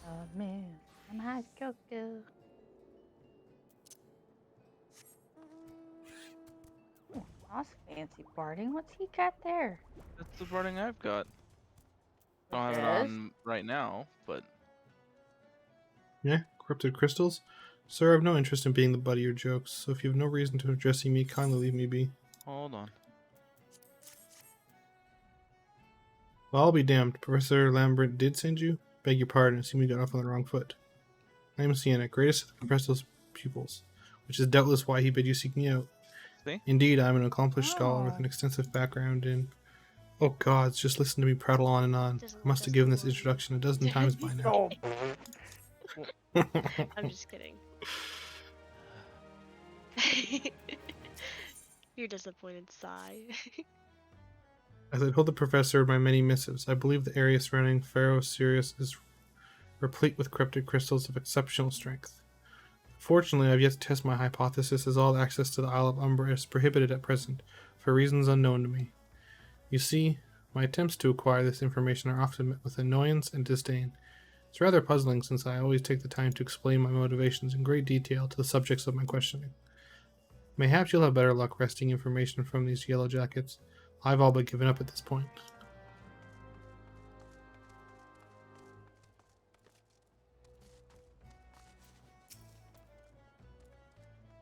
S4: Love me some hot cocoa. Ooh, that's fancy barding. What's he got there?
S2: That's the boarding I've got. Don't have it
S4: Yes.
S2: on right now, but
S1: Yeah, corrupted crystals? Sir, I have no interest in being the butt of your jokes, so if you have no reason to addressing me, kindly leave me be.
S2: hold on.
S1: Well, I'll be damned. Professor Lambert did send you? Beg your pardon, it seemed we got off on the wrong foot. I am Sienna, greatest of the Professor's pupils, which is doubtless why he bid you seek me out.
S2: See?
S1: Indeed, I am an accomplished scholar with
S4: Oh.
S1: an extensive background in... Oh gods, just listen to me prattle on and on. I must have given this introduction a dozen times by now.
S4: Oh,
S3: I'm just kidding. Your disappointed sigh.
S1: As I told the professor in my many missives, I believe the area surrounding Pharaoh Sirius is replete with corrupted crystals of exceptional strength. Fortunately, I have yet to test my hypothesis, as all access to the Isle of Umbra is prohibited at present, for reasons unknown to me. You see, my attempts to acquire this information are often met with annoyance and disdain. It's rather puzzling, since I always take the time to explain my motivations in great detail to the subjects of my questioning. Mayhaps you'll have better luck wresting information from these yellow jackets. I've all but given up at this point.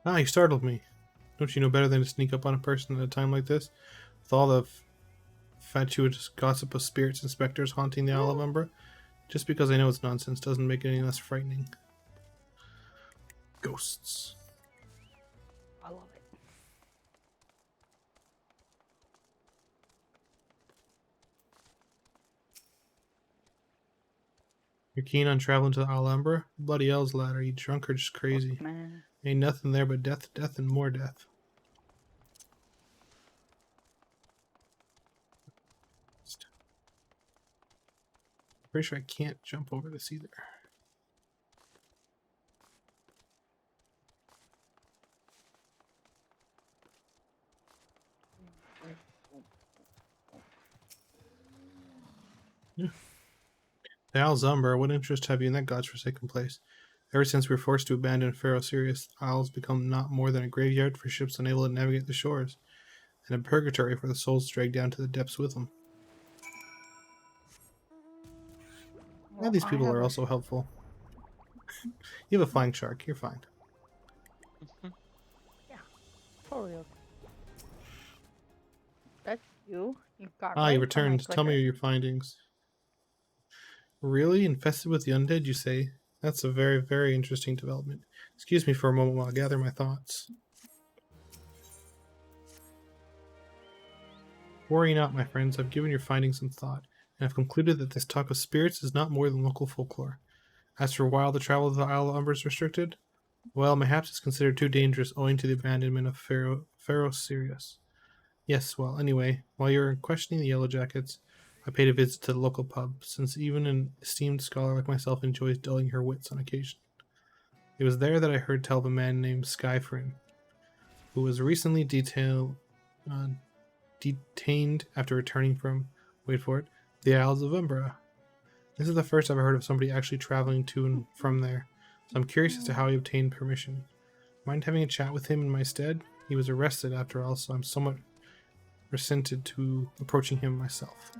S1: Ah, you startled me. Don't you know better than to sneak up on a person at a time like this? With all the fatuous gossip of spirits and specters haunting the Isle of Umbra? Just because I know it's nonsense doesn't make it any less frightening. Ghosts.
S4: I love it.
S1: You're keen on traveling to the Isle of Umbra? Bloody hells, lad, are you drunk or just crazy?
S4: Look, man.
S1: Ain't nothing there but death, death, and more death. Pretty sure I can't jump over this either. Yeah. The Isles of Umbra, what interest have you in that godforsaken place? Ever since we were forced to abandon Pharaoh Sirius, the Isles become not more than a graveyard for ships unable to navigate the shores, and a purgatory for the souls dragged down to the depths with them.
S4: Well,
S1: These
S4: I
S1: people
S4: have
S1: are
S4: a-
S1: also helpful. You have a flying shark, you're fine.
S4: Totally okay. That's you. You got
S1: Ah,
S4: right
S1: you
S4: on my
S1: returned. Tell me
S4: clicker.
S1: your findings. Really? Infested with the undead, you say? That's a very, very interesting development. Excuse me for a moment while I gather my thoughts. Worry not, my friends. I've given your findings some thought, and have concluded that this talk of spirits is not more than local folklore. As for why the travel to the Isle of Umber is restricted, well, mayhaps it's considered too dangerous owing to the abandonment of Pharaoh Sirius. Yes, well, anyway, while you were questioning the Yellow Jackets, I paid a visit to the local pub, since even an esteemed scholar like myself enjoys dulling her wits on occasion. It was there that I heard tell of a man named Skyfrin, who was recently detained after returning from, wait for it, the Isles of Umbra. This is the first I've heard of somebody actually traveling to and from there, so I'm curious as to how he obtained permission. Mind having a chat with him in my stead? He was arrested after all, so I'm somewhat resented to approaching him myself.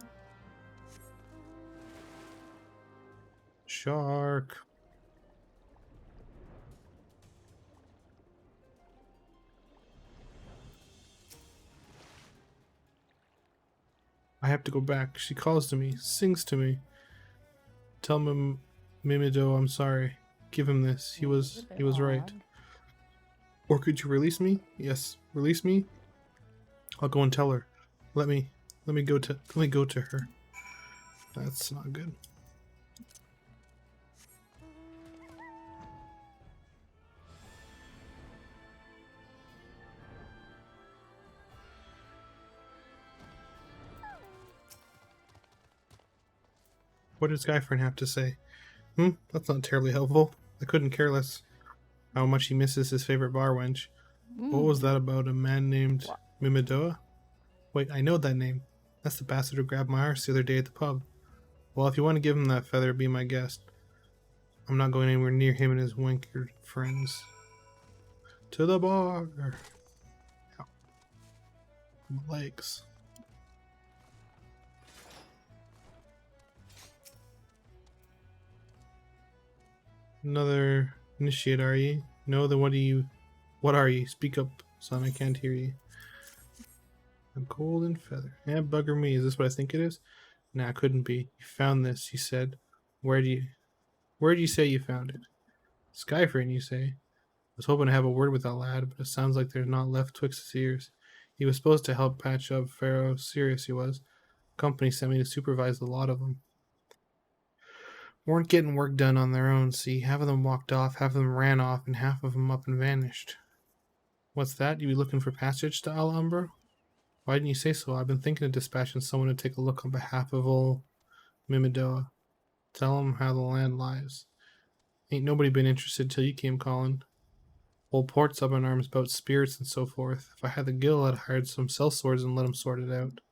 S1: Shark. I have to go back. She calls to me, sings to me. Tell Mimido I'm sorry. Give him this. He was right. Or could you release me? Yes, release me. I'll go and tell her. Let me go to her. That's not good. What did Skyfern have to say? That's not terribly helpful. I couldn't care less how much he misses his favorite bar wench. What was that about a man named Mimidoa? Wait, I know that name. That's the bastard who grabbed my arse the other day at the pub. Well, if you want to give him that feather, be my guest. I'm not going anywhere near him and his wanker friends. To the bar! Ow. My legs. Another initiate, are ye? No, then what are ye? Speak up, son, I can't hear ye. A golden feather. Yeah, bugger me, is this what I think it is? Nah, couldn't be. You found this, you said. Where'd you say you found it? Skyframe, you say? I was hoping to have a word with that lad, but it sounds like there's not left twixt his ears. He was supposed to help patch up Pharaoh Sirius, he was. Company sent me to supervise the lot of them. Weren't getting work done on their own, see. Half of them walked off, half of them ran off, and half of them up and vanished. What's that? You be looking for passage to Al Umbra? Why didn't you say so? I've been thinking of dispatching someone to take a look on behalf of old Mimidoa. Tell him how the land lies. Ain't nobody been interested till you came calling. Old Port's up in arms about spirits and so forth. If I had the gil, I'd hired some sellswords and let him sort it out.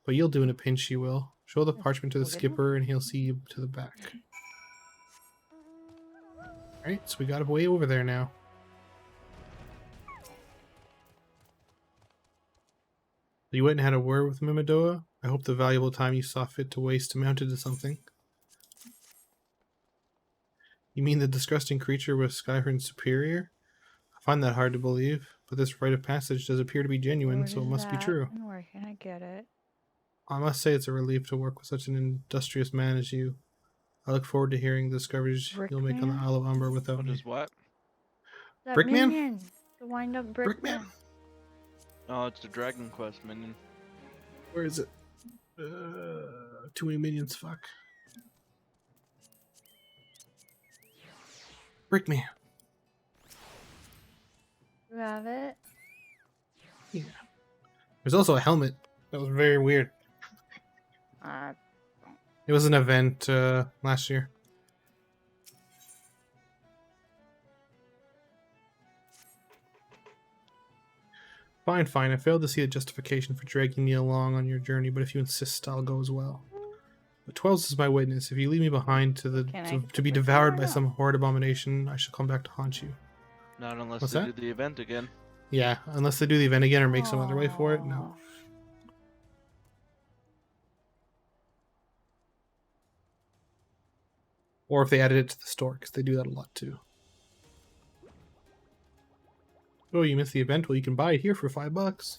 S1: But you'll do in a pinch, you will. Show the parchment to the skipper and he'll see you to the back. Alright, so we got way over there now. You went and had a word with Mimidoa? I hope the valuable time you saw fit to waste amounted to something. You mean the disgusting creature was Skyhorn's superior? I find that hard to believe, but this rite of passage does appear to be genuine, so it must be true.
S4: And where can I get it?
S1: I must say it's a relief to work with such an industrious man as you. I look forward to hearing the discoveries you'll make on the Isle of Umber without
S2: What
S1: me.
S2: is what?
S4: That
S1: Brickman?
S4: minion! The wind-up Brickman.
S2: Oh, it's the Dragon Quest minion.
S1: Where is it? Too many minions, fuck. Brickman.
S4: You have it?
S1: Yeah. There's also a helmet. That was very weird. It was an event last year. Fine, fine. I failed to see a justification for dragging me along on your journey, but if you insist, I'll go as well. But Twelves is my witness. If you leave me behind to be devoured by some horrid abomination, I shall come back to haunt you.
S2: Not unless
S1: What's
S2: they
S1: that?
S2: do the event again.
S1: Yeah, unless they do the event again or make some other way for it, no. Or if they added it to the store, because they do that a lot too. Oh, you missed the event? Well, you can buy it here for $5.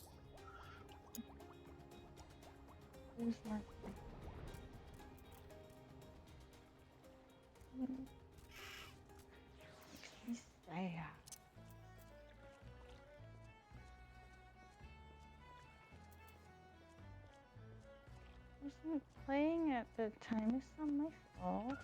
S4: wasn't playing at the time. It's not my fault.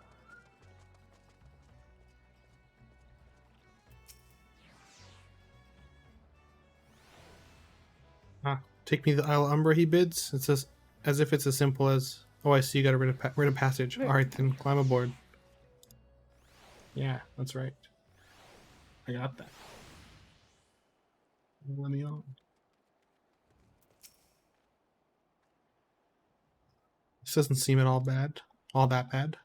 S1: Take me to the Isle of Umbra, he bids. It's as if it's as simple as, oh, I see you got a writ of passage. Alright then, climb aboard. Yeah, that's right. I got that. Let me on. This doesn't seem at all bad. All that bad.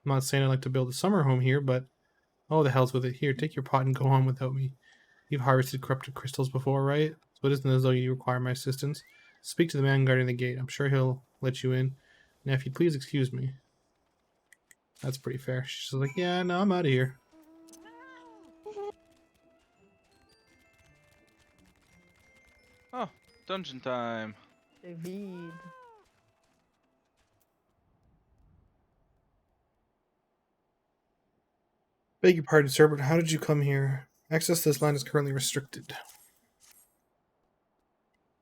S1: I'm not saying I'd like to build a summer home here, but oh, the hell's with it. Here, take your pot and go on without me. You've harvested corrupted crystals before, right? So it isn't as though you require my assistance. Speak to the man guarding the gate. I'm sure he'll let you in. Now, if you'd please excuse me. That's pretty fair. She's like, yeah, no, I'm out of here.
S2: Oh, dungeon time.
S4: David.
S1: Beg your pardon, sir, but how did you come here? Access to this land is currently restricted.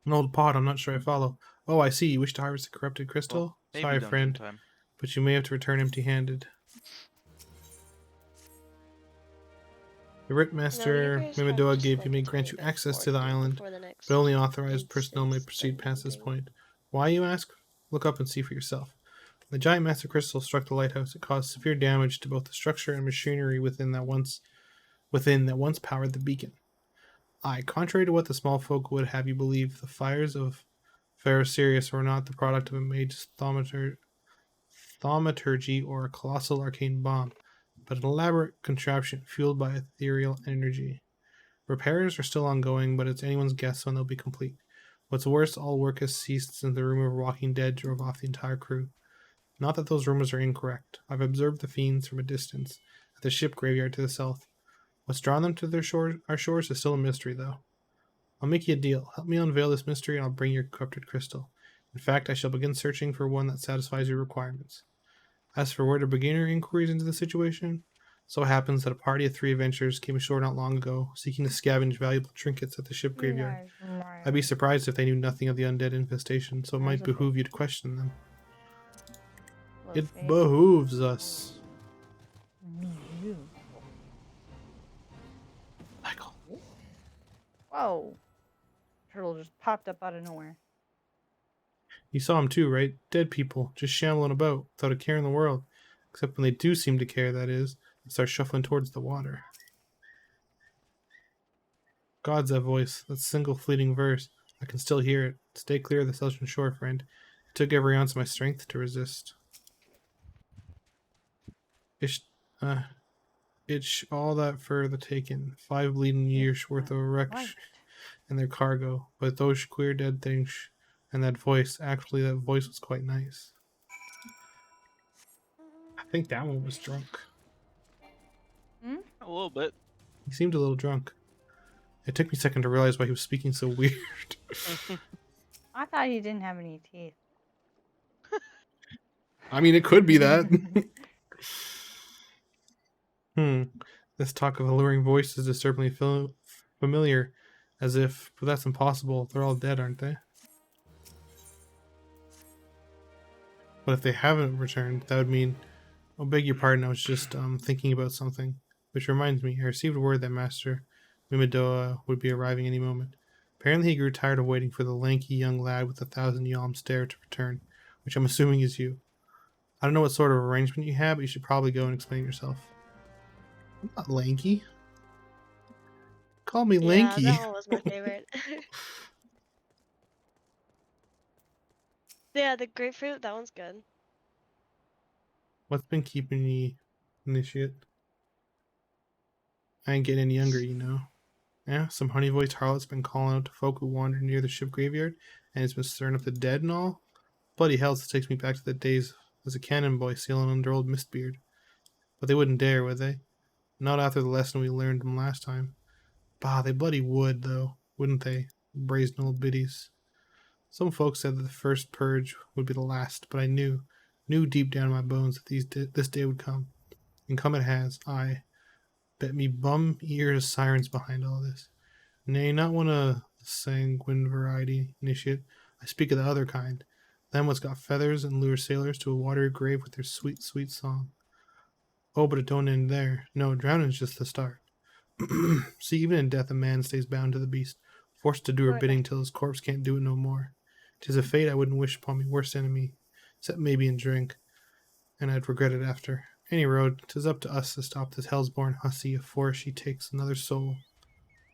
S1: An old pod, I'm not sure I follow. Oh, I see. You wish to harvest a corrupted crystal?
S2: Well, maybe
S1: Sorry,
S2: dungeon
S1: friend,
S2: time.
S1: but you may have to return empty-handed. The Writ Master Mimidoa gave me grant you access to the island, but only authorized personnel may proceed past this point. Why, you ask? Look up and see for yourself. The giant master crystal struck the lighthouse. It caused severe damage to both the structure and machinery within that once powered the beacon. Aye, contrary to what the small folk would have you believe, the fires of Ferrosirius were not the product of a mage's thaumaturgy or a colossal arcane bomb, but an elaborate contraption fueled by ethereal energy. Repairs are still ongoing, but it's anyone's guess when they'll be complete. What's worse, all work has ceased since the rumor of Walking Dead drove off the entire crew. Not that those rumors are incorrect. I've observed the fiends from a distance, at the ship graveyard to the south. What's drawn them to our shores is still a mystery, though. I'll make you a deal. Help me unveil this mystery and I'll bring your corrupted crystal. In fact, I shall begin searching for one that satisfies your requirements. As for where to begin your inquiries into the situation, so happens that a party of 3 adventurers came ashore not long ago, seeking to scavenge valuable trinkets at the ship graveyard. I'd be surprised if they knew nothing of the undead infestation, so it might behoove you to question them. It behooves us. Michael.
S4: Whoa. Turtle just popped up out of nowhere.
S1: You saw him too, right? Dead people, just shambling about, without a care in the world. Except when they do seem to care, that is. They start shuffling towards the water. God's that voice, that single fleeting verse. I can still hear it. Stay clear of the southern shore, friend. It took every ounce of my strength to resist. It's all that for the taken. 5 bleeding years worth of wrecks and their cargo. But those queer dead things and that voice, actually that voice was quite nice. I think that one was drunk.
S2: A little bit.
S1: He seemed a little drunk. It took me a second to realize why he was speaking so weird.
S4: I thought he didn't have any teeth.
S1: I mean, it could be that. This talk of alluring voice is disturbingly familiar, as if, but that's impossible. They're all dead, aren't they? But if they haven't returned, that would mean... Oh, beg your pardon, I was just thinking about something. Which reminds me, I received word that Master Mimidoa would be arriving any moment. Apparently he grew tired of waiting for the lanky young lad with the 1,000-yalm stare to return, which I'm assuming is you. I don't know what sort of arrangement you have, but you should probably go and explain yourself. I'm not lanky. Call me lanky.
S3: Yeah, that one was my favorite. Yeah, the grapefruit, that one's good.
S1: What's been keeping me initiate? I ain't getting any younger, you know. Yeah, some honey-voiced harlot's been calling out to folk who wander near the ship graveyard, and it's been stirring up the dead and all. Bloody hell, this takes me back to the days as a cannon boy sailing under old Mistbeard. But they wouldn't dare, would they? Not after the lesson we learned them last time. Bah, they bloody would, though, wouldn't they? Brazen old biddies. Some folks said that the first purge would be the last, but I knew deep down in my bones that this day would come. And come it has. I bet me bum ears sirens behind all this. Nay, not one of the sanguine variety, initiate. I speak of the other kind. Them what's got feathers and lure sailors to a watery grave with their sweet, sweet song. Oh, but it don't end there. No, drowning's just the start. See, even in death a man stays bound to the beast, forced to do her
S4: Good.
S1: bidding till his corpse can't do it no more. 'Tis a fate I wouldn't wish upon me worst enemy, except maybe in drink, and I'd regret it after. Any road, 'tis up to us to stop this hell's-born hussy afore she takes another soul.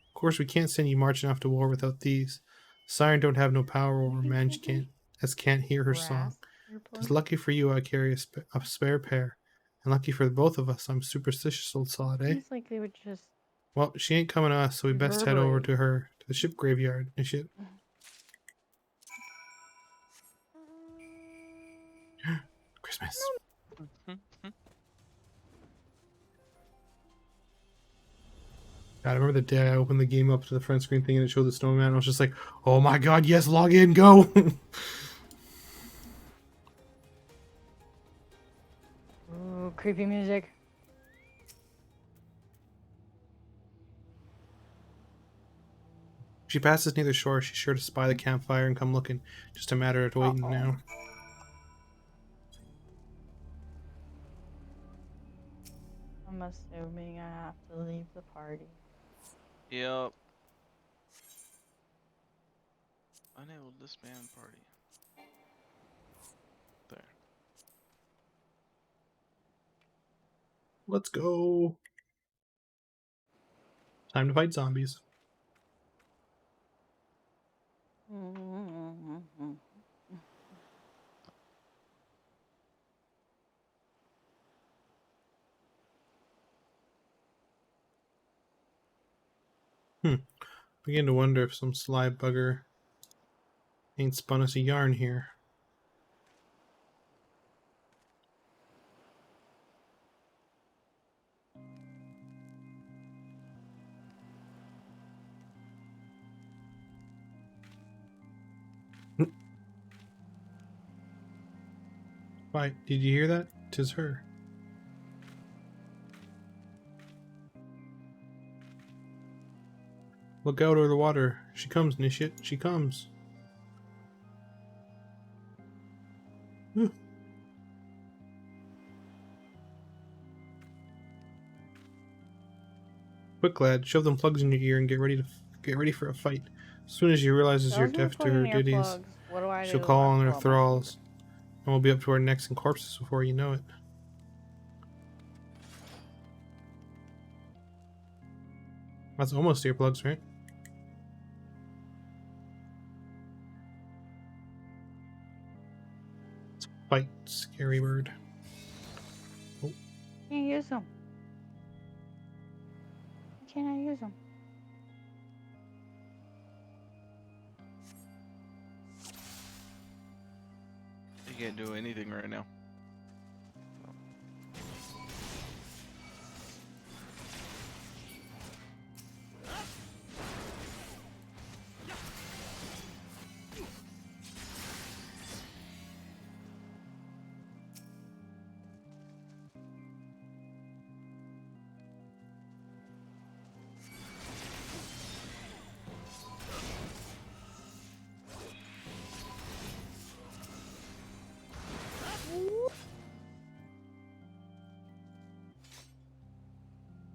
S1: Of course, we can't send you marching off to war without these. Siren don't have no power over man can't hear her song.
S4: Grass, your
S1: 'Tis
S4: pony?
S1: lucky for you I carry a spare pair, and lucky for both of us I'm superstitious old sod, eh?
S4: Seems like they would just.
S1: Well, she ain't coming to us, so we best head over to her, to the ship graveyard and shit. Christmas. God, I remember the day I opened the game up to the front screen thing and it showed the snowman. I was just like, oh my god, yes, log in, go!
S4: Ooh, creepy music.
S1: If she passes near the shore, she's sure to spy the campfire and come looking. Just a matter of waiting now.
S4: I'm assuming I have to leave the party.
S2: Yep. Unable to disband party. There.
S1: Let's go. Time to fight zombies. Begin to wonder if some sly bugger ain't spun us a yarn here. Why, did you hear that? 'Tis her. Look out over the water. She comes, Nishit. She comes. Quick, lad, shove them plugs in your ear and get ready for a fight. As soon as she realizes you're
S4: Those are
S1: deaf to her
S4: putting
S1: ditties,
S4: earplugs. What do I
S1: she'll
S4: do?
S1: call
S4: I
S1: on her
S4: pull out my
S1: thralls,
S4: speaker.
S1: and we'll be up to our necks in corpses before you know it. That's almost earplugs, right? Let's fight, scary bird. Oh,
S4: Can't use them. Why can't I use them?
S2: You can't do anything right now.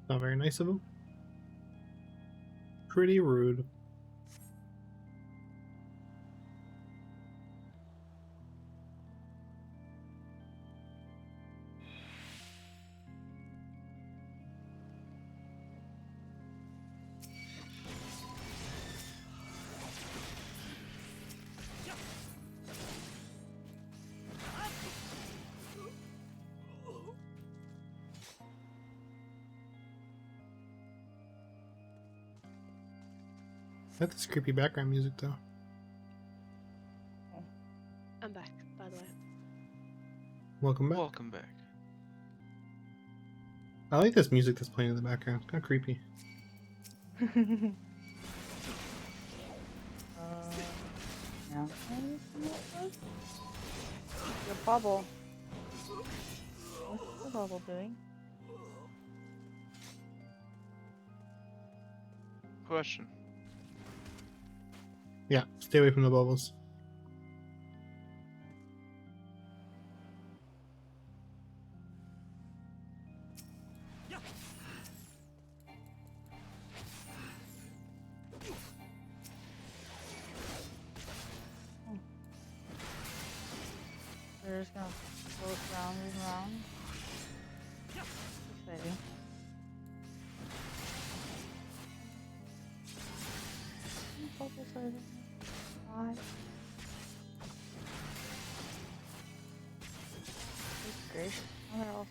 S1: not very nice of him. Pretty rude. That's creepy background music, though.
S3: I'm back, by the way.
S1: Welcome back.
S2: Welcome back.
S1: I like this music that's playing in the background. It's kind of creepy.
S4: No. Your bubble. What's the bubble doing?
S2: Question.
S1: Yeah, stay away from the bubbles.
S4: They're just gonna float round and round. Exciting. Focus on God. Good gracious. What else?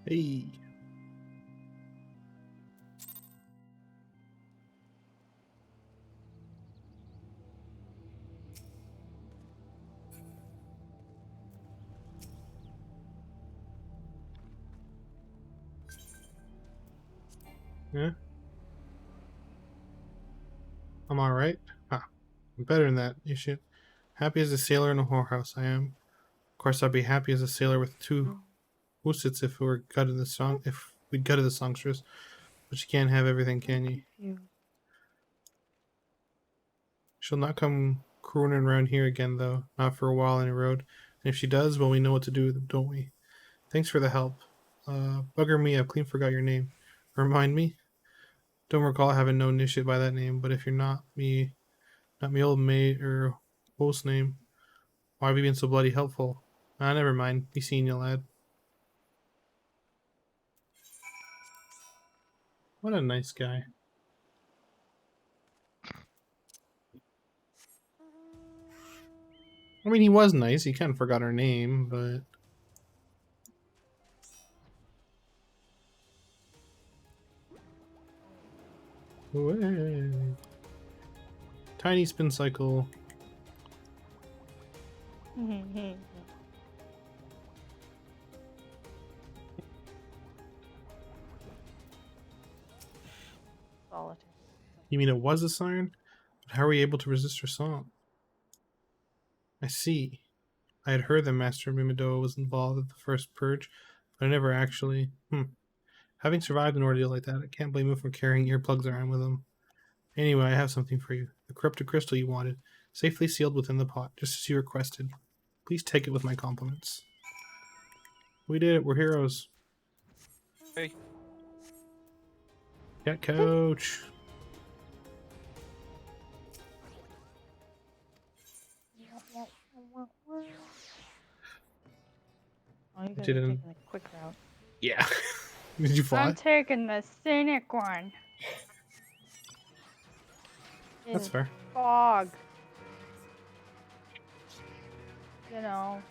S1: Hey. Yeah. I'm alright. Ah, I'm better than that, you shit. Happy as a sailor in a whorehouse, I am. Of course, I'd be happy as a sailor with 2 woosits if we were gutted the song, if we'd gutted the songstress. But you can't have everything, can you?
S4: Confused.
S1: She'll not come crooning around here again, though. Not for a while any road. And if she does, well, we know what to do with them, don't we? Thanks for the help. Bugger me, I've clean forgot your name. Remind me? Don't recall having known this shit by that name, but if you're not me old mate or host name, why have you been so bloody helpful? Ah, never mind. Be seeing you, lad. What a nice guy. I mean, he was nice. He kind of forgot her name, but... Away. Tiny spin cycle.
S4: Solitaire.
S1: You mean it was a siren? But how were you able to resist her song? I see. I had heard that Master Mimidoa was involved at the first purge, but I never actually... Having survived an ordeal like that, I can't blame him for carrying earplugs around with him. Anyway, I have something for you. The corrupted crystal you wanted, safely sealed within the pot, just as you requested. Please take it with my compliments. We did it. We're heroes.
S2: Hey.
S1: Cat coach.
S4: Oh, you guys are
S1: Didn't-
S4: taking the quick route.
S1: Yeah. Did you fly?
S4: I'm taking the scenic one.
S1: That's
S4: In
S1: fair.
S4: fog. You know,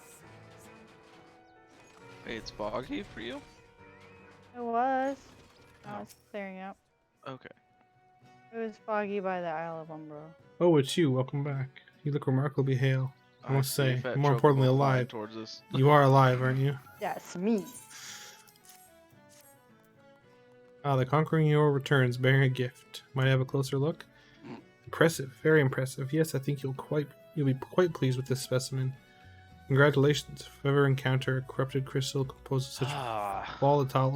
S2: Hey, it's foggy for you?
S4: it was. Now
S2: Oh.
S4: it's clearing up.
S2: Okay.
S4: It was foggy by the Isle of Umbro.
S1: Oh, it's you. Welcome back. You look remarkably hale. I must
S2: see a
S1: say,
S2: fat
S1: more
S2: chocobo
S1: importantly,
S2: flying
S1: alive.
S2: towards us.
S1: You are alive, aren't you?
S4: That's me.
S1: Ah, the conquering hero returns, bearing a gift. Might I have a closer look? Impressive, very impressive. Yes, I think you'll be quite pleased with this specimen. Congratulations. If you ever encounter a corrupted crystal composed of such volatile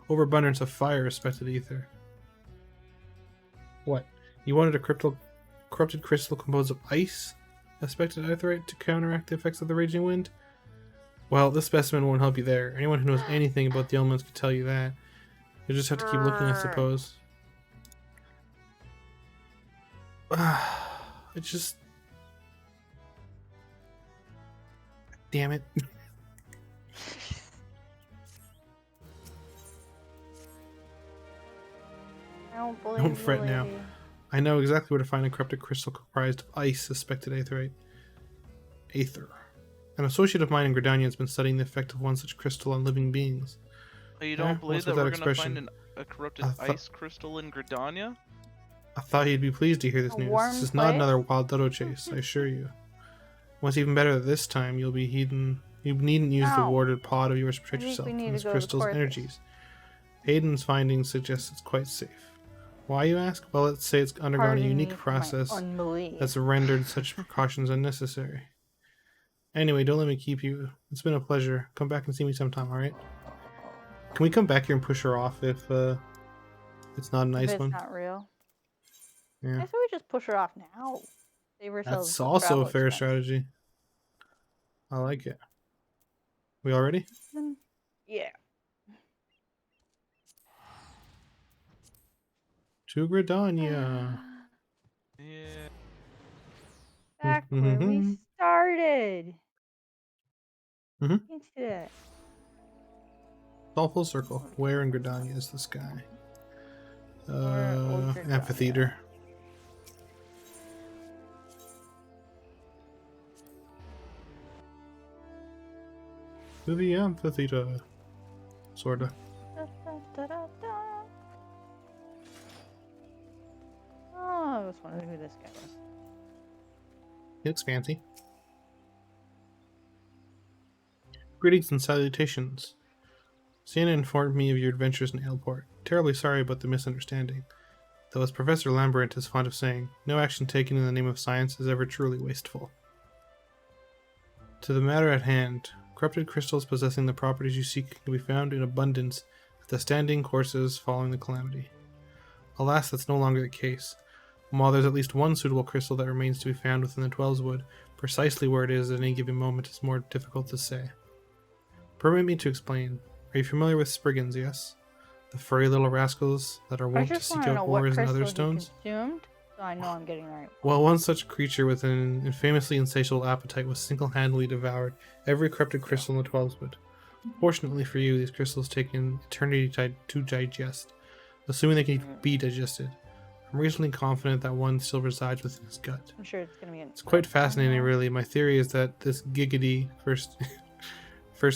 S1: overabundance of fire, respected ether. What? You wanted a corrupted crystal composed of ice, respected aetherite, to counteract the effects of the raging wind? Well, this specimen won't help you there. Anyone who knows anything about the elements can tell you that. You'll just have to keep looking, I suppose. It just... Damn it.
S4: I don't believe
S1: Don't fret
S4: you,
S1: now.
S4: lady.
S1: I know exactly where to find a corrupted crystal comprised of ice, suspected aetherite. Aether. An associate of mine in Gridania has been studying the effect of one such crystal on living beings.
S2: Oh, you
S1: Yeah,
S2: don't believe
S1: what's
S2: that
S1: with that
S2: we're gonna
S1: expression?
S2: find a corrupted
S1: I
S2: ice crystal in Gridania?
S1: I thought you'd be pleased to hear this
S4: A
S1: news.
S4: warm
S1: This is not
S4: place?
S1: another wild dodo chase, I assure you. What's even better this time, you needn't use the
S4: No.
S1: warded pod of yours to
S4: I
S1: protect
S4: think
S1: yourself
S4: we
S1: from
S4: need to
S1: this
S4: go to
S1: crystal's
S4: Cultist.
S1: energies. Hayden's findings suggest it's quite safe. Why, you ask? Well, let's say it's undergone a
S4: Pardon me
S1: unique
S4: for my
S1: process
S4: unbelief.
S1: that's rendered such precautions unnecessary. Anyway, don't let me keep you. It's been a pleasure. Come back and see me sometime, alright? Can we come back here and push her off if it's not a
S4: If
S1: nice
S4: it's
S1: one?
S4: not real.
S1: Yeah.
S4: I say we just push her off now. Save ourselves
S1: That's
S4: the
S1: also a
S4: travel
S1: fair
S4: expense.
S1: strategy. I like it. We all ready?
S4: Yeah.
S1: To Gridania.
S2: Yeah.
S4: Back where we
S1: Mhm.
S4: started.
S1: Mhm.
S4: Into that.
S1: It's all full circle. Where in Gridania is this guy?
S4: Or Old Gridania.
S1: Amphitheater. To the amphitheater. Sorta.
S4: Da, da, da, da, da. Oh, I was wondering who this guy was.
S1: He looks fancy. Greetings and salutations. Sienna informed me of your adventures in Aleport. Terribly sorry about the misunderstanding. Though, as Professor Lambert is fond of saying, no action taken in the name of science is ever truly wasteful. To the matter at hand, corrupted crystals possessing the properties you seek can be found in abundance at the standing courses following the calamity. Alas, that's no longer the case. And while there's at least one suitable crystal that remains to be found within the Twelveswood, precisely where it is at any given moment is more difficult to say. Permit me to explain. Are you familiar with Spriggans, yes? The furry little rascals that are
S4: I
S1: wont to
S4: just
S1: seek
S4: want to know
S1: out
S4: what
S1: ores and
S4: crystal
S1: other
S4: he
S1: stones?
S4: consumed, so I know I'm getting the right.
S1: Well, one such creature with an infamously insatiable appetite was single-handedly devoured every corrupted crystal in the Twelveswood. Fortunately for you, these crystals take an eternity to digest, assuming they can be digested. I'm reasonably confident that one still resides within his gut.
S4: I'm sure it's gonna be.
S1: It's quite fascinating, really. My theory is that this Giggity first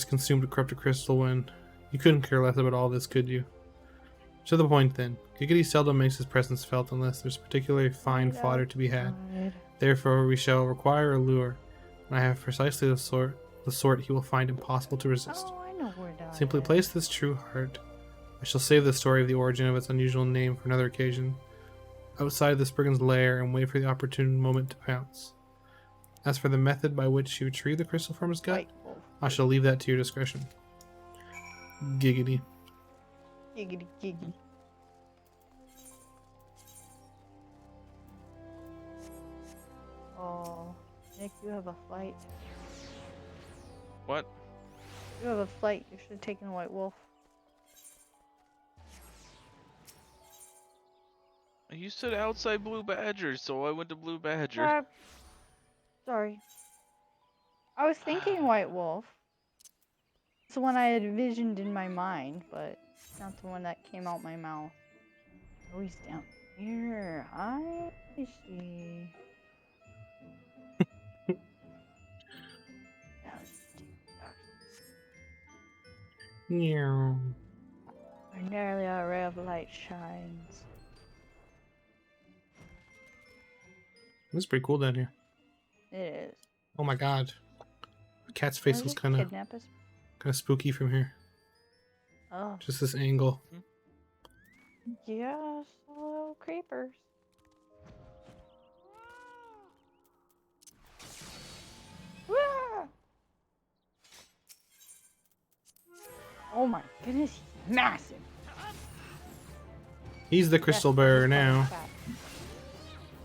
S1: consumed a corrupted crystal when... You couldn't care less about all this, could you? To the point, then. Giggity seldom makes his presence felt unless there's particularly fine fodder to be had. Therefore, we shall require a lure, and I have precisely the sort he will find impossible to resist.
S4: Oh, I know where that
S1: Simply
S4: is.
S1: place this true heart. I shall save the story of the origin of its unusual name for another occasion. Outside the Spriggan's lair and wait for the opportune moment to pounce. As for the method by which you retrieve the crystal from his gut,
S4: White wolf.
S1: I shall leave that to your discretion. Giggity.
S4: Giggity giggity. Oh, Nick, you have a flight.
S2: What?
S4: You have a flight. You should have taken White Wolf.
S2: You said outside Blue Badger, so I went to Blue Badger.
S4: Sorry. I was thinking White Wolf. It's the one I had envisioned in my mind, but not the one that came out my mouth. Oh, he's down here. I see.
S1: Meow.
S4: Where nearly a ray of light shines.
S1: This is pretty cool down here.
S4: It is.
S1: Oh my god. The cat's face
S4: Wanna
S1: looks
S4: just
S1: kind of
S4: kidnap us?
S1: spooky from here.
S4: Oh.
S1: Just this angle.
S4: Yes, little creepers. Wah! Oh my goodness, he's massive.
S1: He's the crystal
S4: Yes,
S1: bearer
S4: he's quite
S1: now.
S4: fat.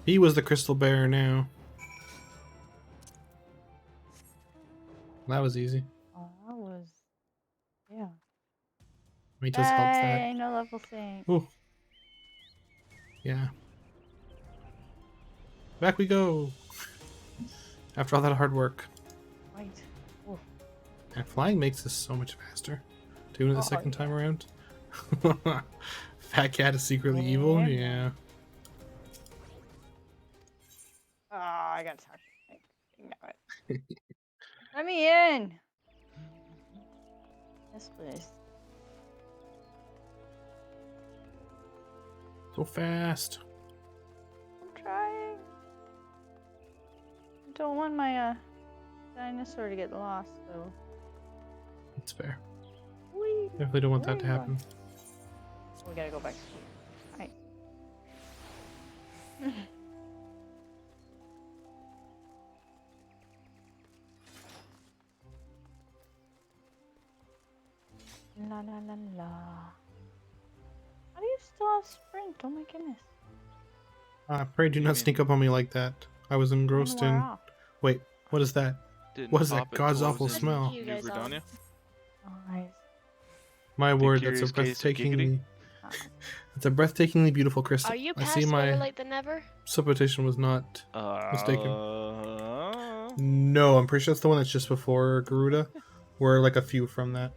S1: He was the crystal bearer now. That was easy.
S4: Oh, that was. Yeah.
S1: He just helps that.
S4: Hey, no level sync.
S1: Ooh. Yeah. Back we go. After all that hard work.
S4: Right. Ooh.
S1: And flying makes this so much faster. Doing it the
S4: Oh,
S1: second
S4: yeah.
S1: time around. Fat cat is secretly evil?
S4: Yeah.
S1: Yeah.
S4: Oh, I got stuck. I know it. Let me in. Yes, please.
S1: So fast.
S4: I'm trying. I don't want my dinosaur to get lost, though.
S1: It's fair.
S4: Whee!
S1: Definitely don't want that to
S4: Where are you
S1: happen.
S4: We gotta go back. Alright. La la la la. How do you still have sprint? Oh my goodness.
S1: Pray do not sneak up on me like that. I was engrossed
S4: Mine wore
S1: in...
S4: off.
S1: Wait, what is that?
S2: Didn't
S1: What is that
S2: pop it
S1: god's
S2: till I
S1: awful
S2: was in
S1: smell?
S3: You
S2: New
S3: guys all-
S2: Britannia.
S4: Oh, nice.
S1: My
S2: The
S1: word, that's a
S2: curious case of
S1: breathtakingly It's a breathtakingly beautiful crystal.
S3: Are you
S1: I
S3: past
S1: see
S3: better
S1: my
S3: late than never?
S1: supposition was not mistaken.
S2: Uh,
S1: No, I'm pretty sure it's the one that's just before Garuda. We're like a few from that.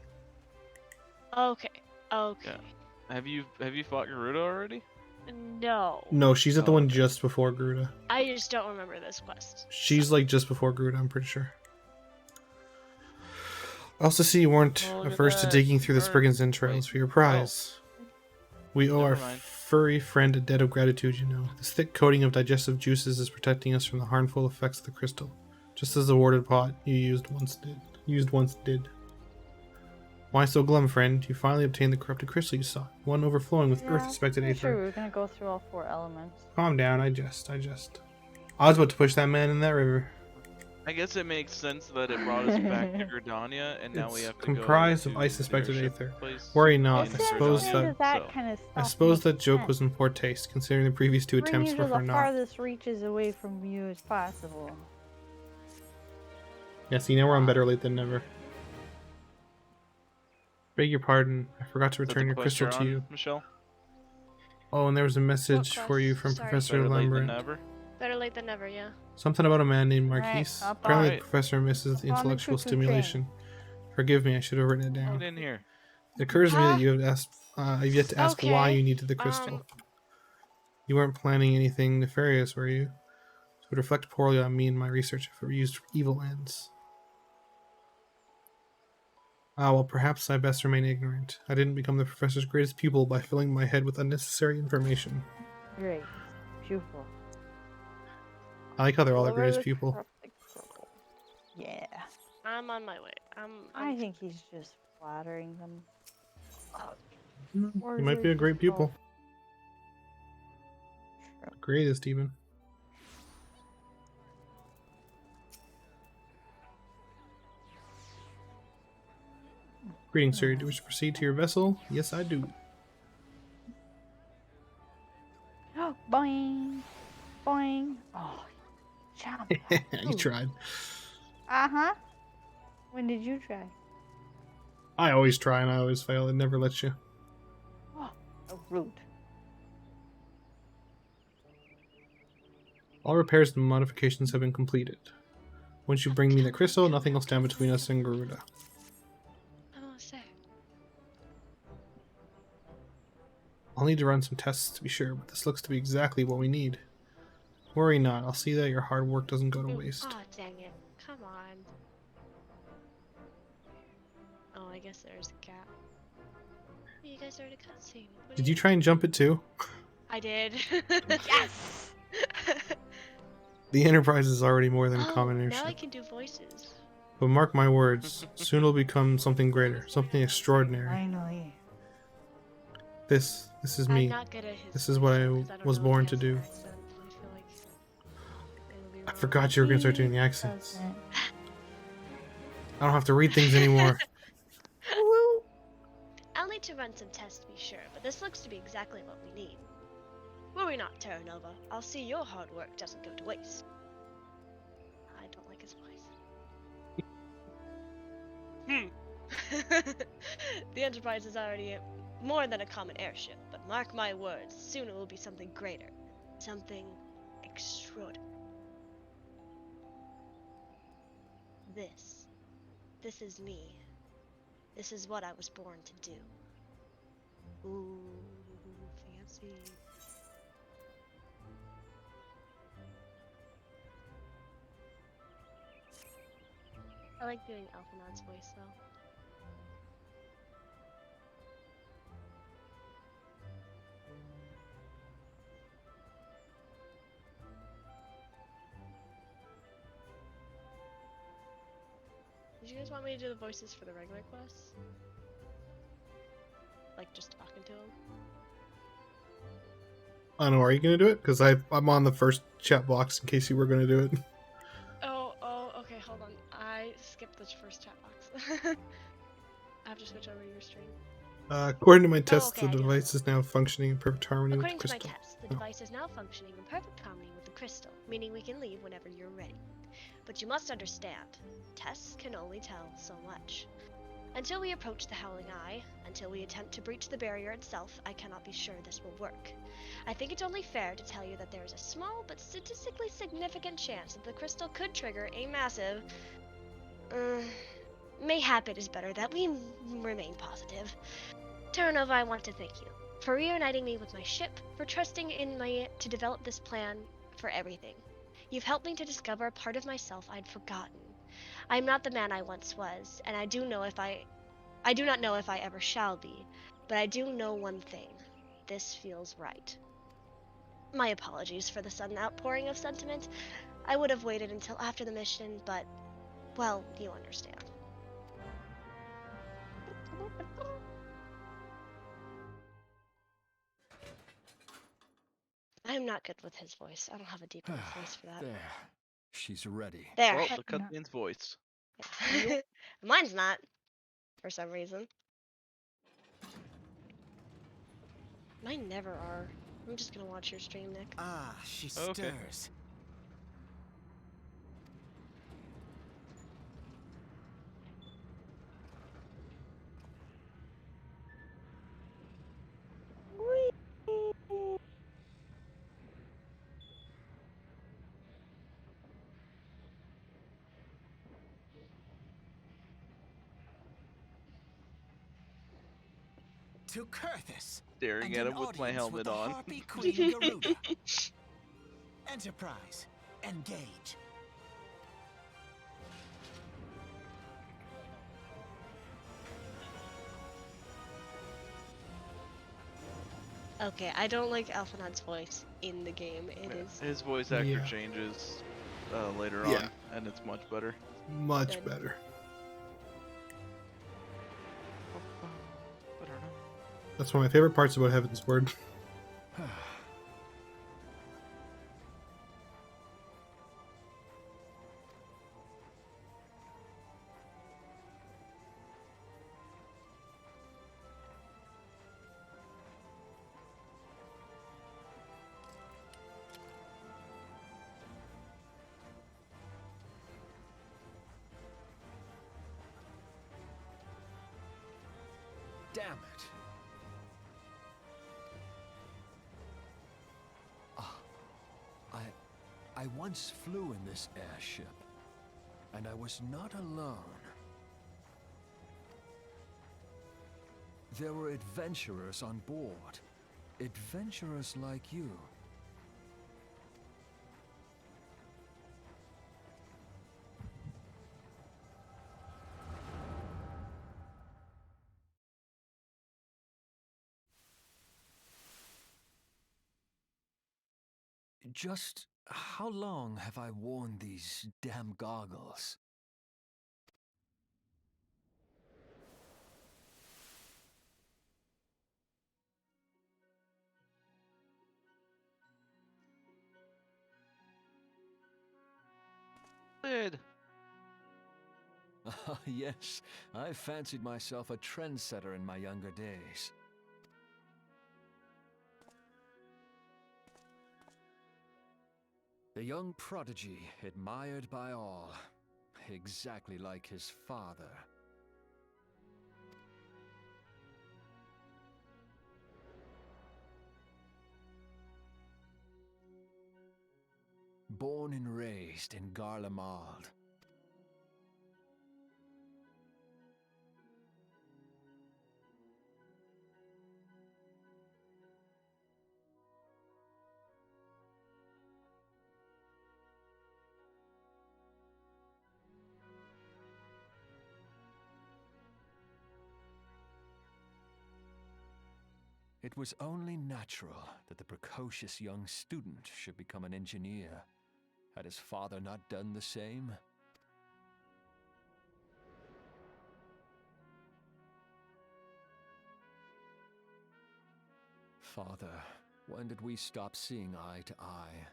S3: Okay. Okay.
S2: Have you fought Garuda already?
S3: No.
S1: No, she's at the
S2: Oh,
S1: one
S2: okay.
S1: just before Garuda.
S3: I just don't remember this quest.
S1: She's like just before Garuda, I'm pretty sure. I also see you weren't
S2: Oh, look at
S1: averse to
S2: that.
S1: digging through the
S2: Bird.
S1: Spriggan's entrails
S2: Wait.
S1: for your prize. We owe our
S2: Never mind.
S1: furry friend a debt of gratitude, you know. This thick coating of digestive juices is protecting us from the harmful effects of the crystal, just as the warded pot you used once did. Why so glum, friend? You finally obtained the corrupted crystal you sought, one overflowing with earth-expected
S4: Pretty sure
S1: aether.
S4: we were gonna go through all 4 elements.
S1: Calm down, I just. I was about to push that man in that river.
S2: I guess it makes sense that it brought us back to Gridania, and now we
S1: It's
S2: have to
S1: comprised
S2: go
S1: of
S2: to
S1: ice-suspected
S2: the airship
S1: aether.
S2: place
S1: Worry not,
S2: in
S1: I suppose
S2: Gridania,
S1: that
S2: so-
S4: kind of
S1: I suppose that joke was in poor taste, considering the previous 2 attempts
S4: you
S1: were
S4: to
S1: for
S4: the
S1: naught.
S4: farthest reaches away from you as possible.
S1: Yeah, see, now we're on better late than never. Beg your pardon, I forgot to
S2: Is that
S1: return
S2: the
S1: your
S2: quest
S1: crystal
S2: you're
S1: to
S2: on,
S1: you.
S2: Michelle?
S1: Oh, and there was a message
S3: What
S1: for you
S3: quest?
S1: from
S3: Sorry.
S1: Professor
S2: Better late than
S1: Lambert.
S2: never.
S3: Better late than never, yeah.
S1: Something about a man named
S4: Alright,
S1: Marquise.
S4: up
S1: Apparently,
S2: on.
S1: the professor misses the
S4: Up on the
S1: intellectual
S4: choo-choo
S1: stimulation. Forgive me, I should have written it
S2: Get
S1: down.
S2: in here.
S1: It occurs to me that
S3: Huh?
S1: you have asked. I've yet to ask why
S3: Okay,
S1: you needed the crystal. You weren't planning anything nefarious, were you? It would reflect poorly on me and my research if it were used for evil ends. Ah, well, perhaps I best remain ignorant. I didn't become the professor's greatest pupil by filling my head with unnecessary information.
S4: Great. Pupil.
S1: I like how they're all the
S4: Lower
S1: greatest
S4: the
S1: pupil.
S4: corrupted crystal. Yeah.
S3: I'm on my way.
S4: I think he's just flattering them. Or
S1: You might be a
S4: just
S1: great pupil.
S4: True.
S1: Greatest, even. Greetings, sir. Do you wish to proceed to your vessel? Yes, I do.
S4: Boing. Boing. Oh, jump.
S1: You tried.
S4: Uh-huh. When did you try?
S1: I always try and I always fail. It never lets you.
S4: Oh, rude.
S1: All repairs and modifications have been completed. Once you bring me the crystal, nothing will stand between us and Garuda.
S3: Oh, sir.
S1: I'll need to run some tests to be sure, but this looks to be exactly what we need. Worry not, I'll see that your hard work doesn't go to waste.
S3: Oh, dang it. Come on. Oh, I guess there's a gap. You guys are in a cutscene. What
S1: Did
S3: do
S1: you try and jump it too?
S3: I did.
S4: Yes!
S1: The Enterprise is already more than a
S3: Oh,
S1: common
S3: now I
S1: airship.
S3: can do voices.
S1: But mark my words, soon it'll become something greater, something extraordinary.
S4: Finally.
S1: This is
S3: I'm
S1: me.
S3: not good at his
S1: This is what I
S3: voice 'cause don't
S1: was
S3: know if
S1: born
S3: he
S1: to
S3: has
S1: do.
S3: an accent. I feel like it'll be
S1: I
S3: wrong.
S1: forgot you were going to start doing the accents.
S4: Doesn't.
S1: I don't have to read things anymore.
S4: Woo!
S3: I'll need to run some tests to be sure, but this looks to be exactly what we need. Worry not, Terra Nova. I'll see your hard work doesn't go to waste. I don't like his voice. The Enterprise is already more than a common airship, but mark my words, soon it will be something greater. Something extraordinary. This is me. This is what I was born to do. Ooh, fancy. I like doing Alphanon's voice though. Did you guys want me to do the voices for the regular quests? Like just talking to him?
S1: I don't know, are you going to do it? Because I'm on the first chat box in case you were going to do it.
S3: Oh, okay, hold on. I skipped the first chat box. I have to switch over to your stream.
S1: According to my tests,
S3: okay, I
S1: the
S3: do.
S1: device is now functioning in perfect harmony with the
S3: According to my
S1: crystal.
S3: test, the device is now functioning in perfect harmony with the crystal, meaning we can leave whenever you're ready. But you must understand, tests can only tell so much. Until we approach the Howling Eye, until we attempt to breach the barrier itself, I cannot be sure this will work. I think it's only fair to tell you that there is a small but statistically significant chance that the crystal could trigger a massive... mayhap it is better that we remain positive. Terranova, I want to thank you for reuniting me with my ship, for trusting in me to develop this plan for everything. You've helped me to discover a part of myself I'd forgotten. I am not the man I once was, and I do not know if I ever shall be, but I do know one thing. This feels right. My apologies for the sudden outpouring of sentiment. I would have waited until after the mission, but, well, you understand. I am not good with his voice. I don't have a deep enough voice for that.
S5: There. She's ready.
S3: There.
S2: Well,
S4: Heck
S2: the
S4: no.
S2: cutscene's voice.
S3: Yeah. Mine's not, for some reason. Mine never are. I'm just gonna watch your stream, Nick.
S6: Ah, she
S2: Okay.
S6: stirs. To Curthis.
S2: Staring
S6: and
S2: at
S6: an
S2: him with my
S6: audience
S2: helmet
S6: the
S2: on.
S6: Harpy Queen Garuda. Enterprise, engage.
S3: Okay, I don't like Alphanon's voice in the game. It is
S2: His voice actor
S1: Yeah.
S2: changes later
S1: Yeah.
S2: on, and it's much better.
S1: Much
S3: Good.
S1: better. That's one of my favorite parts about Heaven's Word.
S5: Damn it. I once flew in this airship, and I was not alone. There were adventurers on board. Adventurers like you. Just how long have I worn these damn goggles?
S2: Good.
S5: Ah, yes, I fancied myself a trendsetter in my younger days. The young prodigy, admired by all, exactly like his father. Born and raised in Garlemald. It was only natural that the precocious young student should become an engineer. Had his father not done the same? Father, when did we stop seeing eye to eye?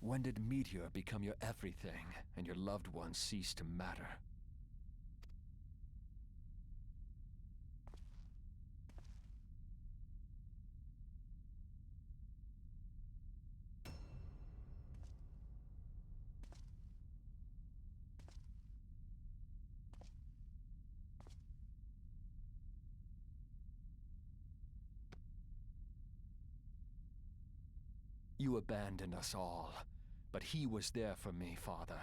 S5: When did Meteor become your everything, and your loved ones cease to matter? You abandoned us all, but he was there for me, Father.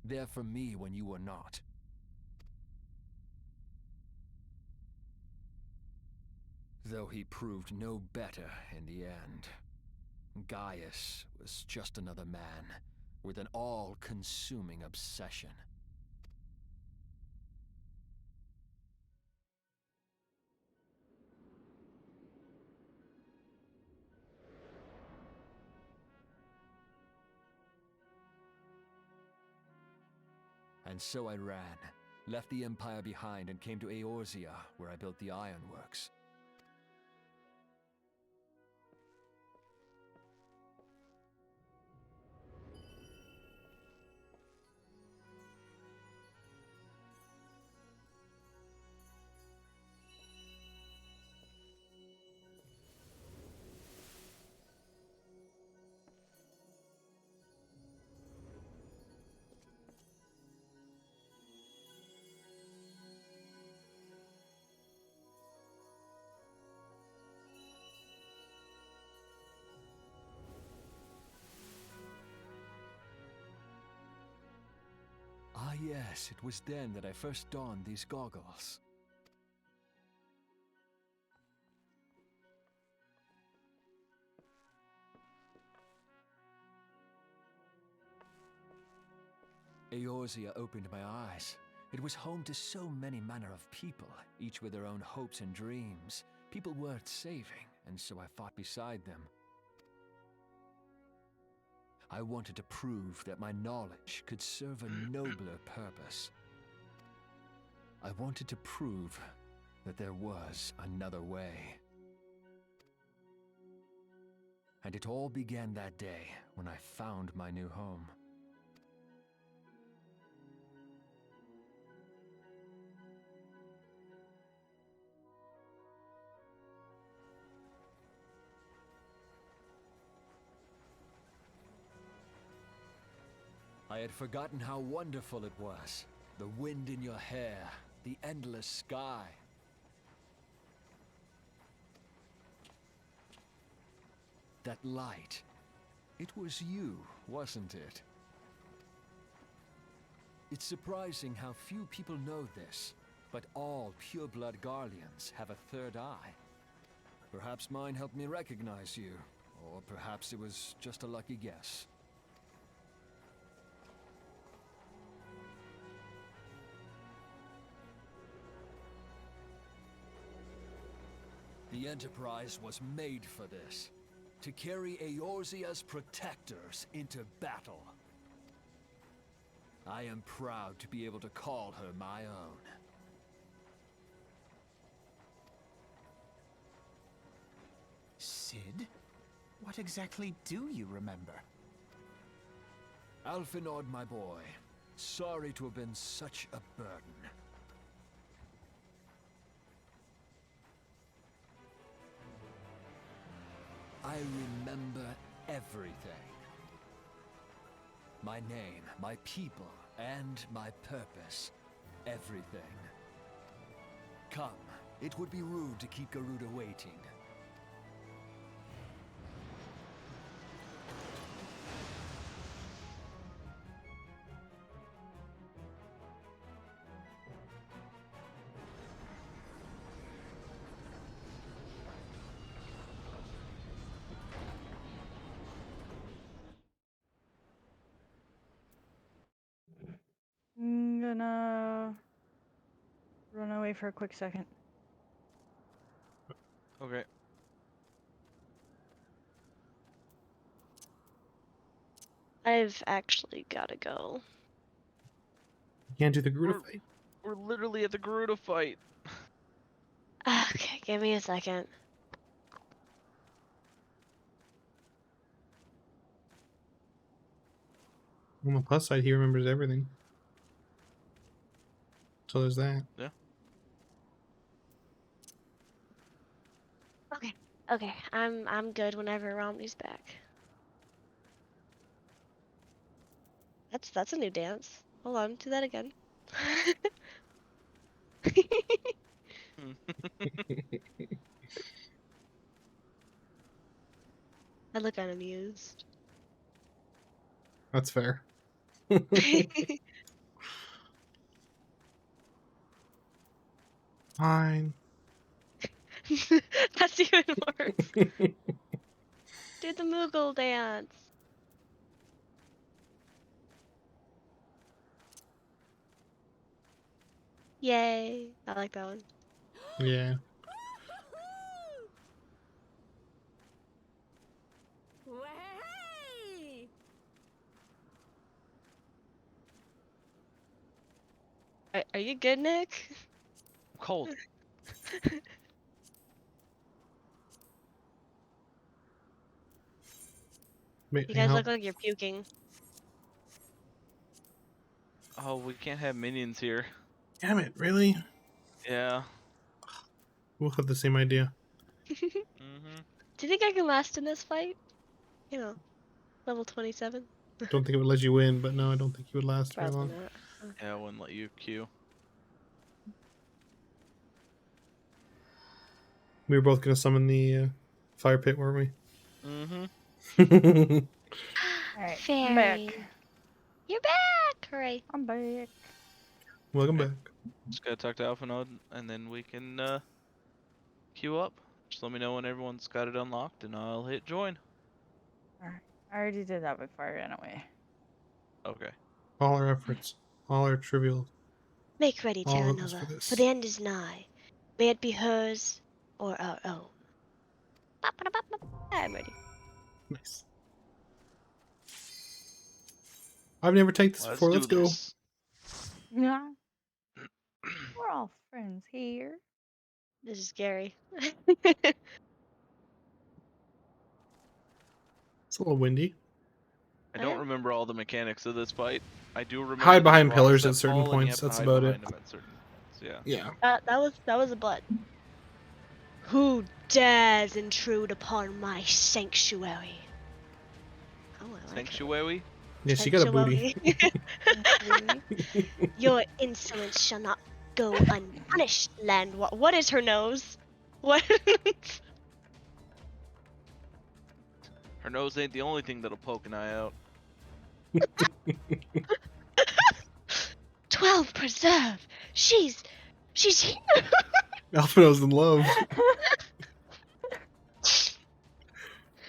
S5: There for me when you were not. Though he proved no better in the end. Gaius was just another man, with an all-consuming obsession. And so I ran, left the Empire behind and came to Eorzea, where I built the ironworks. Ah yes, it was then that I first donned these goggles. Eorzea opened my eyes. It was home to so many manner of people, each with their own hopes and dreams. People worth saving, and so I fought beside them. I wanted to prove that my knowledge could serve a nobler purpose. I wanted to prove that there was another way. And it all began that day when I found my new home. I had forgotten how wonderful it was. The wind in your hair, the endless sky. That light. It was you, wasn't it? It's surprising how few people know this, but all pureblood Garleans have a third eye. Perhaps mine helped me recognize you, or perhaps it was just a lucky guess. The Enterprise was made for this. To carry Eorzea's protectors into battle. I am proud to be able to call her my own.
S6: Sid? What exactly do you remember?
S5: Alphinaud, my boy. Sorry to have been such a burden. I remember everything. My name, my people, and my purpose. Everything. Come, it would be rude to keep Garuda waiting.
S4: I'm gonna run away for a quick second.
S2: Okay.
S3: I've actually gotta go.
S1: You can't do the Garuda
S2: We're-
S1: fight.
S2: We're literally at the Garuda fight.
S3: Okay, give me a second.
S1: On the plus side, he remembers everything. So there's that.
S2: Yeah.
S3: Okay, I'm good whenever Romney's back. That's a new dance. Hold on, do that again. I look unamused.
S1: That's fair. Fine.
S3: That's even worse. Do the Moogle dance. Yay. I like that one.
S1: Yeah.
S3: Are you good, Nick?
S2: Cold.
S1: Wait,
S3: You
S1: I can
S3: guys
S1: help.
S3: look like you're puking.
S2: Oh, we can't have minions here.
S1: Damn it, really?
S2: Yeah.
S1: We'll have the same idea.
S2: Mm-hmm.
S3: Do you think I can last in this fight? You know, level 27?
S1: Don't think it would let you win, but no, I don't think you would last very
S3: Probably
S1: long.
S3: not.
S2: Yeah, I wouldn't let you queue.
S1: We were both going to summon the fire pit, weren't
S2: Mm-hmm.
S1: we?
S4: Alright, I'm
S3: Fairy.
S4: back.
S3: You're back! Hooray.
S4: I'm back.
S1: Welcome
S2: Okay.
S1: back.
S2: Just gotta talk to Alpha Node, and then we can queue up. Just let me know when everyone's got it unlocked, and I'll hit join.
S4: Alright, I already did that before I ran away.
S2: Okay.
S1: All our efforts, all our trivial,
S3: Make ready,
S1: all of us
S3: Terranova,
S1: for
S3: for
S1: this.
S3: the end is nigh. May it be hers or our own. I'm ready.
S1: Nice. I've never taken this
S2: Let's
S1: before.
S2: do
S1: Let's go.
S2: this.
S4: Yeah, we're all friends here.
S3: This is scary.
S1: It's a little windy.
S2: I don't remember all the mechanics of this fight. I do remember
S1: Hide
S2: there's
S1: behind
S2: rocks
S1: pillars
S2: that
S1: at certain
S2: fall, and you
S1: points.
S2: have to
S1: That's
S2: hide
S1: about it.
S2: behind them at certain points. Yeah.
S1: Yeah.
S3: that was a blood. Who dares intrude upon my sanctuary? Oh, I like it.
S2: Sanctuary?
S1: Yeah, she got a booty.
S3: Sanctuary. Your insolence shall not go unpunished, Landwalker. What is her nose? What?
S2: Her nose ain't the only thing that'll poke an eye out.
S3: 12 preserve. She's here.
S1: Alphino's in love.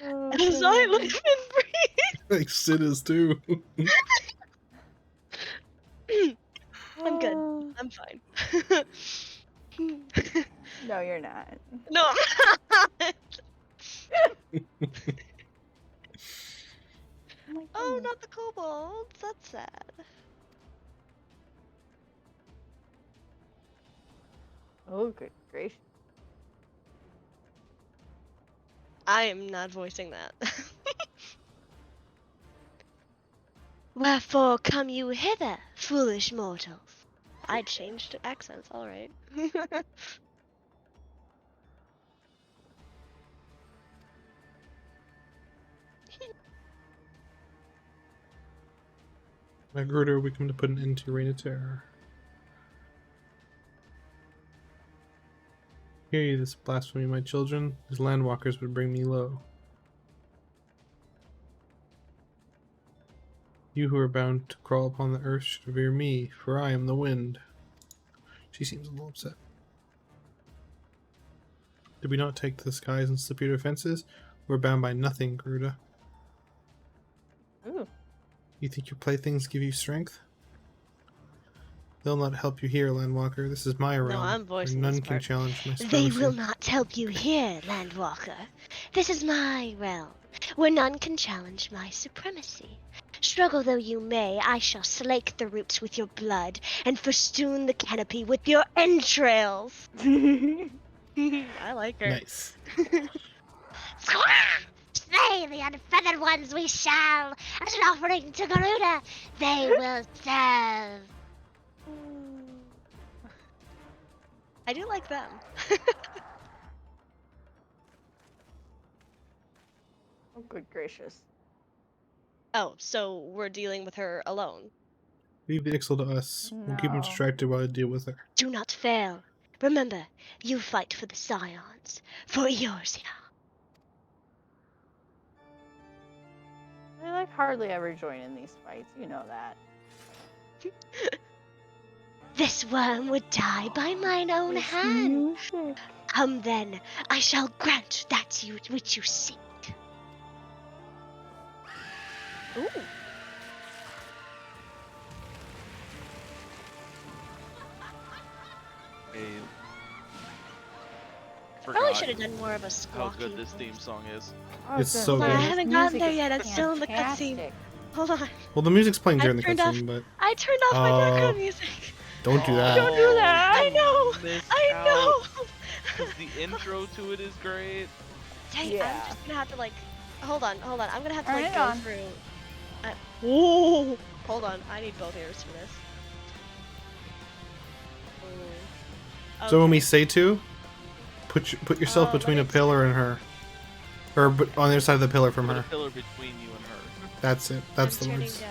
S4: Oh,
S3: As I live and breathe.
S1: Like Sid is too.
S3: I'm good.
S4: Oh,
S3: I'm fine.
S4: no, you're not.
S3: No, I'm not.
S4: Oh my
S3: Oh,
S4: goodness.
S3: not the kobolds. That's sad.
S4: Oh, good gracious.
S3: I am not voicing that. Wherefore come you hither, foolish mortals? I changed accents, alright.
S1: My Garuda, we come to put an end to Reign of Terror. Hear ye this blasphemy, my children. These landwalkers would bring me low. You who are bound to crawl upon the earth should revere me, for I am the wind. She seems a little upset. Did we not take to the skies and slip your defenses? We're bound by nothing, Garuda.
S4: Ooh.
S1: You think your playthings give you strength? They'll not help you here, Landwalker. This is my realm,
S3: I'm
S1: where
S3: voicing
S1: none
S3: this
S1: can
S3: part.
S1: challenge my
S3: They
S1: supremacy.
S3: will not help you here, Landwalker. This is my realm, where none can challenge my supremacy. Struggle though you may, I shall slake the roots with your blood, and festoon the canopy with your entrails. I like her.
S1: Nice.
S3: Slay the unfeathered ones we shall, as an offering to Garuda, they will serve. I do like them.
S4: Oh, good gracious.
S3: Oh, so we're dealing with her alone.
S1: Leave the Ixal to us. We'll keep him
S4: No.
S1: distracted while I deal with her.
S3: Do not fail. Remember, you fight for the Scions, for Eorzea.
S4: I like hardly ever join in these fights. You know that.
S3: This worm would die by mine own
S4: This
S3: hand.
S4: music.
S3: Come then, I shall grant that which you seek. Ooh. Probably should have done more of a
S2: How
S3: squawky.
S2: good this
S3: voice.
S2: theme song is.
S4: Oh,
S1: It's
S4: gonna
S1: so
S3: Hold on,
S1: good.
S3: I
S4: this
S3: haven't gotten
S4: music
S3: there
S4: is
S3: yet. It's still in the cutscene.
S4: fantastic.
S3: Hold on.
S1: Well, the music's playing
S3: I
S1: during the
S3: turned off.
S1: cutscene, but
S3: I turned off my background music.
S1: don't do that.
S4: Don't do that.
S3: I know.
S2: You missed
S3: I
S2: out,
S3: know.
S2: 'cause the intro to it is great.
S3: Dang, I'm
S4: Yeah.
S3: just gonna have to like. Hold on. I'm gonna have to
S4: Turn
S3: like
S4: it
S3: go
S4: on.
S3: through. Whoa. Hold on. I need both ears for this. Ooh.
S1: So when
S3: Okay.
S1: we say to, put yourself
S3: Oh,
S1: between a
S3: let me
S1: pillar and her, or on the other side of the pillar from
S2: Put a
S1: her.
S2: pillar between you and her.
S1: That's it. That's
S3: I'm
S1: the
S3: turning
S1: words.
S3: down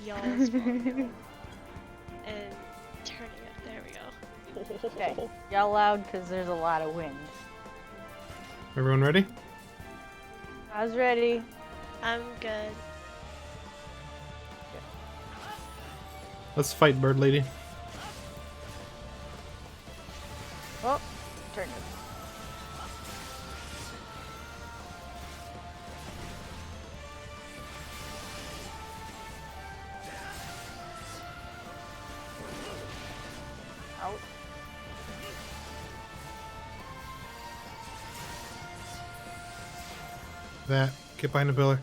S3: y'all's volume and turning it. There we go.
S4: Okay, yell loud because there's a lot of wind.
S1: Everyone ready?
S4: I was ready.
S3: I'm good.
S1: Let's fight, bird lady.
S4: Oh, turn it. Out.
S1: That. Get behind the pillar.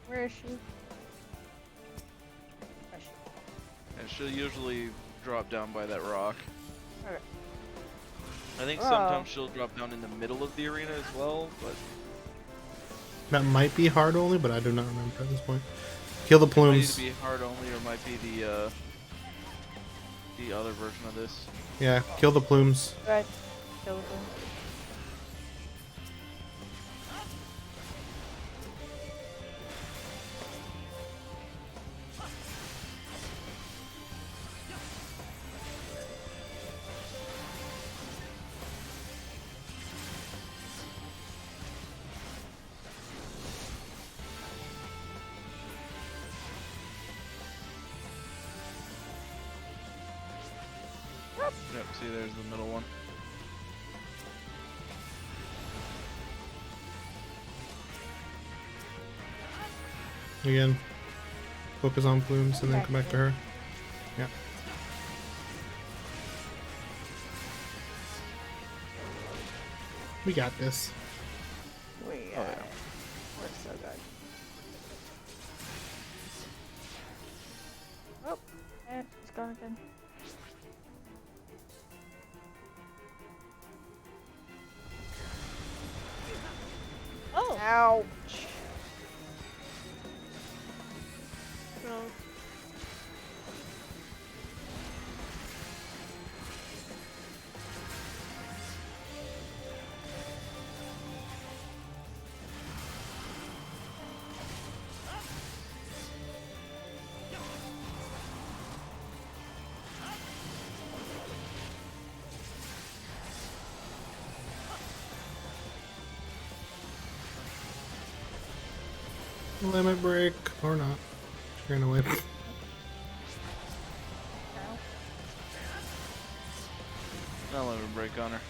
S4: Where is she? Where is she?
S2: And she'll usually drop down by that rock.
S4: Okay.
S2: I think
S4: Oh.
S2: sometimes she'll drop down in the middle of the arena as well, but
S1: That might be hard only, but I do not remember at this point. Kill the
S2: it might either
S1: plumes.
S2: be hard only or might be the other version of this.
S1: Yeah, kill the plumes.
S4: Go ahead. Kill the thing.
S2: Yep, see there's the middle one.
S1: Again. Focus on plumes and then come back to her. Yeah. We got this.
S4: We
S2: Oh, yeah.
S4: We're so good. Oh, it's gone again.
S3: Oh.
S4: Ouch.
S3: No.
S1: Limit break. Or not. She ran away.
S2: I'll let her break on her.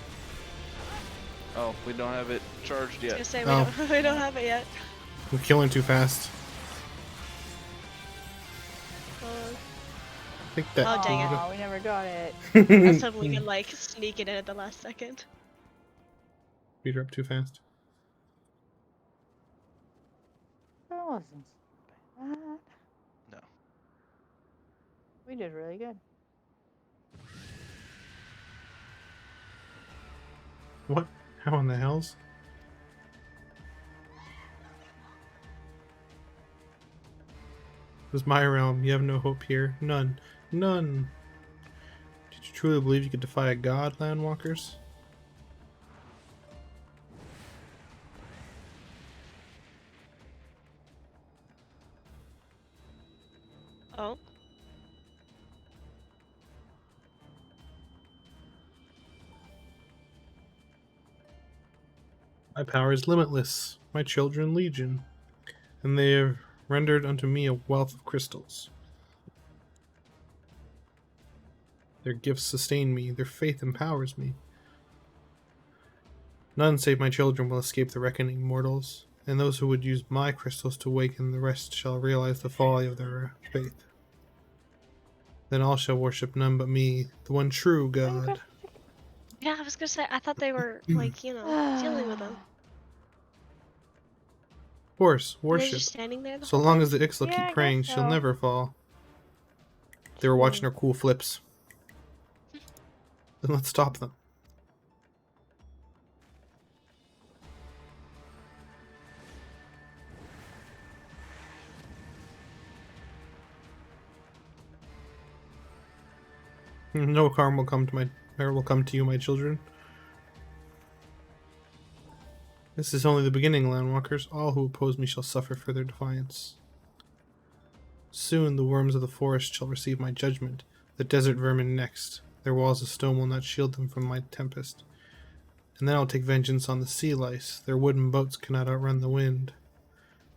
S2: Oh, we don't have it charged
S3: I was
S2: yet.
S3: gonna say
S1: Oh.
S3: we don't have it yet.
S1: We're killing too fast. I think that.
S3: Oh, dang it.
S4: Aw, we never got it.
S3: I was hoping we could like sneak it in at the last second.
S1: Beat her up too fast.
S4: That wasn't so bad.
S2: No.
S4: We did really good.
S1: What? How in the hells? This is my realm. You have no hope here. None. None. Did you truly believe you could defy a god, landwalkers?
S3: Oh.
S1: My power is limitless. My children legion. and they have rendered unto me a wealth of crystals. Their gifts sustain me, their faith empowers me. None save my children will escape the reckoning, mortals, and those who would use my crystals to awaken the rest shall realize the folly of their faith. Then all shall worship none but me, the one true God.
S3: Yeah, I was gonna say, I thought they were, like, you know, dealing with them.
S1: Of course,
S3: Are they
S1: worship.
S3: just standing there the
S1: So
S3: whole
S1: long
S3: time?
S1: as the Ixla
S4: Yeah, I
S1: keep
S4: guess
S1: praying, she'll
S4: so.
S1: never fall. They were watching her cool flips. Then let's stop them. No harm will come to you, my children. This is only the beginning, landwalkers. All who oppose me shall suffer for their defiance. Soon the worms of the forest shall receive my judgment, the desert vermin next. Their walls of stone will not shield them from my tempest. And then I'll take vengeance on the sea lice. Their wooden boats cannot outrun the wind.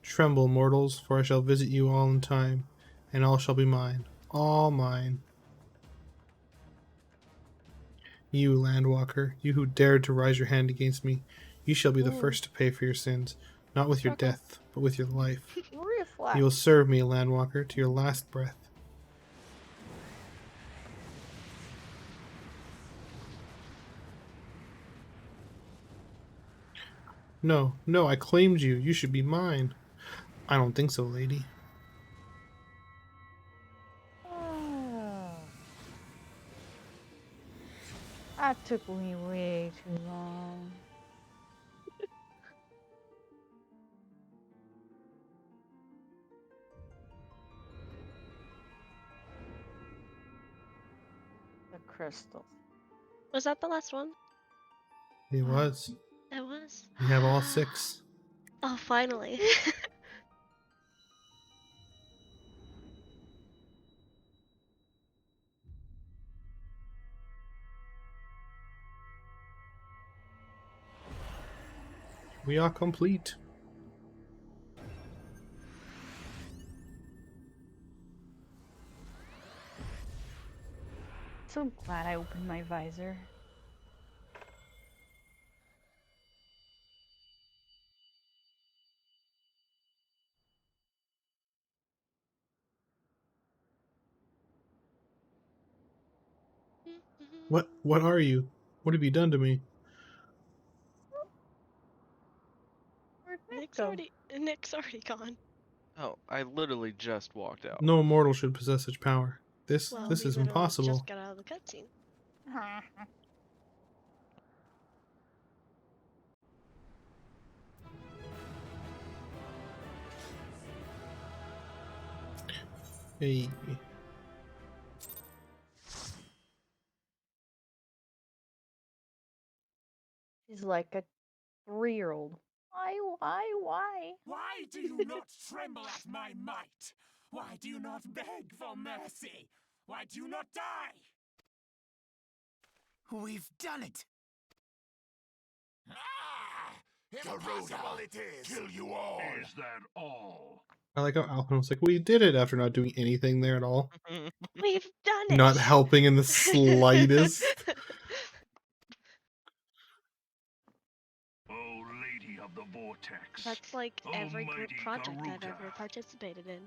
S1: Tremble, mortals, for I shall visit you all in time, and all shall be mine. All mine. You, landwalker, you who dared to rise your hand against me, you shall be the first to pay for your sins, not with your death, but with your life.
S4: Reflex.
S1: You will serve me, landwalker, to your last breath. No, no, I claimed you. You should be mine. I don't think so, lady.
S4: That took me way too long. The crystals.
S3: Was that the last one?
S1: It was.
S3: It was.
S1: We have all 6.
S3: Oh, finally.
S1: We are complete.
S4: So glad I opened my visor.
S1: What are you? What have you done to me?
S4: Where'd Nick
S3: Nick's
S4: go?
S3: already gone.
S2: Oh, I literally just walked out.
S1: No mortal should possess such power. This
S3: Well,
S1: is
S3: we literally
S1: impossible.
S3: just got out of the cutscene.
S1: Hey.
S4: She's like a 3-year-old. Why?
S6: Why do you not tremble at my might? Why do you not beg for mercy? Why do you not die? We've done it. Ah! Impossible it is! Kill you all! Is that all?
S1: I like how Alpin was like, we did it after not doing anything there at all.
S3: We've done it!
S1: Not helping in the slightest.
S6: Oh, Lady of the Vortex.
S3: That's like every group
S6: Almighty
S3: project I've
S6: Garuda.
S3: ever participated in.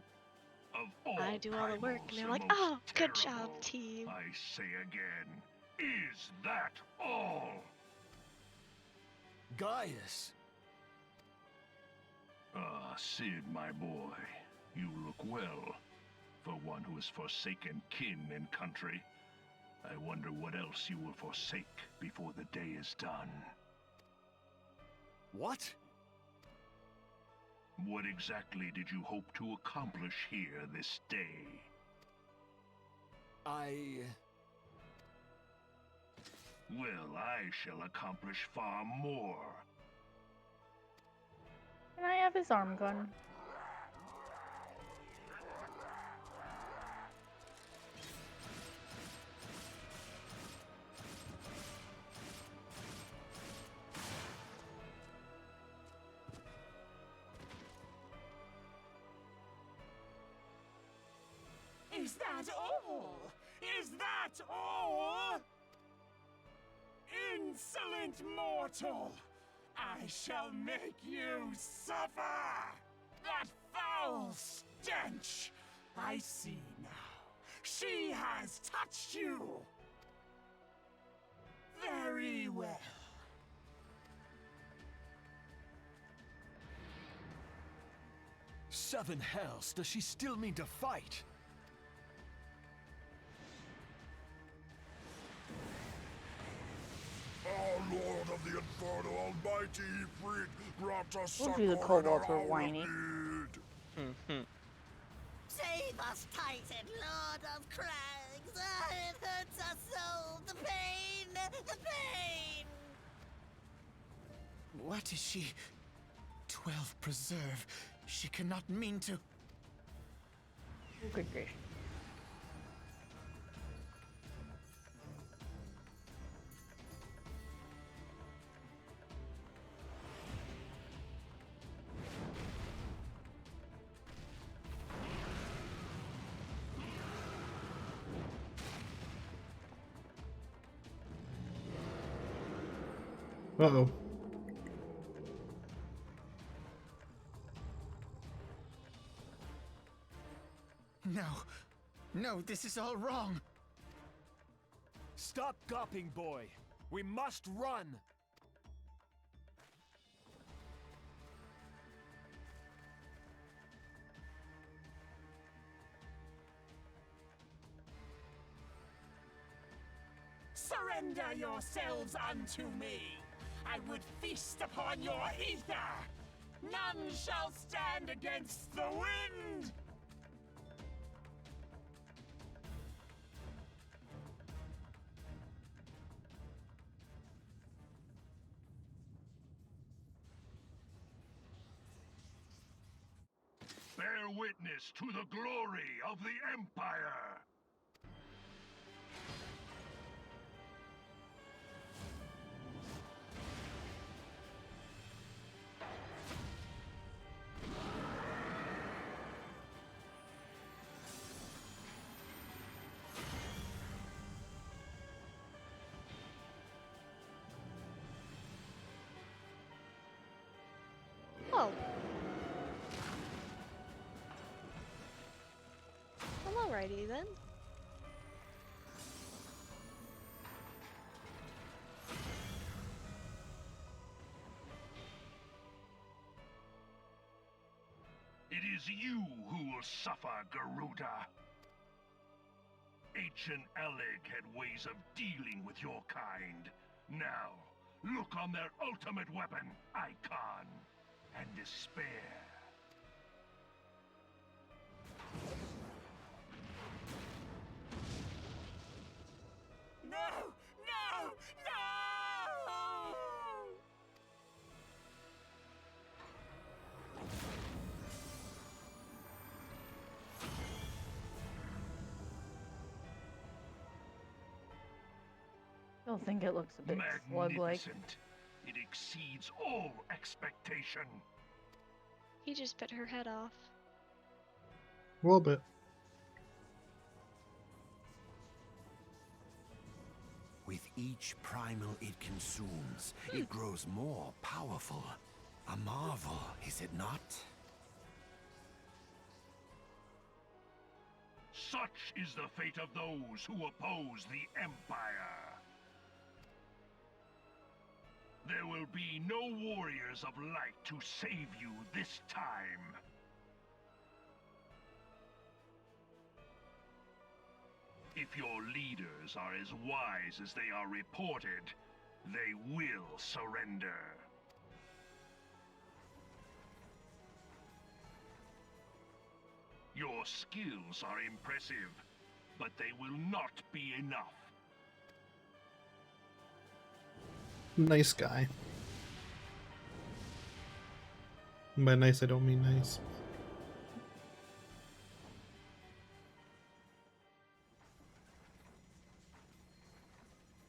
S6: Of all
S3: I do all the work, and they're like,
S6: primals, the
S3: oh,
S6: most
S3: good job,
S6: terrible.
S3: team.
S6: I say again, is that all?
S5: Gaius!
S6: Ah, Sid, my boy, you look well. For one who has forsaken kin and country. I wonder what else you will forsake before the day is done.
S5: What?
S6: What exactly did you hope to accomplish here this day? Well, I shall accomplish far more.
S4: Can I have his arm gun?
S7: Is that all? Is that all? Insolent mortal! I shall make you suffer! That foul stench! I see now. She has touched you! Very well.
S5: Seven hells, does she still mean to fight?
S6: Our Lord of the Inferno Almighty Ifrit, grant us
S4: Told you the
S6: succor in our
S4: kobolds were
S6: hour of
S4: whiny.
S6: need.
S8: Save us, Titan, Lord of Crags! It hurts us so! The pain! The pain!
S7: What is she? 12 preserve. She cannot mean to.
S4: Oh, good gracious.
S1: Uh-oh.
S7: No. No, this is all wrong.
S5: Stop gawping, boy. We must run.
S7: Surrender yourselves unto me. I would feast upon your ether. None shall stand against the wind.
S6: Bear witness to the glory of the Empire!
S3: Oh. Well, alrighty then.
S6: It is you who will suffer, Garuda. Ancient Alleg had ways of dealing with your kind. Now, look on their ultimate weapon, Icon, and despair.
S7: No! No! No!
S4: Still think it looks a bit slug-like.
S6: Magnificent. It exceeds all expectation.
S3: He just bit her head off.
S1: A little bit.
S9: With each primal it consumes, it grows more powerful. A marvel, is it not?
S6: Such is the fate of those who oppose the Empire. There will be no warriors of light to save you this time. If your leaders are as wise as they are reported, they will surrender. Your skills are impressive, but they will not be enough.
S1: Nice guy. And by nice, I don't mean nice.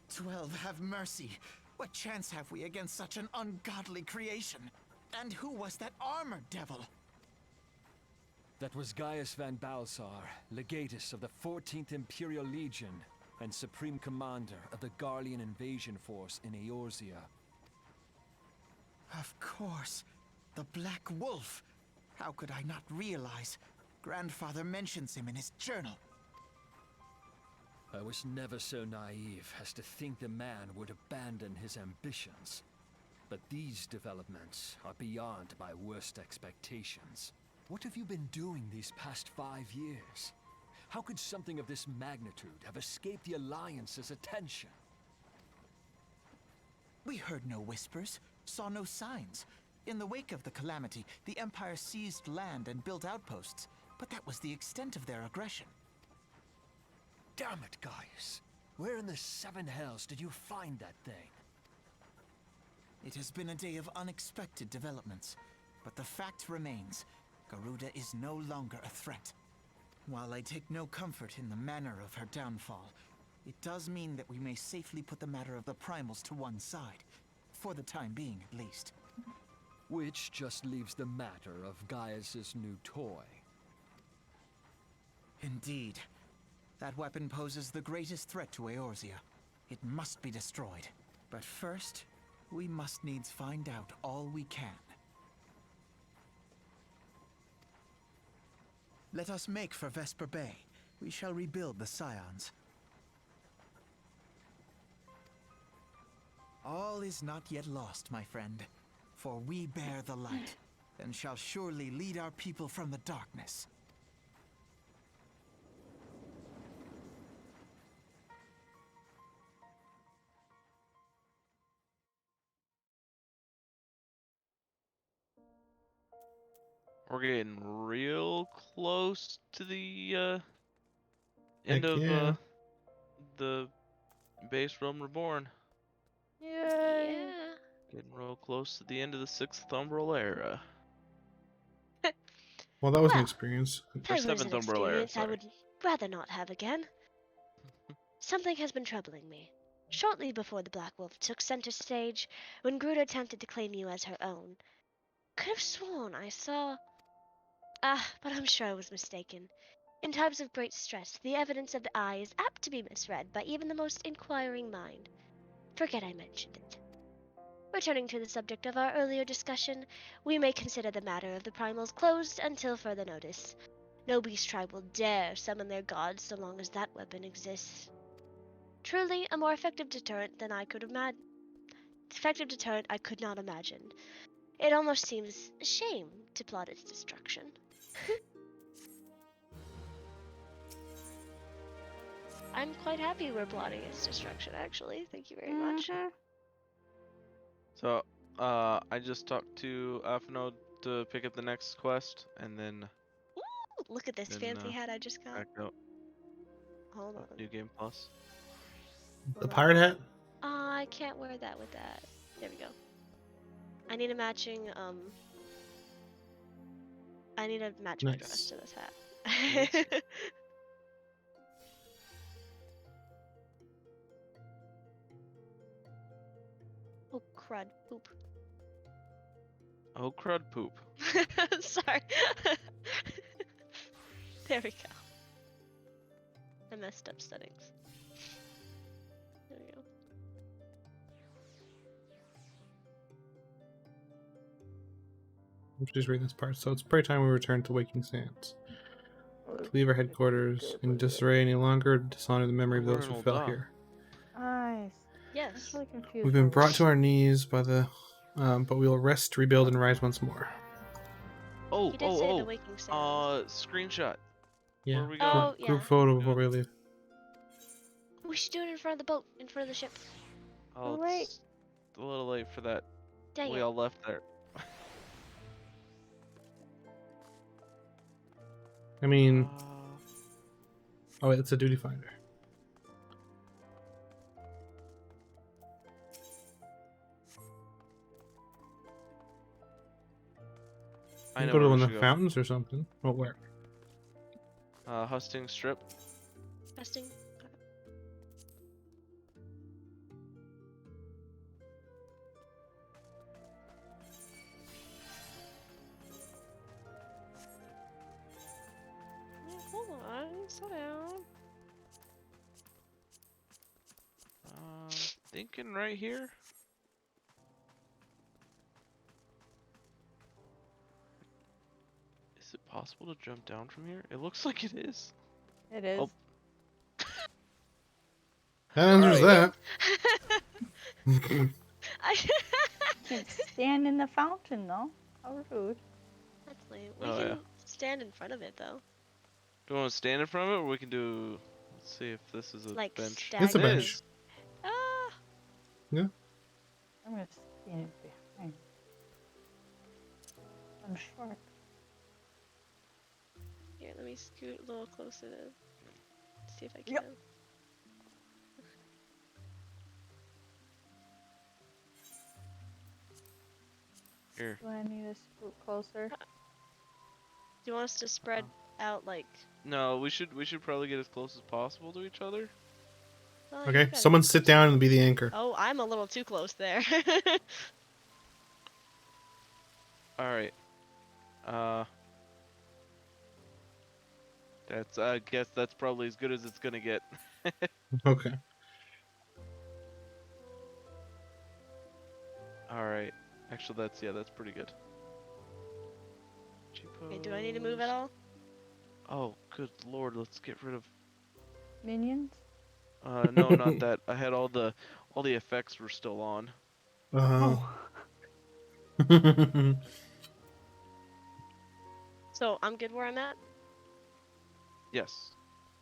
S7: "12, have mercy. What chance have we against such an ungodly creation? And who was that armored devil?
S5: That was Gaius van Balsar, legatus of the 14th Imperial Legion and supreme commander of the Garlean invasion force in Eorzea.
S10: Of course. The Black Wolf. How could I not realize? Grandfather mentions him in his journal.
S5: I was never so naive as to think the man would abandon his ambitions. But these developments are beyond my worst expectations. What have you been doing these past 5 years? How could something of this magnitude have escaped the Alliance's attention?
S10: We heard no whispers, saw no signs. In the wake of the calamity, the Empire seized land and built outposts, but that was the extent of their aggression.
S5: Damn it, Gaius! Where in the 7 hells did you find that thing?
S10: It has been a day of unexpected developments, but the fact remains, Garuda is no longer a threat. While I take no comfort in the manner of her downfall, it does mean that we may safely put the matter of the primals to one side, for the time being at least.
S5: Which just leaves the matter of Gaius's new toy.
S10: Indeed. That weapon poses the greatest threat to Eorzea. It must be destroyed. But first, we must needs find out all we can. Let us make for Vesper Bay. We shall rebuild the Scions. All is not yet lost, my friend. For we bear the light, and shall surely lead our people from the darkness.
S2: We're getting real close to the end
S1: Heck
S2: of
S1: yeah.
S2: the base Realm Reborn.
S4: Yay!
S3: Yeah.
S2: Getting real close to the end of the 6th Umbral era.
S1: Well, that was an
S3: Well,
S1: experience.
S3: that was
S2: 7th
S3: an
S2: Umbral era,
S3: experience I
S2: sorry.
S3: would rather not have again. Something has been troubling me. Shortly before the Black Wolf took center stage, when Garuda attempted to claim you as her own, could have sworn I saw... but I'm sure I was mistaken. In times of great stress, the evidence of the eye is apt to be misread by even the most inquiring mind. Forget I mentioned it. Returning to the subject of our earlier discussion, we may consider the matter of the primals closed until further notice. No beast tribe will dare summon their gods so long as that weapon exists. Truly, a more effective deterrent than I could not imagine. It almost seems a shame to plot its destruction. I'm quite happy we're plotting its destruction, actually. Thank you very much.
S4: Mhm.
S2: So, I just talked to Afno to pick up the next quest, and then
S3: Ooh, look at this fancy hat I just got.
S2: back out.
S3: Hold on.
S2: New Game Plus.
S1: The pirate hat?
S3: I can't wear that with that. There we go. I need a matching, I need to match my dress
S1: Nice.
S3: to this hat. Oh, crud. Poop.
S2: Oh, crud poop.
S3: Sorry. There we go. I messed up settings. There we go.
S1: I'm just reading this part. So it's prayer time we return to Waking Sands. To leave our headquarters in disarray any longer, dishonor the memory of those who fell here.
S4: Nice. I'm
S3: Yes.
S4: really confused.
S1: We've been
S4: by
S1: brought
S4: this.
S1: to our knees by the, but we will rest, rebuild, and rise once more.
S2: Oh,
S3: He did say the waking sound.
S2: screenshot.
S1: Yeah.
S2: Where are we going?
S3: Oh, yeah.
S1: Group photo before we leave.
S3: We should do it in front of the boat, in front of the ship.
S2: Oh,
S4: Too late.
S2: it's a little late for that.
S3: Dang
S2: We
S3: it.
S2: all left there.
S1: I mean, oh wait, it's a duty finder.
S2: I
S1: You
S2: know
S1: go to
S2: where
S1: one
S2: we
S1: of
S2: should
S1: the
S2: go.
S1: fountains or something. Oh, where?
S2: Husting Strip.
S3: Testing.
S2: looking right here. Is it possible to jump down from here? It looks like it is.
S4: It is.
S2: Oh.
S1: That answers
S2: Alright.
S1: that.
S3: I
S4: Can't stand in the fountain though. How rude.
S3: That's lame. We
S2: Oh,
S3: can
S2: yeah.
S3: stand in front of it though.
S2: Do you want to stand in front of it, or we can do... Let's see if this is a
S3: Like
S2: bench.
S1: It's a
S2: It
S1: bench.
S2: is.
S3: Ah,
S4: I'm gonna stand behind. I'm short.
S3: here, let me scoot a little closer to see if I can.
S4: Yep.
S2: Here.
S4: Do I need to scoot closer?
S3: Do you want us to spread out like?
S2: No, we should probably get as close as possible to each other.
S3: Oh, you
S1: Okay,
S3: gotta
S1: someone
S3: get
S1: sit
S3: closer.
S1: down and be the anchor.
S3: Oh, I'm a little too close there.
S2: Alright. That's, I guess that's probably as good as it's gonna get.
S1: Okay.
S2: Alright. Actually, that's pretty good.
S3: Okay, do I need to move at all?
S2: Oh, good lord, let's get rid of...
S4: Minions?
S2: No, not that. I had all the effects were still on.
S1: Oh.
S3: So I'm good where I'm at?
S2: Yes.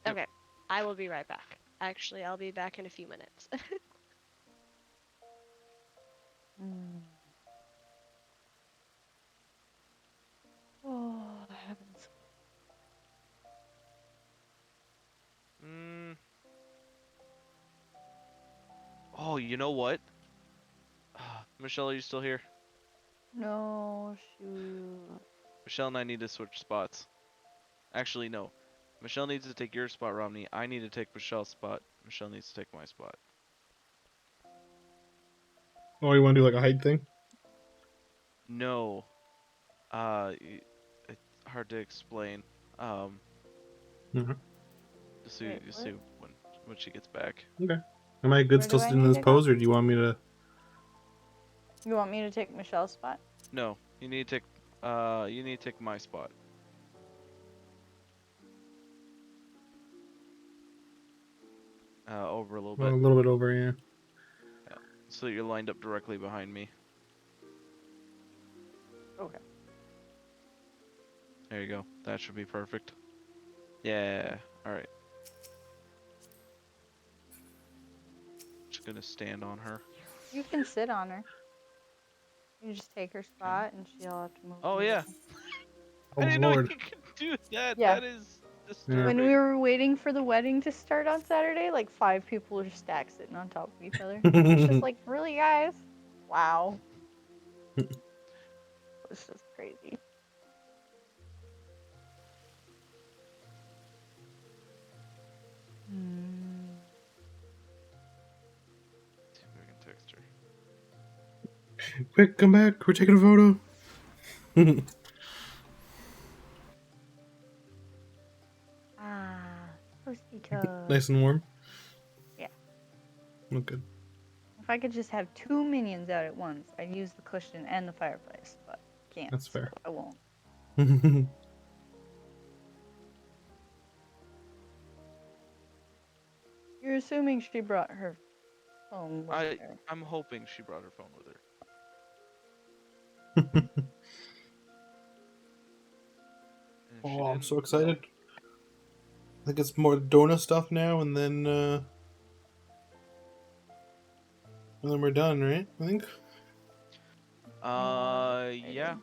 S2: Yep.
S3: Okay. I will be right back. Actually, I'll be back in a few minutes.
S4: Oh, heavens.
S2: Oh, you know what? Michelle, are you still here?
S4: No, shoot.
S2: Michelle and I need to switch spots. Actually, no. Michelle needs to take your spot, Romney. I need to take Michelle's spot. Michelle needs to take my spot.
S1: Oh, you want to do like a height thing?
S2: No. It's hard to explain. Just see,
S4: Wait,
S2: just see when she gets back.
S1: Okay. Am I good
S4: Where
S1: still
S4: do I
S1: sitting in
S4: need
S1: this
S4: to go?
S1: pose, or do you want me to?
S4: You want me to take Michelle's spot?
S2: No, you need to take. You need to take my spot. Over a little
S1: Well,
S2: bit.
S1: a little bit over, yeah.
S2: Yeah. So you're lined up directly behind me.
S4: Okay.
S2: There you go. That should be perfect. Yeah. All right. Just gonna stand on her.
S4: You can sit on her. You just take her spot and she'll have to move.
S2: Oh yeah.
S1: Oh
S2: I
S1: my
S2: didn't know you
S1: lord.
S2: could do that.
S4: Yeah.
S2: That is disturbing.
S4: When we were waiting for the wedding to start on Saturday, like 5 people were stacked sitting on top of each other. It's just like, really, guys? Wow. It's just crazy.
S2: See if I can text her.
S1: Quick, come back. We're taking a photo.
S4: Toasty toast.
S1: Nice and warm.
S4: Yeah.
S1: Oh, good.
S4: If I could just have 2 minions out at once, I'd use the cushion and the fireplace, but can't.
S1: That's fair.
S4: So I won't. You're assuming she brought her phone with her.
S2: I'm hoping she brought her phone with her. And if she
S1: Oh, I'm
S2: didn't,
S1: so
S2: well,
S1: excited. I think it's more Dona stuff now, and then we're done, right? I think.
S2: Yeah.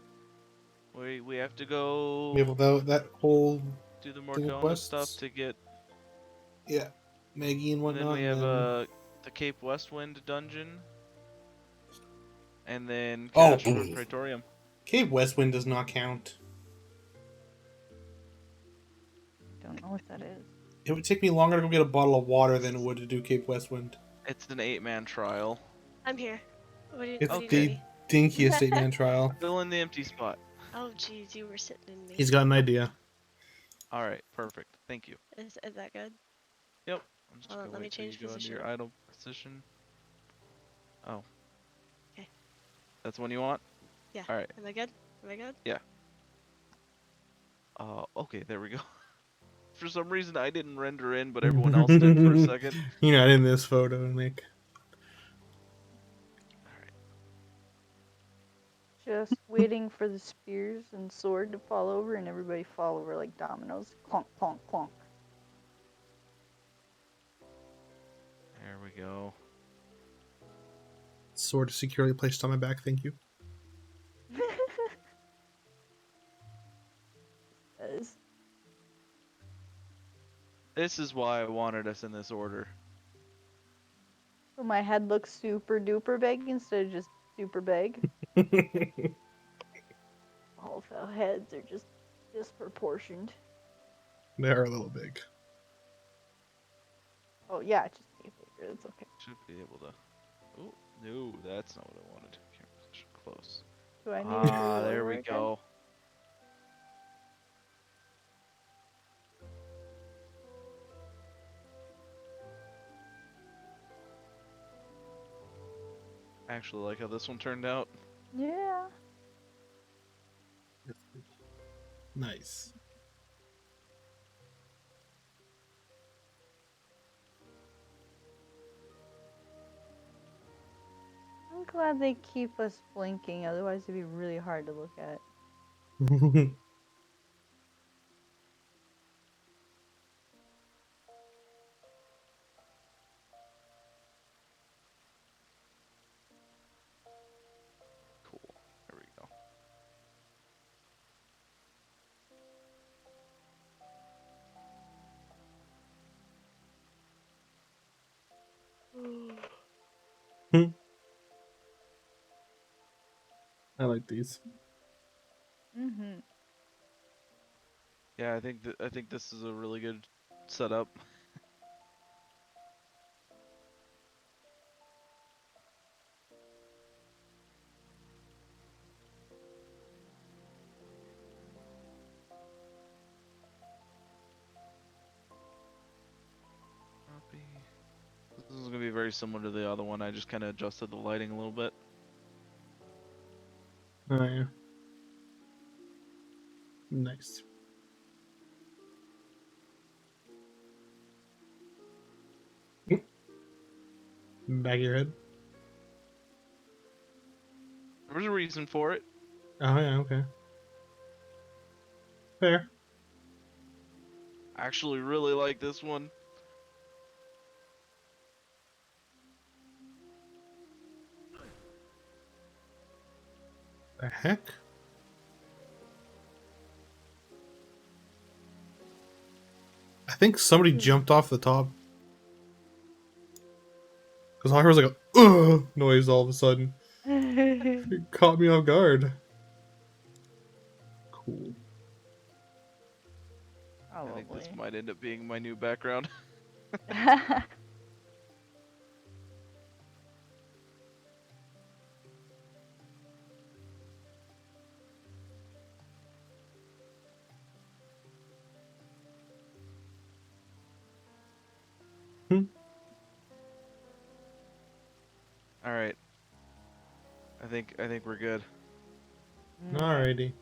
S2: We have to go
S1: Yeah, without that whole
S2: do the more
S1: thing of
S2: Dona
S1: quests.
S2: stuff to get.
S1: Yeah, Maggie and
S2: And
S1: whatnot.
S2: then we have
S1: and
S2: the Cape Westwind dungeon. And then
S1: Oh.
S2: Cash for Praetorium.
S1: Cape Westwind does not count.
S4: Don't know what that is.
S1: It would take me longer to go get a bottle of water than it would to do Cape Westwind.
S2: It's an 8-man trial.
S3: I'm here. What do you,
S1: It's
S3: what do you
S1: the
S3: need?
S1: dinkiest 8-man trial.
S2: Fill in the empty spot.
S3: Oh, jeez, you were sitting in me.
S1: He's got an idea.
S2: All right, perfect. Thank you.
S3: Is that good?
S2: Yep. I'm just
S3: Hold on,
S2: gonna
S3: let me
S2: wait till
S3: change
S2: you go into your
S3: position.
S2: idle position. Oh.
S3: Okay.
S2: That's the one you want?
S3: Yeah.
S2: All right.
S3: Am I good? Am I good?
S2: Yeah. Okay, there we go. For some reason, I didn't render in, but everyone else did for a second.
S1: You're not in this photo, Nick.
S2: All right.
S4: Just waiting for the spears and sword to fall over, and everybody fall over like dominoes. Clonk, clonk, clonk.
S2: There we go.
S1: Sword securely placed on my back, thank you.
S4: Yes.
S2: This is why I wanted us in this order.
S4: So my head looks super duper big instead of just super big. All of our heads are just disproportioned.
S1: They are a little big.
S4: Oh yeah, just make it bigger. It's okay.
S2: Should be able to. Oh, no, that's not what I wanted. Camera position close.
S4: Do I need to do
S2: Ah,
S4: it
S2: there
S4: over
S2: we
S4: again?
S2: go. I actually like how this one turned out.
S4: Yeah.
S1: Nice.
S4: I'm glad they keep us blinking, otherwise it'd be really hard to look at.
S2: Cool. There we go.
S1: I like these.
S4: Mm-hmm.
S2: Yeah, I think this is a really good setup. Copy. This is gonna be very similar to the other one. I just kind of adjusted the lighting a little bit.
S1: Oh yeah. Nice. Back of your head.
S2: There was a reason for it.
S1: Oh yeah, okay. Fair.
S2: I actually really like this one.
S1: The heck? I think somebody jumped off the top. Because I heard like a noise all of a sudden. It caught me off guard. Cool.
S2: I think this
S4: Probably.
S2: might end up being my new background. All right. I think we're good.
S1: Alrighty.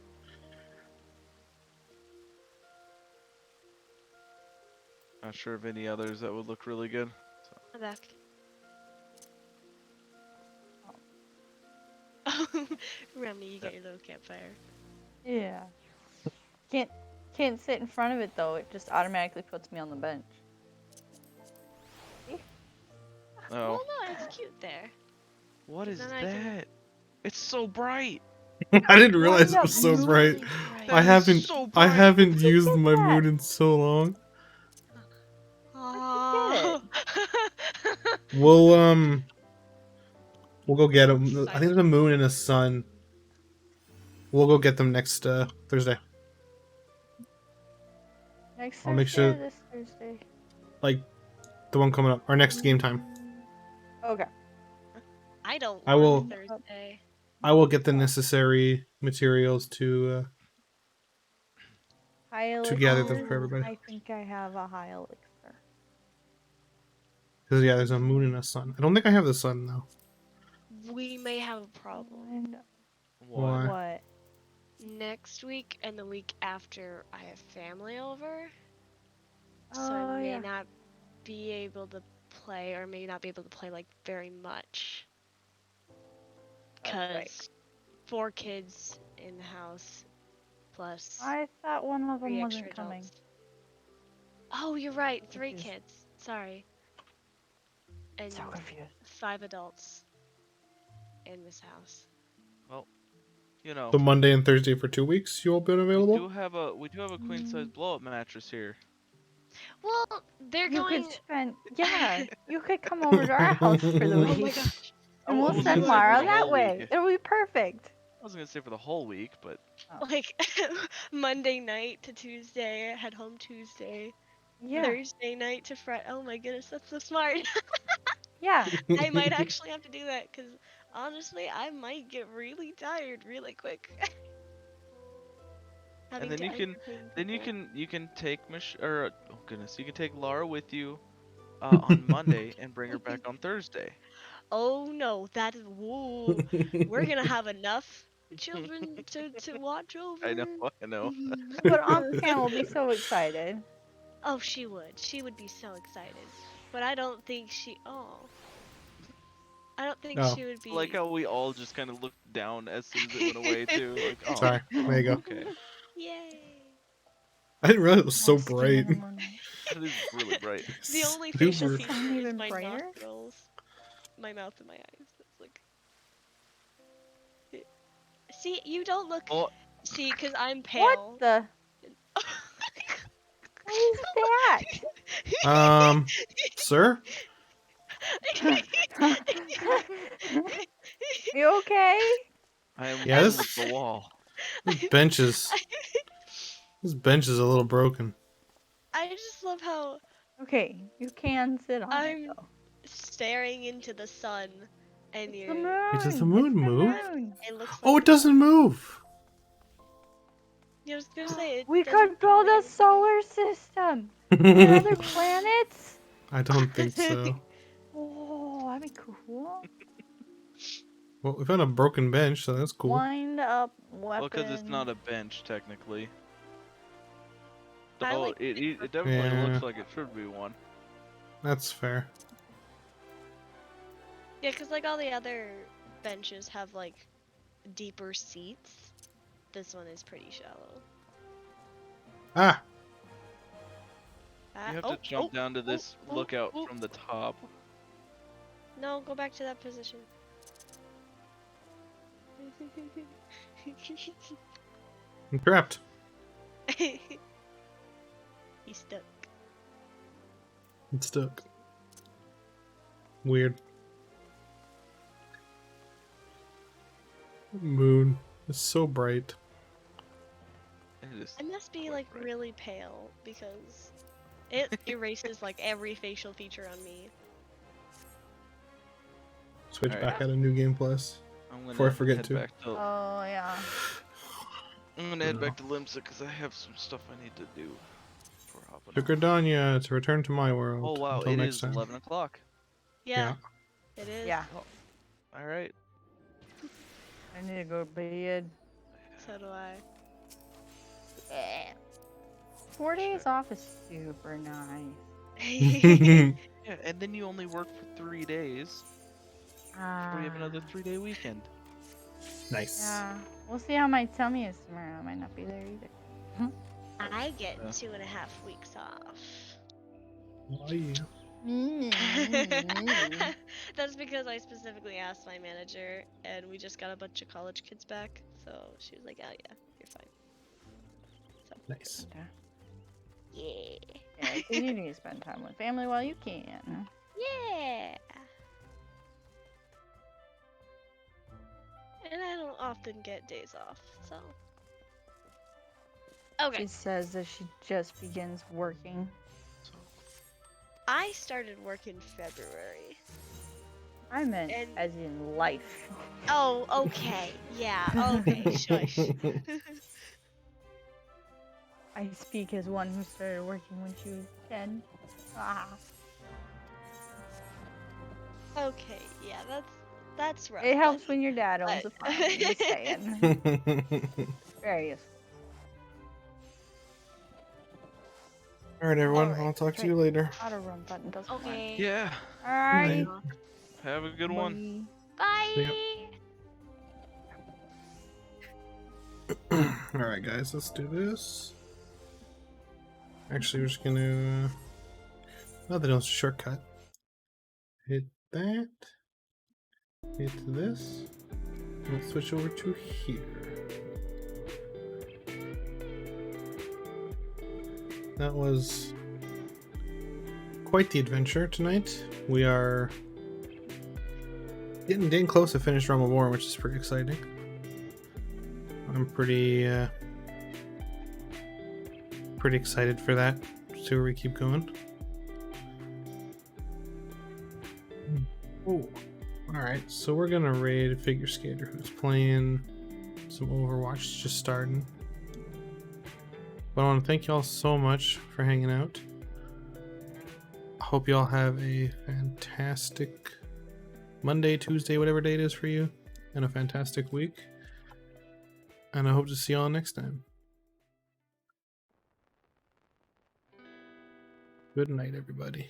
S2: Not sure of any others that would look really good.
S3: I'm back. Remney, you got your little campfire.
S4: Yeah. Can't sit in front of it though. It just automatically puts me on the bench. See?
S2: Oh.
S3: Well, no, it's cute there.
S2: What
S3: 'Cause
S2: is
S3: then I can-
S2: that? It's so bright.
S1: I didn't realize it
S4: up,
S1: was so
S4: dude.
S1: bright.
S3: Really bright.
S1: I
S2: That is
S1: haven't
S2: so
S1: I
S2: bright.
S1: haven't used
S4: Look at
S1: my
S4: that.
S1: moon in so long.
S3: Aww.
S1: We'll go get them. I think there's a moon and a sun. We'll go get them next Thursday.
S4: Next
S1: I'll
S4: Thursday
S1: make sure-
S4: or this Thursday?
S1: Like the one coming up, our next game time.
S4: Okay.
S3: I don't
S1: I
S3: want
S1: will-
S3: Thursday.
S1: I will get the necessary materials to
S4: High elixir.
S1: gather them for everybody.
S4: I think I have a high elixir.
S1: because yeah, there's a moon and a sun. I don't think I have the sun though.
S3: we may have a problem.
S4: And
S1: Why?
S4: what?
S3: Next week and the week after, I have family over. So
S4: Oh,
S3: I may
S4: yeah.
S3: not be able to play, or may not be able to play like very much.
S4: That's
S3: Cause
S4: right.
S3: 4 kids in the house, plus
S4: I thought one of them
S3: 3
S4: wasn't
S3: extra
S4: coming.
S3: adults. Oh, you're right, 3
S4: Confused.
S3: kids. Sorry. And
S4: So confused.
S3: 5 adults in this house.
S2: Well, you know,
S1: So Monday and Thursday for 2 weeks, you will be
S2: we
S1: unavailable?
S2: do have a queen size blow up mattress here.
S3: Well, they're
S4: You
S3: going.
S4: could spend, yeah, you could come over to our house for the
S3: Oh
S4: week.
S3: my gosh.
S4: And
S2: I
S4: we'll
S2: was
S4: send
S2: gonna say for
S4: Mara
S2: the
S4: that
S2: whole
S4: way.
S2: week.
S4: It'll be perfect.
S2: I was gonna say for the whole week, but
S3: Like Monday night to Tuesday, head home Tuesday.
S4: Yeah.
S3: Thursday night to Friday. Oh my goodness, that's so smart.
S4: Yeah.
S3: I might actually have to do that because honestly, I might get really tired really quick.
S2: and
S3: Having
S2: then
S3: to
S2: you can
S3: entertain people.
S2: take oh goodness, you can take Lara with you on Monday and bring her back on Thursday.
S3: Oh no, that is whoa. We're gonna have enough children to watch over.
S2: I know.
S4: But Aunt Pam will be so excited.
S3: Oh, she would. She would be so excited. But I don't think I don't think
S1: Oh.
S3: she would be.
S2: Like how we all just kind of looked down as soon as it went away too. Like, oh,
S1: Sorry, there you go.
S2: okay,
S3: Yay.
S1: I didn't realize it was so
S4: Lost in
S1: bright.
S4: the moonlight.
S2: it is really bright.
S3: The only facial
S1: Super.
S3: feature
S4: Sun
S3: is
S4: even
S3: my
S4: brighter?
S3: nostrils, my mouth, and my eyes. That's like. See, you don't look.
S2: Oh,
S3: See, because I'm pale.
S4: What the? What is that?
S1: Sir?
S4: You okay?
S2: I am
S1: Yeah,
S2: one
S1: this-
S2: with the wall.
S1: This bench is a little broken.
S3: I just love how
S4: Okay, you can sit on it
S3: I'm
S4: though.
S3: staring into the sun, and
S4: It's the
S3: you're.
S4: moon.
S1: Wait, does the moon
S4: It's the
S1: move?
S4: moon.
S3: It looks like.
S1: Oh, it doesn't move.
S3: Yeah, I was gonna say it.
S4: We
S3: doesn't
S4: could build a
S3: really-
S4: solar system. Get other planets.
S1: I don't think so.
S4: Oh, that'd be cool.
S1: Well, we found a broken bench, so that's cool.
S4: Wind up weapon.
S2: Well, because it's not a bench technically.
S3: I
S2: Oh,
S3: like
S2: it definitely
S1: Yeah.
S2: looks like it should be one.
S1: That's fair.
S3: Yeah, because like all the other benches have like deeper seats. This one is pretty shallow.
S1: Ah!
S2: You have to jump down to this lookout
S3: oh.
S2: from the top.
S3: No, go back to that position.
S1: I'm trapped.
S3: He's stuck.
S1: It's stuck. Weird. Moon is so bright.
S2: It is.
S3: I must be
S2: quite
S3: like
S2: bright.
S3: really pale because it erases like every facial feature on me.
S1: Switch
S2: Alright.
S1: back out of New Game Plus.
S2: I'm gonna
S1: Before I forget
S2: head
S1: to.
S2: back to.
S4: Oh yeah.
S2: I'm gonna head back to Limsa because I have some stuff I need to do. Before hopping
S1: Took
S2: off.
S1: her Danya to return to my world.
S2: Oh wow,
S1: Until
S2: it
S1: next
S2: is
S1: time.
S2: 11 o'clock.
S3: Yeah, it is.
S4: Yeah.
S2: All right.
S4: I need to go to bed.
S3: So do I.
S4: Yeah. 4 days off is super nice.
S2: Yeah, and then you only work for 3 days. Before you have another 3-day weekend.
S1: Nice.
S4: Yeah. We'll see how my tummy is tomorrow. I might not be there either.
S3: I get
S2: Yeah.
S3: 2.5 weeks off.
S1: Oh, yeah.
S3: That's because I specifically asked my manager, and we just got a bunch of college kids back, so she was like, "Oh yeah, you're fine." So
S1: Nice.
S4: Okay.
S3: yeah,
S4: Yeah, 'cause you need to spend time with family while you can.
S3: yeah. And I don't often get days off, so. Okay,
S4: She says that she just begins working.
S3: I started work in February.
S4: I meant
S3: And-
S4: as in life.
S3: Oh, okay, yeah, okay, shush.
S4: I speak as one who started working when she was 10. Ah.
S3: Okay, yeah, That's rough.
S4: It helps
S3: buddy.
S4: when your dad owns a farm. I'm just saying. Very useful.
S1: All right, everyone.
S3: Alright,
S1: I'll talk to
S4: Straight.
S1: you later.
S4: Auto run button doesn't work.
S3: Okay.
S2: Yeah.
S4: Alrighty.
S2: Have a good one.
S4: Bye.
S3: Bye.
S1: Yep. All right, guys. Let's do this. Actually, we're just gonna. Oh, that was a shortcut. Hit that. Hit this. Let's switch over to here. That was quite the adventure tonight. We are getting close to finish Realm Reborn, which is pretty exciting. I'm pretty excited for that. See where we keep going. Oh, all right. So we're gonna raid a figure skater who's playing some Overwatch, just starting. But I want to thank you all so much for hanging out. I hope you all have a fantastic Monday, Tuesday, whatever day it is for you, and a fantastic week. And I hope to see you all next time. Good night, everybody.